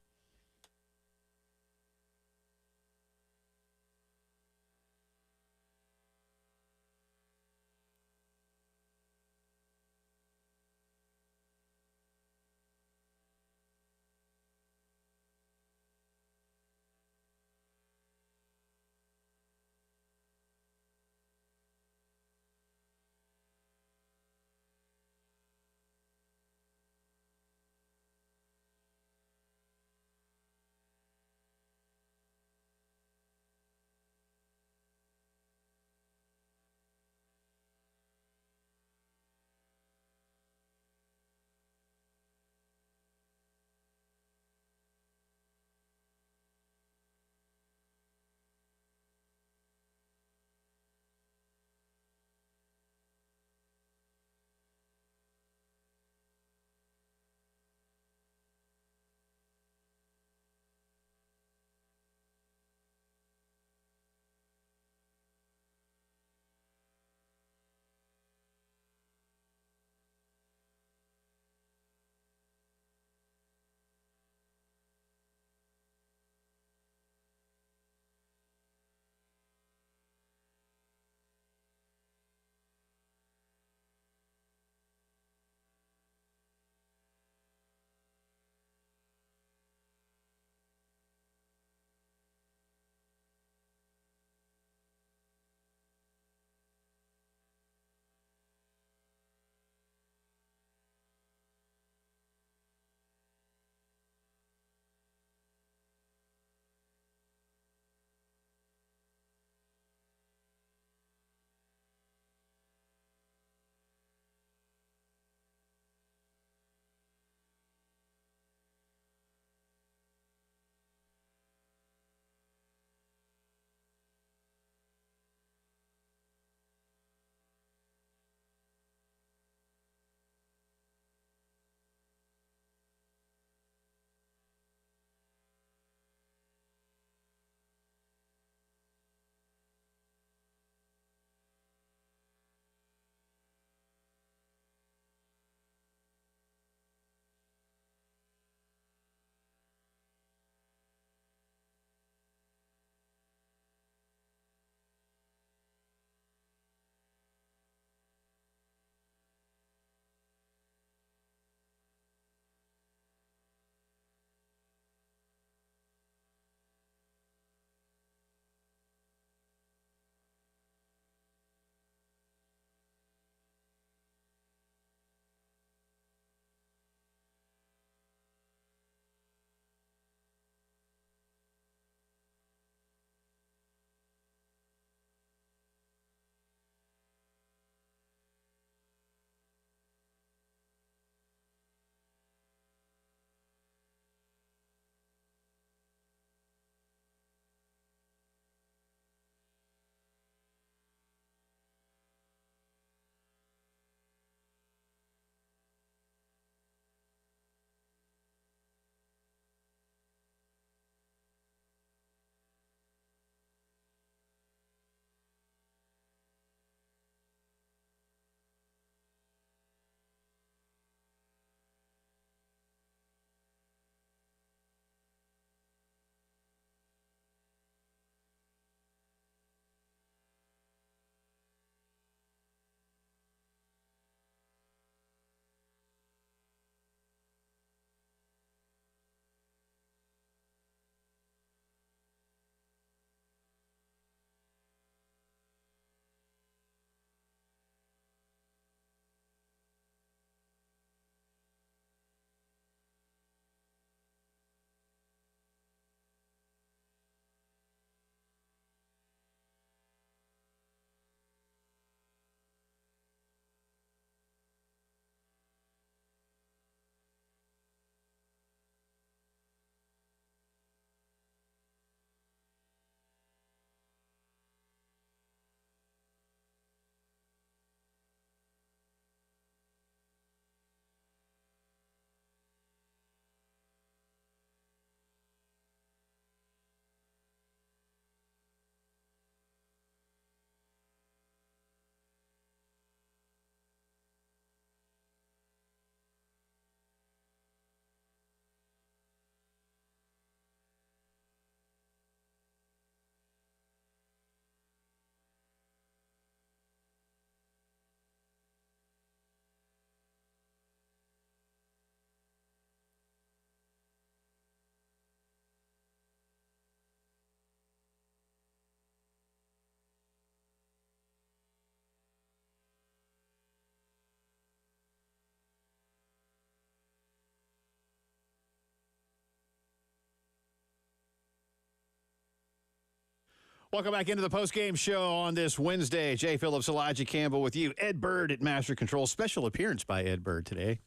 Welcome back into the postgame show on this Wednesday. Jay Phillips, Elijah Campbell with you. Ed Bird at Master Control. Special appearance by Ed Bird today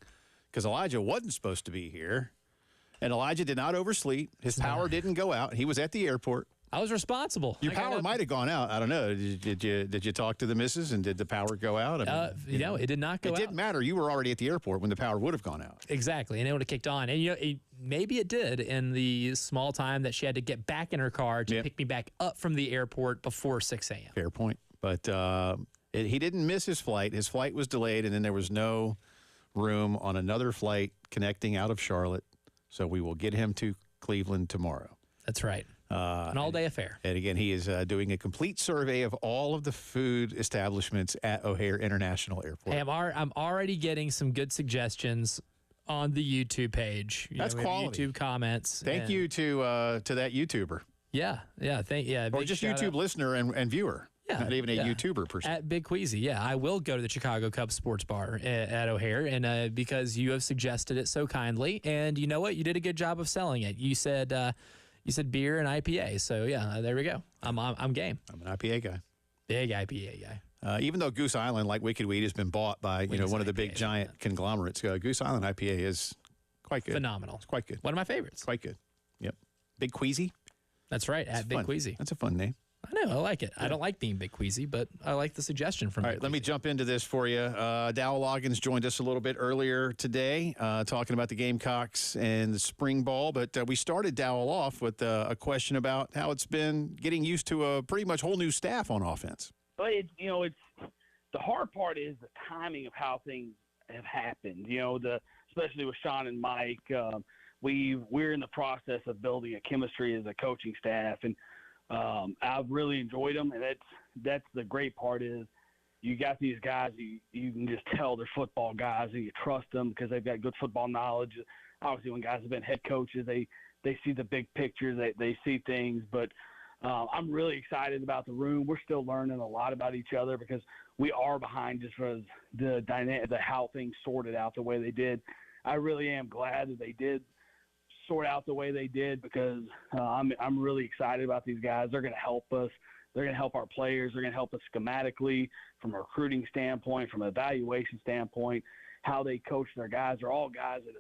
because Elijah wasn't supposed to be here. And Elijah did not oversleep. His power didn't go out. He was at the airport. I was responsible. Your power might have gone out. I don't know. Did you talk to the missus and did the power go out? I mean, it did not go out. It didn't matter. You were already at the airport when the power would have gone out. Exactly, and it would have kicked on. And maybe it did in the small time that she had to get back in her car to pick me back up from the airport before 6 a.m. Fair point. But he didn't miss his flight. His flight was delayed, and then there was no room on another flight connecting out of Charlotte. So we will get him to Cleveland tomorrow. That's right. An all-day affair. And again, he is doing a complete survey of all of the food establishments at O'Hare International Airport. Hey, I'm already getting some good suggestions on the YouTube page. That's quality. YouTube comments. Thank you to that YouTuber. Yeah. Or just YouTube listener and viewer. Yeah, not even a YouTuber per se. At Big Queasy, yeah. I will go to the Chicago Cubs sports bar at O'Hare, and because you have suggested it so kindly. And you know what? You did a good job of selling it. You said beer and IPA. So, yeah, there we go. I'm game. I'm an IPA guy. Big IPA guy. Even though Goose Island, like Wicked Weed, has been bought by one of the big giant conglomerates, Goose Island IPA is quite good. Phenomenal. It's quite good. One of my favorites. Quite good. Yep. Big Queasy. That's right, at Big Queasy. That's a fun name. I know. I like it. Yeah. I don't like being Big Queasy, but I like the suggestion from All right, let me jump into this for you. Dow Loggins joined us a little bit earlier today talking about the Gamecocks and the spring ball, but we started Dowell off with a question about how it's been getting used to a pretty much whole new staff on offense. But it's the hard part is the timing of how things have happened. Especially with Sean and Mike, we're in the process of building a chemistry as a coaching staff, and I've really enjoyed them, and that's the great part is you got these guys you can just tell they're football guys and you trust them because they've got good football knowledge. Obviously, when guys have been head coaches, they see the big picture, they see things. But I'm really excited about the room. We're still learning a lot about each other because we are behind just for the dynamic, how things sorted out the way they did. I really am glad that they did sort out the way they did because I'm really excited about these guys. They're going to help us. They're going to help our players. They're going to help us schematically from a recruiting standpoint, from an evaluation standpoint, how they coach their guys. They're all guys that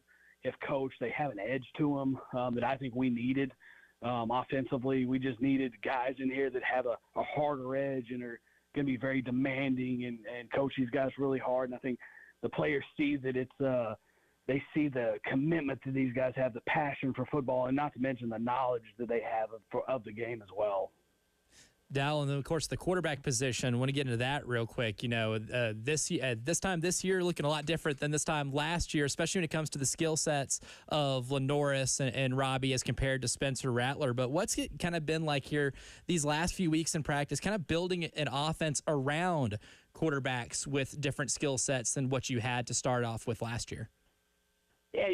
have coached. They have an edge to them that I think we needed offensively. We just needed guys in here that have a harder edge and are going to be very demanding and coach these guys really hard. And I think the players see that they see the commitment that these guys have, the passion for football, and not to mention the knowledge that they have of the game as well. Dal, and then of course the quarterback position. I want to get into that real quick. This time this year looking a lot different than this time last year, especially when it comes to the skill sets of Lenoris and Robbie as compared to Spencer Rattler. But what's it kind of been like here these last few weeks in practice, kind of building an offense around quarterbacks with different skill sets than what you had to start off with last year? Yeah,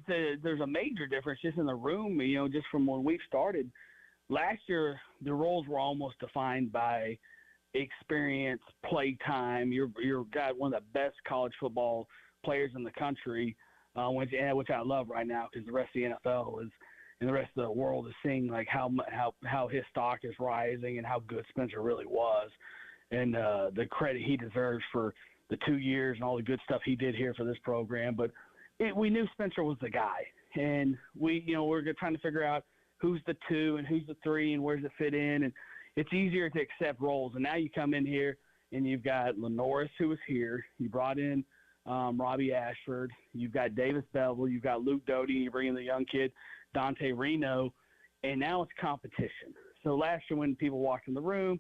there's a major difference just in the room, just from when we started. Last year, the roles were almost defined by experience, play time. You're got one of the best college football players in the country, which I love right now because the rest of the NFL and the rest of the world is seeing like how his stock is rising and how good Spencer really was, and the credit he deserves for the 2 years and all the good stuff he did here for this program. But we knew Spencer was the guy, and we're trying to figure out who's the 2 and who's the 3 and where does it fit in. And it's easier to accept roles. And now you come in here and you've got Lenoris, who was here. You brought in Robbie Ashford. You've got Davis Bevel. You've got Luke Doty. You bring in the young kid, Dante Reno. And now it's competition. So last year when people walked in the room,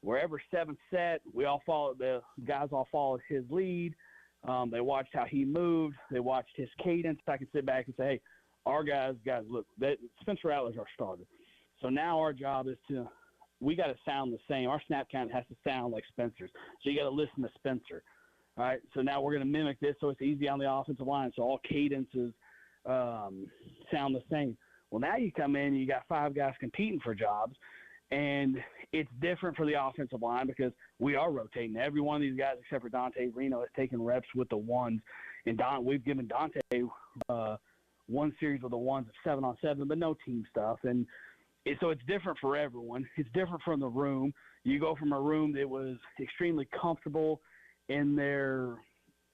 wherever 7th set, the guys all followed his lead. They watched how he moved. They watched his cadence. I can sit back and say, hey, our guys, look, Spencer Rattler's our starter. So now our job is we got to sound the same. Our snap count has to sound like Spencer's. So you got to listen to Spencer. All right, so now we're going to mimic this so it's easy on the offensive line. So all cadences sound the same. Well, now you come in and you got 5 guys competing for jobs, and it's different for the offensive line because we are rotating. Every one of these guys except for Dante Reno has taken reps with the ones. And we've given Dante one series with the ones of 7-on-7, but no team stuff. And So it's different for everyone. It's different from the room. You go from a room that was extremely comfortable in their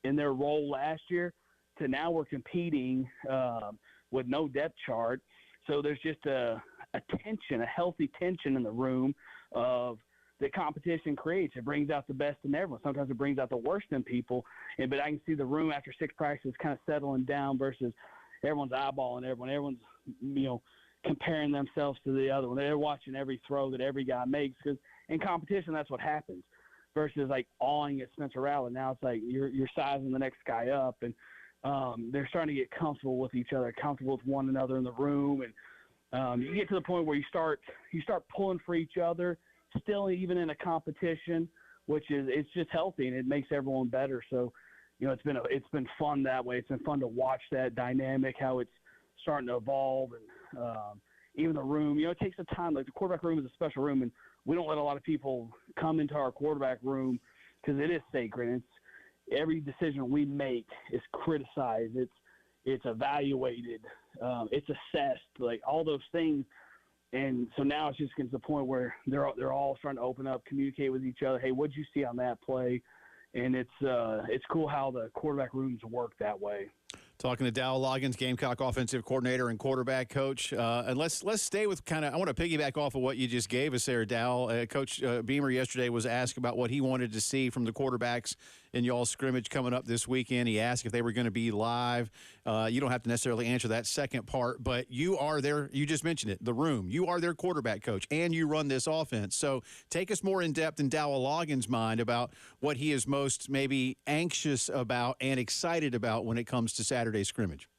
role last year to now we're competing with no depth chart. So there's just a tension, a healthy tension in the room of that competition creates. It brings out the best in everyone. Sometimes it brings out the worst in people. But I can see the room after 6 practices kind of settling down versus everyone's eyeballing everyone. Everyone's, comparing themselves to the other one. They're watching every throw that every guy makes because in competition, that's what happens versus like awing at Spencer Rattler. Now it's like you're sizing the next guy up and they're starting to get comfortable with each other, comfortable with one another in the room. And you get to the point where you start pulling for each other, still even in a competition, it's just healthy and it makes everyone better. So, it's been fun that way. It's been fun to watch that dynamic, how it's starting to evolve. And even the room, it takes a time. Like the quarterback room is a special room, and we don't let a lot of people come into our quarterback room because it is sacred. It's every decision we make is criticized. It's evaluated. It's assessed. Like all those things. And so now it's just getting to the point where they're all starting to open up, communicate with each other. Hey, what'd you see on that play? And it's cool how the quarterback rooms work that way. Talking to Dow Loggins, Gamecock offensive coordinator and quarterback coach. And let's stay with I want to piggyback off of what you just gave us there, Dow. Coach Beamer yesterday was asked about what he wanted to see from the quarterbacks in y'all's scrimmage coming up this weekend. He asked if they were going to be live. You don't have to necessarily answer that second part, but you are there. You just mentioned it, the room. You are their quarterback coach, and you run this offense. So take us more in depth in Dow Loggins' mind about what he is most maybe anxious about and excited about when it comes to Saturday scrimmage.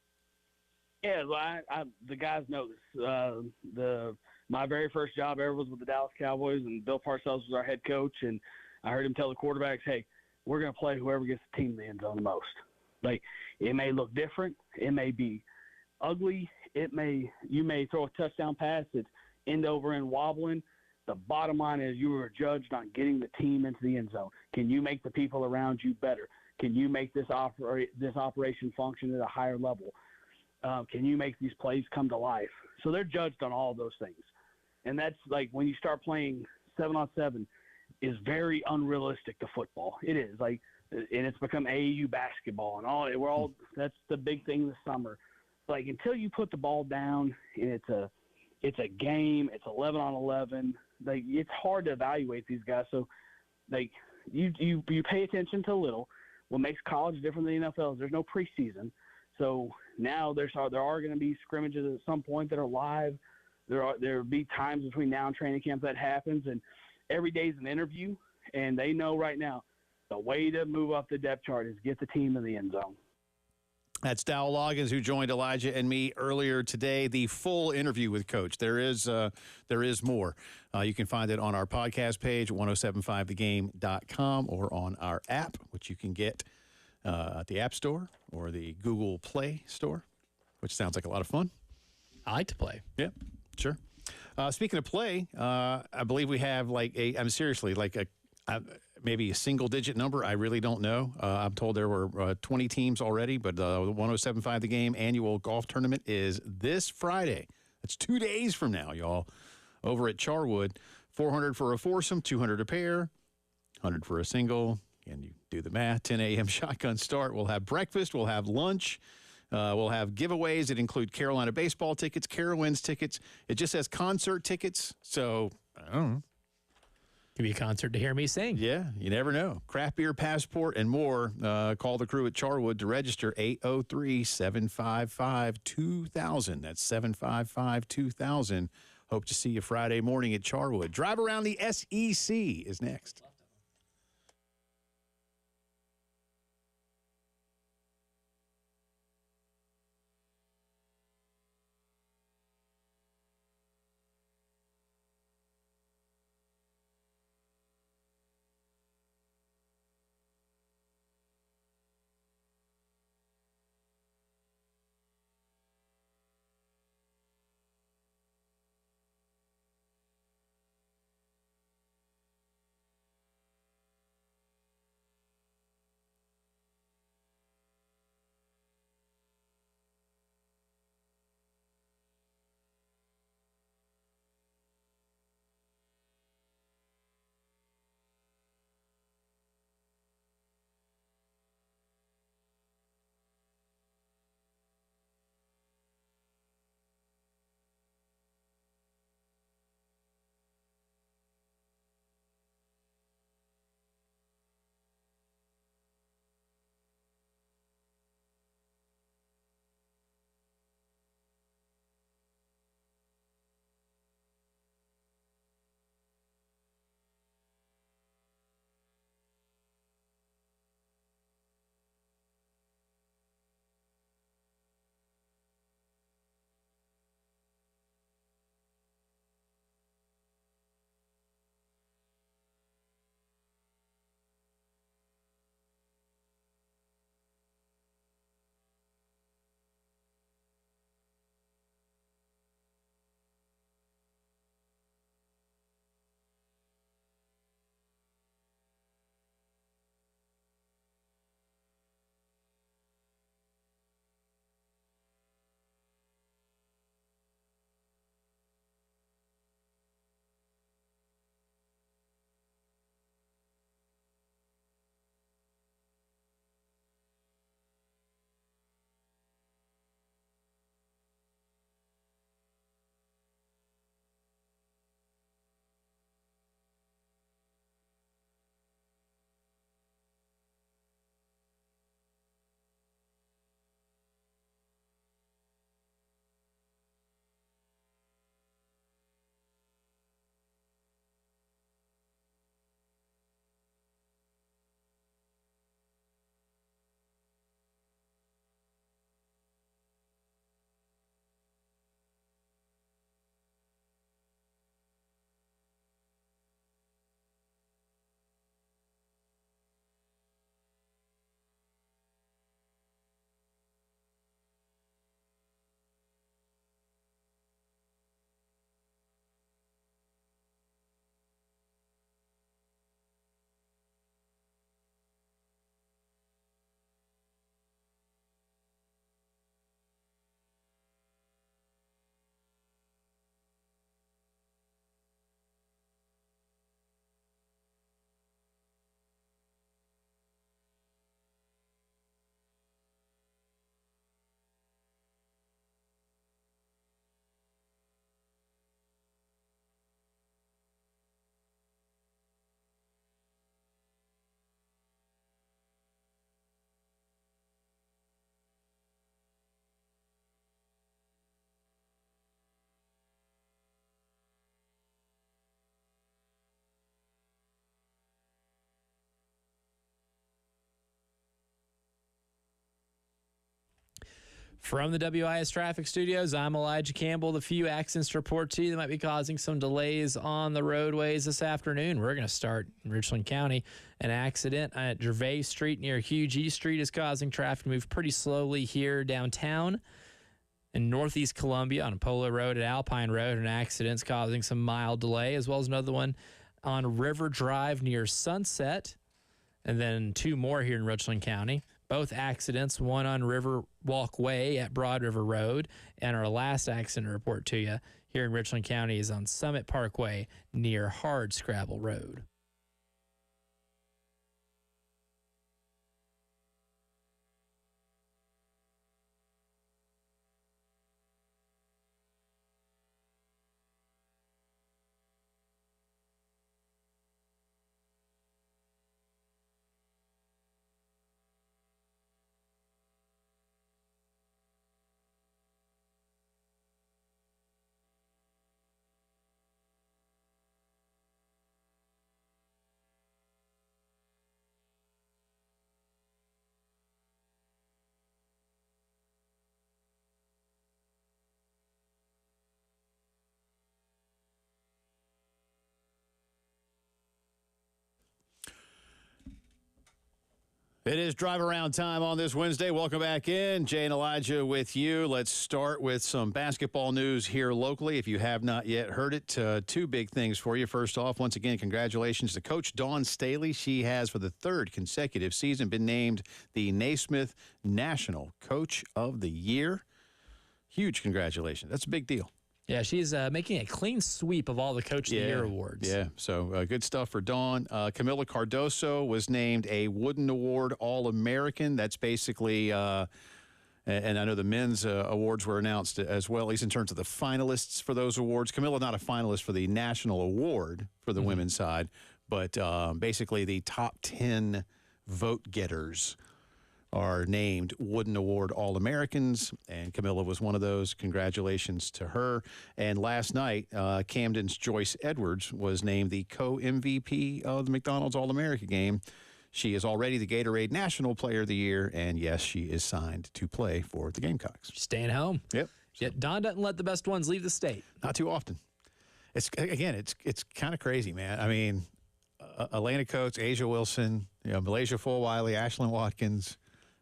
Yeah, well, the guys know this. My very first job ever was with the Dallas Cowboys, and Bill Parcells was our head coach, and I heard him tell the quarterbacks, hey, we're going to play whoever gets the team in the end zone the most. Like, it may look different. It may be ugly. You may throw a touchdown pass that's end over end wobbling. The bottom line is you are judged on getting the team into the end zone. Can you make the people around you better? Can you make this operation function at a higher level? Can you make these plays come to life? So they're judged on all those things. And that's like when you start playing 7-on-7 is very unrealistic to football. It is like, and it's become AAU basketball and all. That's the big thing this summer. Like until you put the ball down and it's a game, it's 11-on-11. Like it's hard to evaluate these guys. So like you pay attention to little. What makes college different than the NFL is there's no preseason. So now there are going to be scrimmages at some point that are live. There will be times between now and training camp that happens, and every day is an interview. And they know right now the way to move up the depth chart is get the team in the end zone. That's Dow Loggins, who joined Elijah and me earlier today. The full interview with Coach. There is more. You can find it on our podcast page, 1075thegame.com, or on our app, which you can get at the App Store or the Google Play Store, which sounds like a lot of fun. I like to play. Yeah, sure. Speaking of play, I believe we have maybe a single-digit number. I really don't know. I'm told there were 20 teams already, but the 1075 The Game annual golf tournament is this Friday. That's 2 days from now, y'all, over at Charwood. 400 for a foursome, 200 a pair, 100 for a single. And you do the math, 10 a.m. shotgun start. We'll have breakfast. We'll have lunch. We'll have giveaways that include Carolina baseball tickets, Carowinds tickets. It just says concert tickets, so I don't know. Could be a concert to hear me sing. Yeah, you never know. Craft beer passport and more. Call the crew at Charwood to register, 803-755-2000. That's 755-2000. Hope to see you Friday morning at Charwood. Drive around the SEC is next. From the WIS Traffic Studios, I'm Elijah Campbell. The few accidents to report to you that might be causing some delays on the roadways this afternoon. We're going to start in Richland County. An accident at Gervais Street near Hugh G. Street is causing traffic to move pretty slowly here downtown. In northeast Columbia on Polo Road and Alpine Road, an accident's causing some mild delay, as well as another one on River Drive near Sunset. And then two more here in Richland County. Both accidents, one on River Walkway at Broad River Road, and our last accident report to you here in Richland County is on Summit Parkway near Hardscrabble Road. It is drive around time on this Wednesday. Welcome back in. Jay and Elijah with you. Let's start with some basketball news here locally. If you have not yet heard it, two big things for you. First off, once again, congratulations to Coach Dawn Staley. She has, for the third consecutive season, been named the Naismith National Coach of the Year. Huge congratulations. That's a big deal. Yeah, she's making a clean sweep of all the Coach of the Year awards. Yeah, so good stuff for Dawn. Camila Cardoso was named a Wooden Award All-American. That's basically, and I know the men's awards were announced as well, at least in terms of the finalists for those awards. Camila not a finalist for the national award for the women's side, but basically the top 10 vote getters are named Wooden Award All-Americans, and Camilla was one of those. Congratulations to her. And last night, Camden's Joyce Edwards was named the co-MVP of the McDonald's All-America game. She is already the Gatorade National Player of the Year, and yes, she is signed to play for the Gamecocks. She's staying home. Yep. Yet Don doesn't let the best ones leave the state. Not too often. It's kind of crazy, man. I mean, Elena Coates, Asia Wilson, Malaysia Fulwiley, Ashlyn Watkins,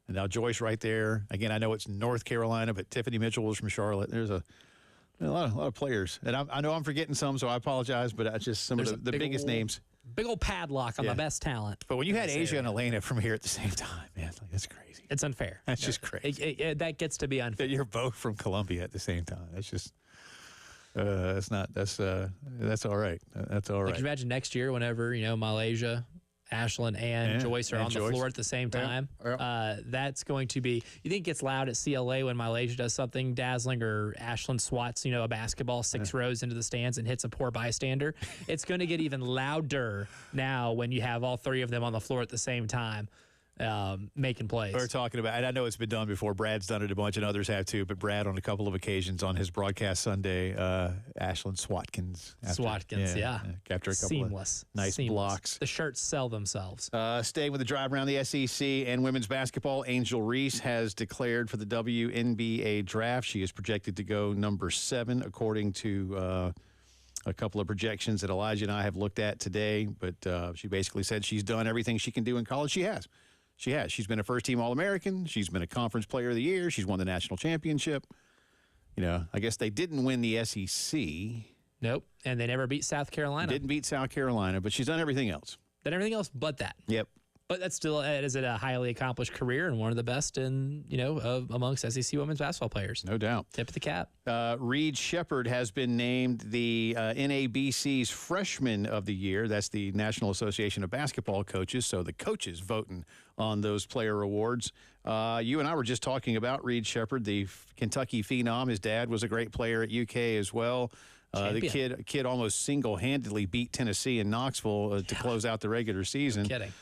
and now Joyce right there. Again, I know it's North Carolina, but Tiffany Mitchell was from Charlotte. There's a lot of players. And I know I'm forgetting some, so I apologize, but that's just some of the biggest names. Big old padlock on the best talent. But when you had Asia and Elena from here at the same time, man, that's crazy. It's unfair. That's just crazy. That gets to be unfair. That you're both from Columbia at the same time. That's just that's all right. That's all right. Like, imagine next year whenever, Malaysia, Ashlyn, and Joyce are on the floor at the same time. Yeah. That's going to be, you think it gets loud at CLA when Malaysia does something dazzling, or Ashlyn swats, a basketball 6 rows into the stands and hits a poor bystander. It's going to get even louder now when you have all 3 of them on the floor at the same time. Making plays. We're talking about, and I know it's been done before. Brad's done it a bunch, and others have too. But Brad, on a couple of occasions on his broadcast Sunday, Ashlyn Swatkins. After a couple of nice blocks. The shirts sell themselves. Staying with the drive around the SEC and women's basketball, Angel Reese has declared for the WNBA draft. She is projected to go number 7, according to a couple of projections that Elijah and I have looked at today. But she basically said she's done everything she can do in college. She has. She's been a first-team All-American. She's been a Conference Player of the Year. She's won the national championship. I guess they didn't win the SEC. Nope, and they never beat South Carolina. Didn't beat South Carolina, but she's done everything else. Done everything else but that. Yep. But that's still, is it a highly accomplished career and one of the best in, amongst SEC women's basketball players. No doubt. Tip of the cap. Reed Shepard has been named the NABC's Freshman of the Year. That's the National Association of Basketball Coaches. So the coaches voting on those player awards. You and I were just talking about Reed Shepard, the Kentucky phenom. His dad was a great player at UK as well. The kid almost single-handedly beat Tennessee in Knoxville to close out the regular season. No kidding.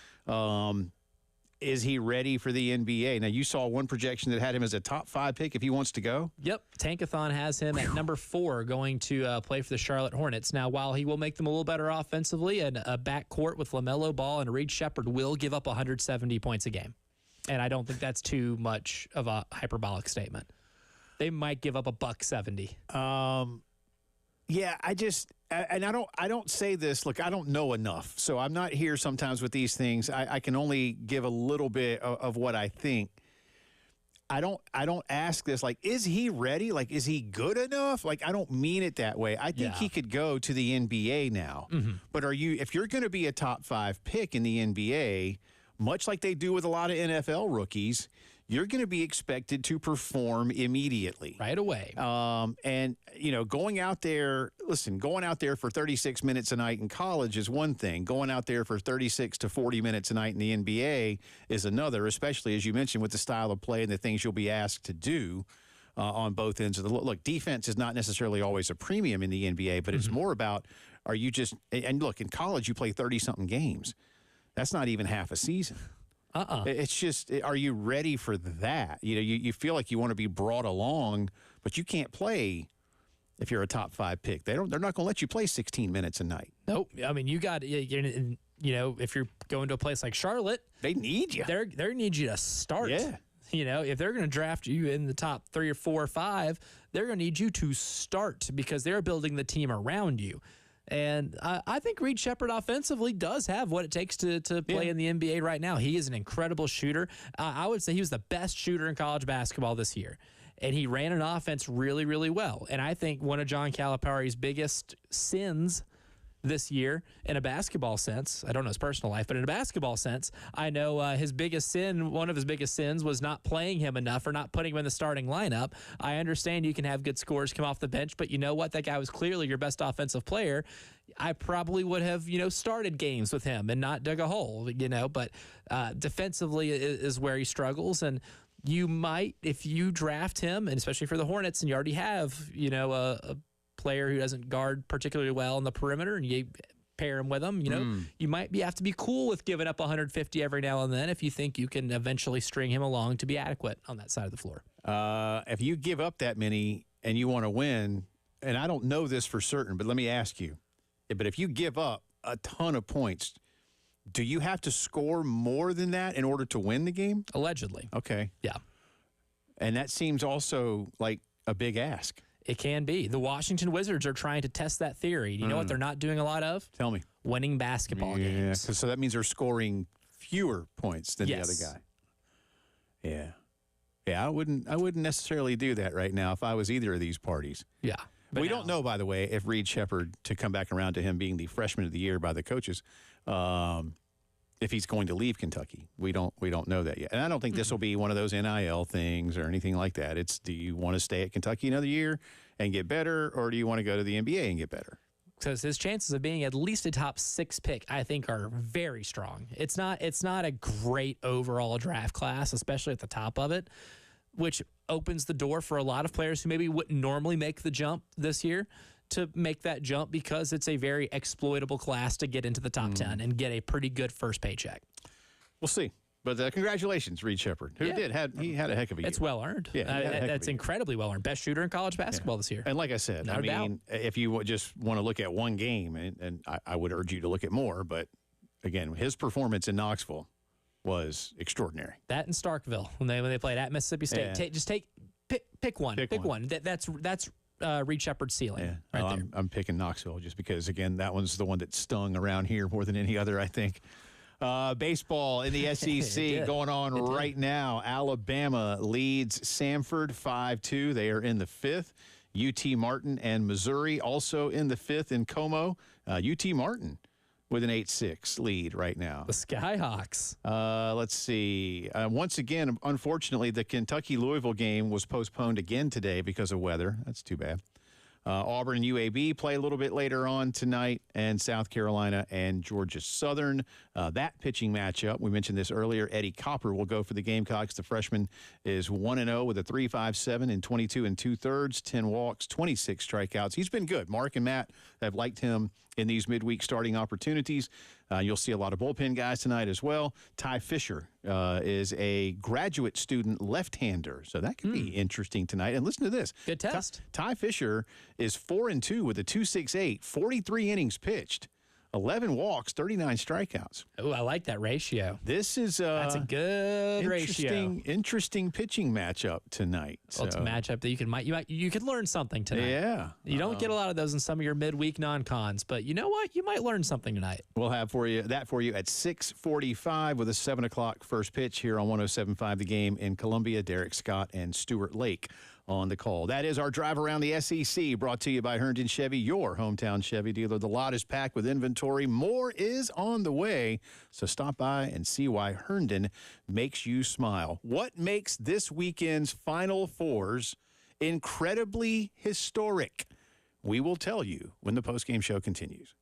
Is he ready for the NBA? Now, you saw one projection that had him as a top 5 pick if he wants to go. Yep. Tankathon has him at number 4 going to play for the Charlotte Hornets. Now, while he will make them a little better offensively, and a backcourt with LaMelo Ball and Reed Shepard will give up 170 points a game. And I don't think that's too much of a hyperbolic statement. They might give up $170. Yeah, I don't say this. Look, I don't know enough, so I'm not here sometimes with these things. I can only give a little bit of what I think. I don't ask this like, is he ready? Like, is he good enough? Like, I don't mean it that way. I think he could go to the NBA now. But if you're going to be a top 5 pick in the NBA, much like they do with a lot of NFL rookies, you're going to be expected to perform immediately. Right away. And, going out there for 36 minutes a night in college is one thing. Going out there for 36 to 40 minutes a night in the NBA is another, especially, as you mentioned, with the style of play and the things you'll be asked to do on both ends of the look. Defense is not necessarily always a premium in the NBA, but it's more about, are you just – and look, in college you play 30-something games. That's not even half a season. It's just, are you ready for that? You feel like you want to be brought along, but you can't play if you're a top 5 pick. They're not going to let you play 16 minutes a night. Nope. I mean, if you're going to a place like Charlotte, they need you. They need you to start. Yeah. If they're going to draft you in the top 3 or 4 or 5, they're going to need you to start because they're building the team around you. And I think Reed Sheppard offensively does have what it takes to play in the NBA right now. He is an incredible shooter. I would say he was the best shooter in college basketball this year. And he ran an offense really, really well. And I think one of John Calipari's biggest sins this year in a basketball sense, I don't know his personal life, but in a basketball sense, I know one of his biggest sins was not playing him enough or not putting him in the starting lineup. I understand you can have good scores come off the bench, but you know what? That guy was clearly your best offensive player. I probably would have, started games with him and not dug a hole, but defensively is where he struggles. And you might, if you draft him, and especially for the Hornets, and you already have, a player who doesn't guard particularly well on the perimeter, and you pair him with him, you might have to be cool with giving up 150 every now and then if you think you can eventually string him along to be adequate on that side of the floor. If you give up that many and you want to win, and I don't know this for certain, but let me ask you, but if you give up a ton of points, do you have to score more than that in order to win the game? Allegedly. Okay. Yeah. And that seems also like a big ask. It can be. The Washington Wizards are trying to test that theory. You know what they're not doing a lot of? Tell me. Winning basketball games. So that means they're scoring fewer points than the other guy. Yeah. Yeah, I wouldn't necessarily do that right now if I was either of these parties. Yeah. We don't know, by the way, if Reed Sheppard, to come back around to him being the freshman of the year by the coaches, if he's going to leave Kentucky. We don't know that yet. And I don't think this will be one of those NIL things or anything like that. It's, do you want to stay at Kentucky another year and get better, or do you want to go to the NBA and get better? Because his chances of being at least a top 6 pick, I think, are very strong. It's not a great overall draft class, especially at the top of it, which opens the door for a lot of players who maybe wouldn't normally make the jump this year to make that jump because it's a very exploitable class to get into the top 10 and get a pretty good first paycheck. We'll see. But congratulations, Reed Sheppard, who he had a heck of a year. It's well earned. Yeah, that's incredibly well earned. Best shooter in college basketball this year. And like I said, No doubt. if you just want to look at one game, and I would urge you to look at more, but again, his performance in Knoxville was extraordinary. That in Starkville when they played at Mississippi State. Pick one. Pick one. That's Reed Sheppard's ceiling right there. I'm picking Knoxville just because, again, that one's the one that stung around here more than any other, I think. Baseball in the SEC going on right now. Alabama leads Samford 5-2. They are in the 5th. UT Martin and Missouri also in the 5th in Como. UT Martin with an 8-6 lead right now. The Skyhawks. Let's see. Once again, unfortunately, the Kentucky-Louisville game was postponed again today because of weather. That's too bad. Auburn and UAB play a little bit later on tonight, and South Carolina and Georgia Southern. That pitching matchup, we mentioned this earlier, Eddie Copper will go for the Gamecocks. The freshman is 1-0 with a 3.57 and 22 2/3, 10 walks, 26 strikeouts. He's been good. Mark and Matt have liked him in these midweek starting opportunities. You'll see a lot of bullpen guys tonight as well. Ty Fisher is a graduate student left-hander, so that could be interesting tonight. And listen to this. Good test. Ty Fisher is 4-2 with a 2.68, 43 innings pitched. 11 walks, 39 strikeouts. Oh, I like that ratio. This is That's a good ratio. Interesting pitching matchup tonight. Well, it's a matchup that you could learn something tonight. Yeah. You don't get a lot of those in some of your midweek non-cons, but you know what? You might learn something tonight. We'll have for you at 6:45 with a 7 o'clock first pitch here on 107.5 The Game in Columbia. Derek Scott and Stuart Lake on the call. That is our drive around the SEC, brought to you by Herndon Chevy, your hometown Chevy dealer. The lot is packed with inventory. More is on the way, so stop by and see why Herndon makes you smile. What makes this weekend's Final Fours incredibly historic? We will tell you when the postgame show continues.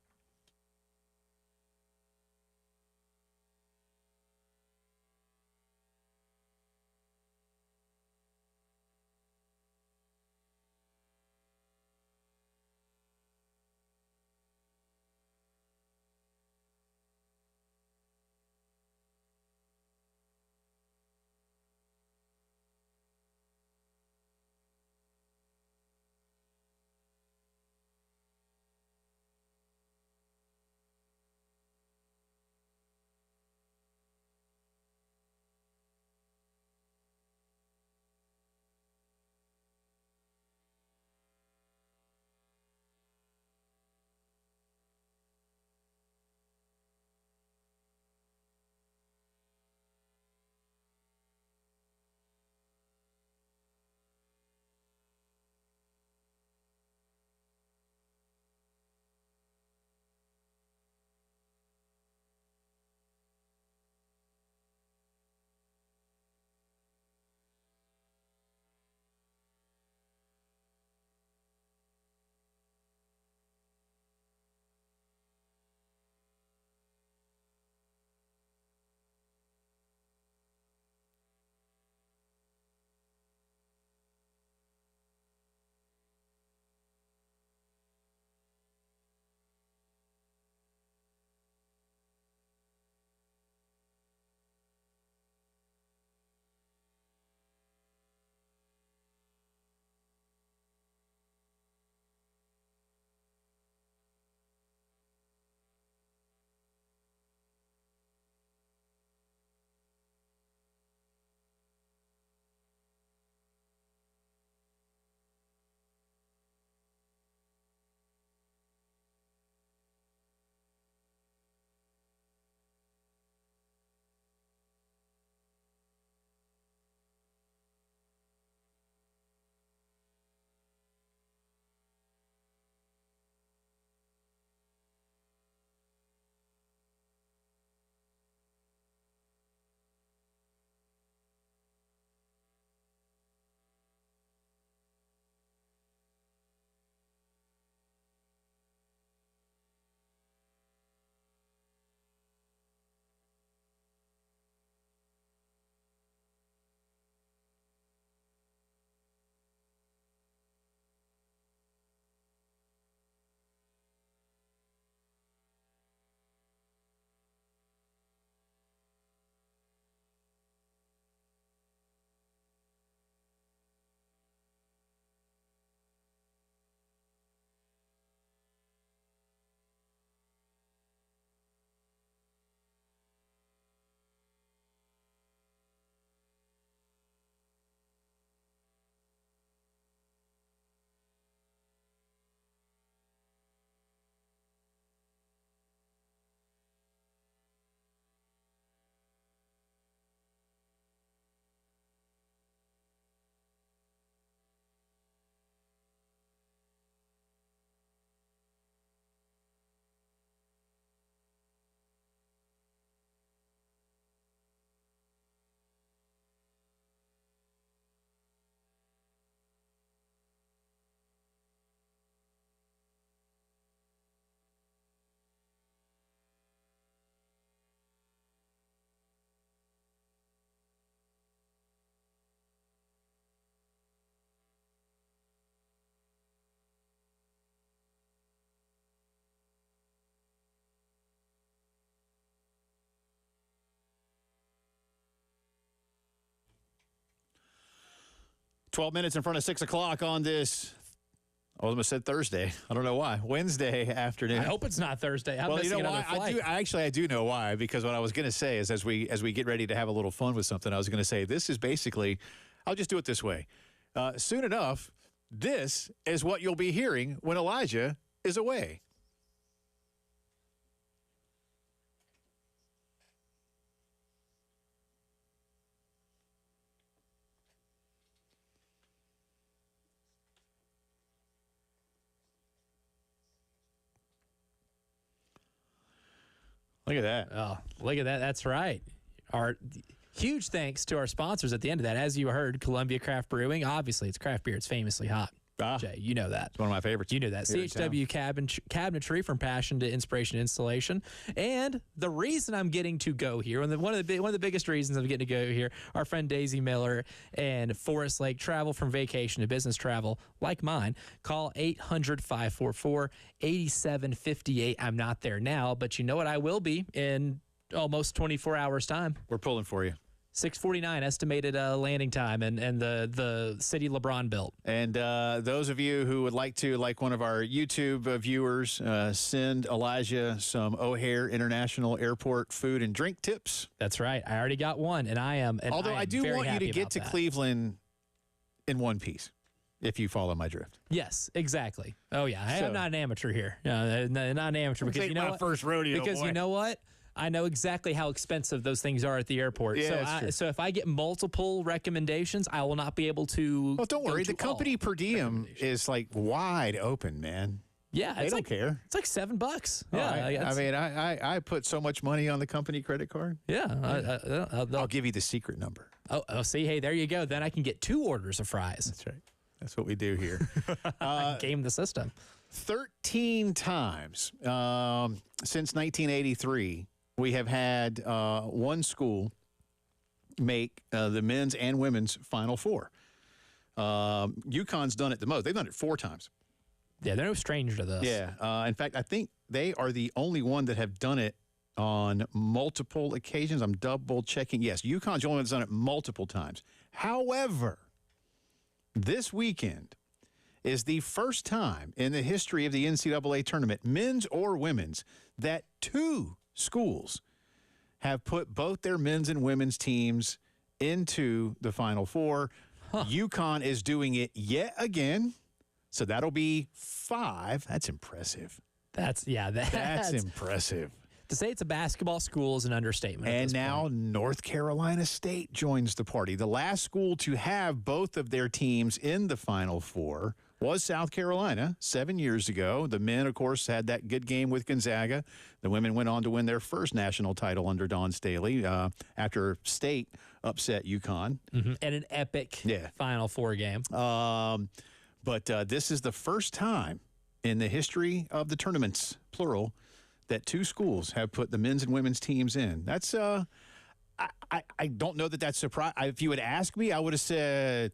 "12 minutes in front of 6 o'clock on this I almost said Thursday. I don't know why. Wednesday afternoon. I hope it's not Thursday. I'm well, you missing know another why? flight. I do know why, because what I was going to say is as we get ready to have a little fun with something, I was going to say this is basically, I'll just do it this way. Soon enough, this is what you'll be hearing when Elijah is away. Look at that. Oh, look at that. That's right. Our huge thanks to our sponsors at the end of that. As you heard, Columbia Craft Brewing. Obviously, it's craft beer. It's famously hot. Jay, you know that. It's one of my favorites. You know that. CHW Cabinetry, from passion to inspiration installation. And the reason I'm getting to go here, one of the biggest reasons I'm getting to go here, our friend Daisy Miller and Forest Lake Travel, from vacation to business travel like mine. Call 800-544-8758. I'm not there now, but you know what? I will be in almost 24 hours time. We're pulling for you. 6:49 estimated landing time, and the city LeBron built. And those of you who would like to, like one of our YouTube viewers, send Elijah some O'Hare International Airport food and drink tips. That's right. I already got one, and I am. And Although I do very want you to happy get about to that. Cleveland in one piece, if you follow my drift. Yes, exactly. Oh yeah, I So- am not an amateur here. No, not an amateur, because you know what? first rodeo. Because boy. you know what? I know exactly how expensive those things are at the airport. Yeah, so, that's true. so if I get multiple recommendations, I will not be able to. Well, don't go worry. to The company all per diem recommendations. is like wide open, man. Yeah, They it's don't like care. It's like $7. Oh, Yeah, I mean, I put so much money on the company credit card. yeah. I'll give you the secret number. See, hey, there you go. Then I can get 2 orders of fries. That's right. That's what we do here. Game the system. 13 times since 1983, we have had one school make the men's and women's Final Four. UConn's done it the most. They've done it 4 times. Yeah, they're no stranger to this. Yeah. In fact, I think they are the only one that have done it on multiple occasions. I'm double checking. Yes, UConn's the only one that's done it multiple times. However, this weekend is the first time in the history of the NCAA tournament, men's or women's, that 2 schools have put both their men's and women's teams into the Final Four. UConn is doing it yet again, so that'll be 5. That's impressive. That's impressive. To say it's a basketball school is an understatement. at And this now point. North Carolina State joins the party. The last school to have both of their teams in the Final Four was South Carolina 7 years ago. The men, of course, had that good game with Gonzaga. The women went on to win their first national title under Dawn Staley after State upset UConn. And an epic Final Four game. But this is the first time in the history of the tournaments, plural, that 2 schools have put the men's and women's teams in. That's I don't know that that's surprise. If you had asked me, I would have said,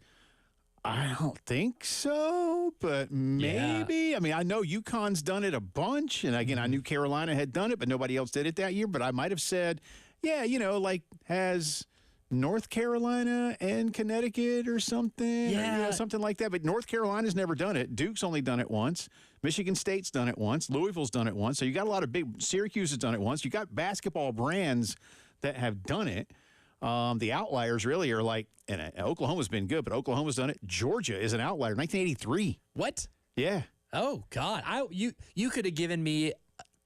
I don't think so, but maybe. Yeah. I mean, I know UConn's done it a bunch, and again, I knew Carolina had done it, but nobody else did it that year. But I might have said, yeah, like has North Carolina and Connecticut or something, or, something like that. But North Carolina's never done it. Duke's only done it once. Michigan State's done it once. Louisville's done it once. So you got a lot of big. Syracuse has done it once. You got basketball brands that have done it. The outliers really are like, and Oklahoma's been good, but Oklahoma's done it. Georgia is an outlier. 1983. What? Yeah. Oh God! You could have given me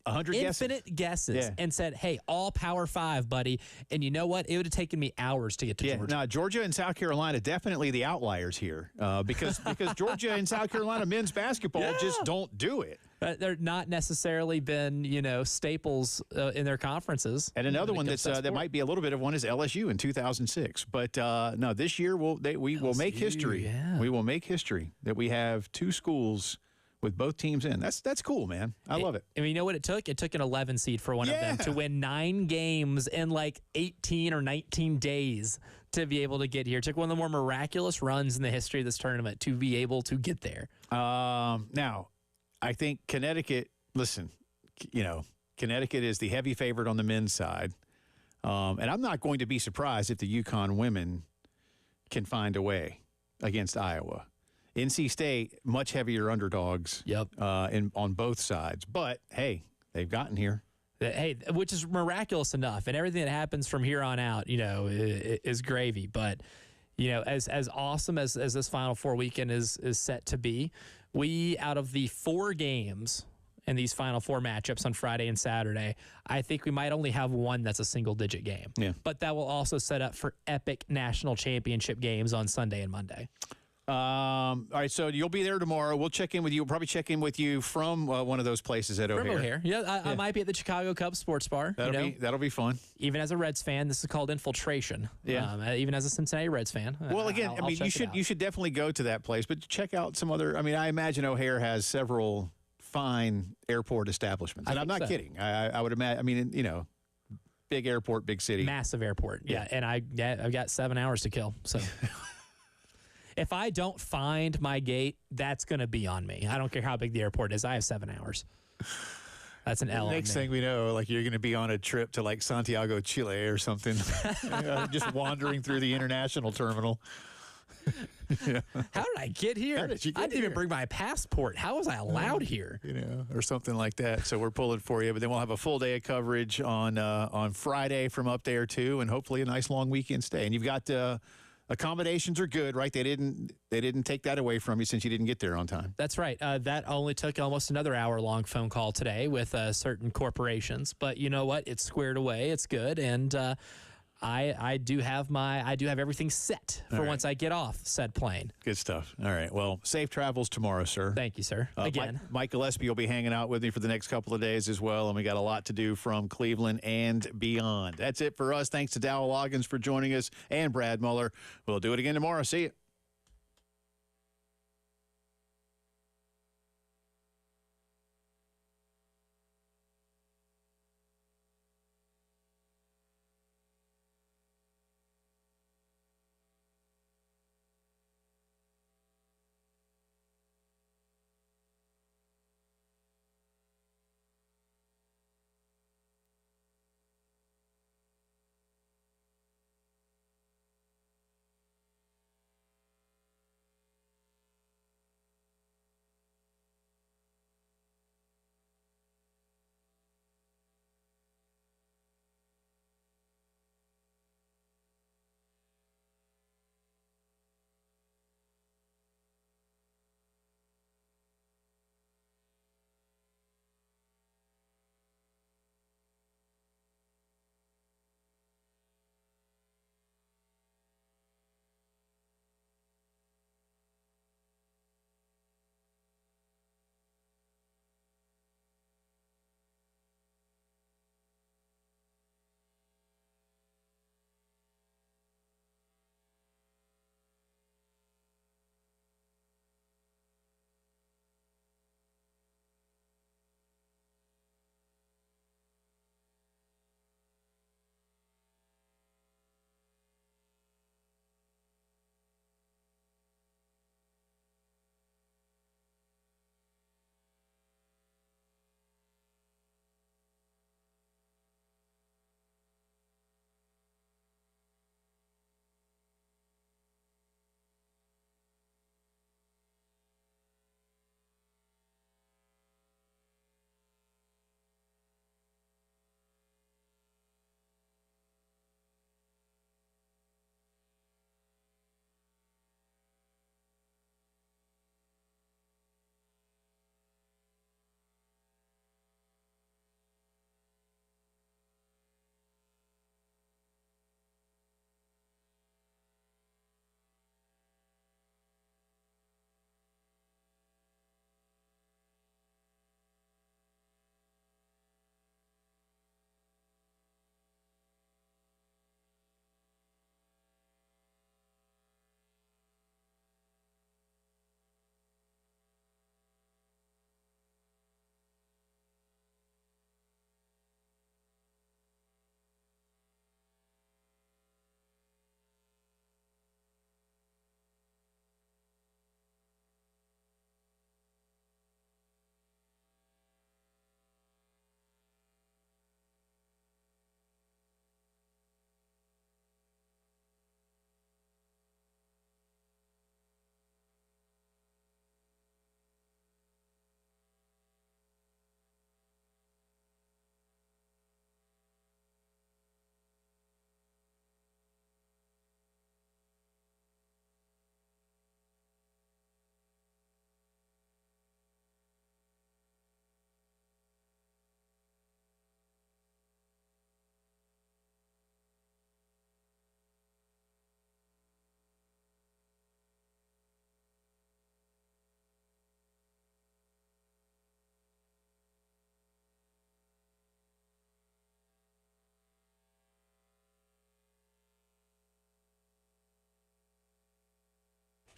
100 infinite guesses and said, "Hey, all Power 5, buddy." And you know what? It would have taken me hours to get to Georgia. Now Georgia and South Carolina definitely the outliers here because Georgia and South Carolina men's basketball just don't do it. But they're not necessarily been, staples in their conferences. And another one that might be a little bit of one is LSU in 2006. But no, this year we will make history. Yeah. We will make history that we have 2 schools with both teams in. That's cool, man. I love it. And you know what it took? It took an 11 seed for one of them to win 9 games in like 18 or 19 days to be able to get here. It took one of the more miraculous runs in the history of this tournament to be able to get there. Now, I think Connecticut, listen, Connecticut is the heavy favorite on the men's side. And I'm not going to be surprised if the UConn women can find a way against Iowa. NC State, much heavier underdogs. Yep. On both sides. But, hey, they've gotten here. Hey, which is miraculous enough. And everything that happens from here on out, is gravy. But, as awesome as this Final Four weekend is set to be, we, out of the 4 games in these Final Four matchups on Friday and Saturday, I think we might only have one that's a single-digit game. Yeah. But that will also set up for epic national championship games on Sunday and Monday. All right, so you'll be there tomorrow. We'll check in with you. We'll probably check in with you from one of those places at O'Hare. From O'Hare. Yeah, I might be at the Chicago Cubs Sports Bar. That'll be fun. Even as a Reds fan, this is called infiltration. Yeah. Even as a Cincinnati Reds fan. Well, again, you should definitely go to that place, but check out some other. I imagine O'Hare has several fine airport establishments, and I'm not kidding. I would imagine. Big airport, big city, massive airport. Yeah, and I've got 7 hours to kill. So. If I don't find my gate, that's going to be on me. I don't care how big the airport is. I have 7 hours. That's an L. Next thing we know, you're going to be on a trip to Santiago, Chile or something. Just wandering through the international terminal. How did I get here? How did you get I didn't here? even bring my passport. How was I allowed here? Or something like that. So we're pulling for you, but then we'll have a full day of coverage on Friday from up there too, and hopefully a nice long weekend stay. And you've got accommodations are good, right? They didn't take that away from you since you didn't get there on time. That's right. That only took almost another hour-long phone call today with certain corporations. But you know what? It's squared away. It's good, and I do have everything set for once I get off said plane. Good stuff. All right. Well, safe travels tomorrow, sir. Thank you, sir. Again, Mike Gillespie will be hanging out with me for the next couple of days as well, and we got a lot to do from Cleveland and beyond. That's it for us. Thanks to Dow Loggins for joining us and Brad Muller. We'll do it again tomorrow. See you.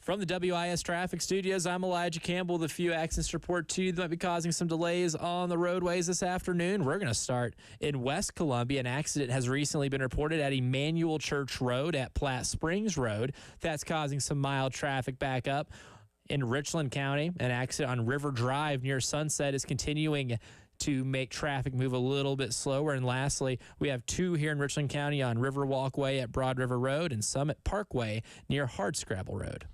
From the WIS Traffic Studios, I'm Elijah Campbell with a few accidents to report to you that might be causing some delays on the roadways this afternoon. We're going to start in West Columbia. An accident has recently been reported at Emmanuel Church Road at Platte Springs Road. That's causing some mild traffic backup. In Richland County, an accident on River Drive near Sunset is continuing to make traffic move a little bit slower. And lastly, we have 2 here in Richland County on River Walkway at Broad River Road and Summit Parkway near Hardscrabble Road.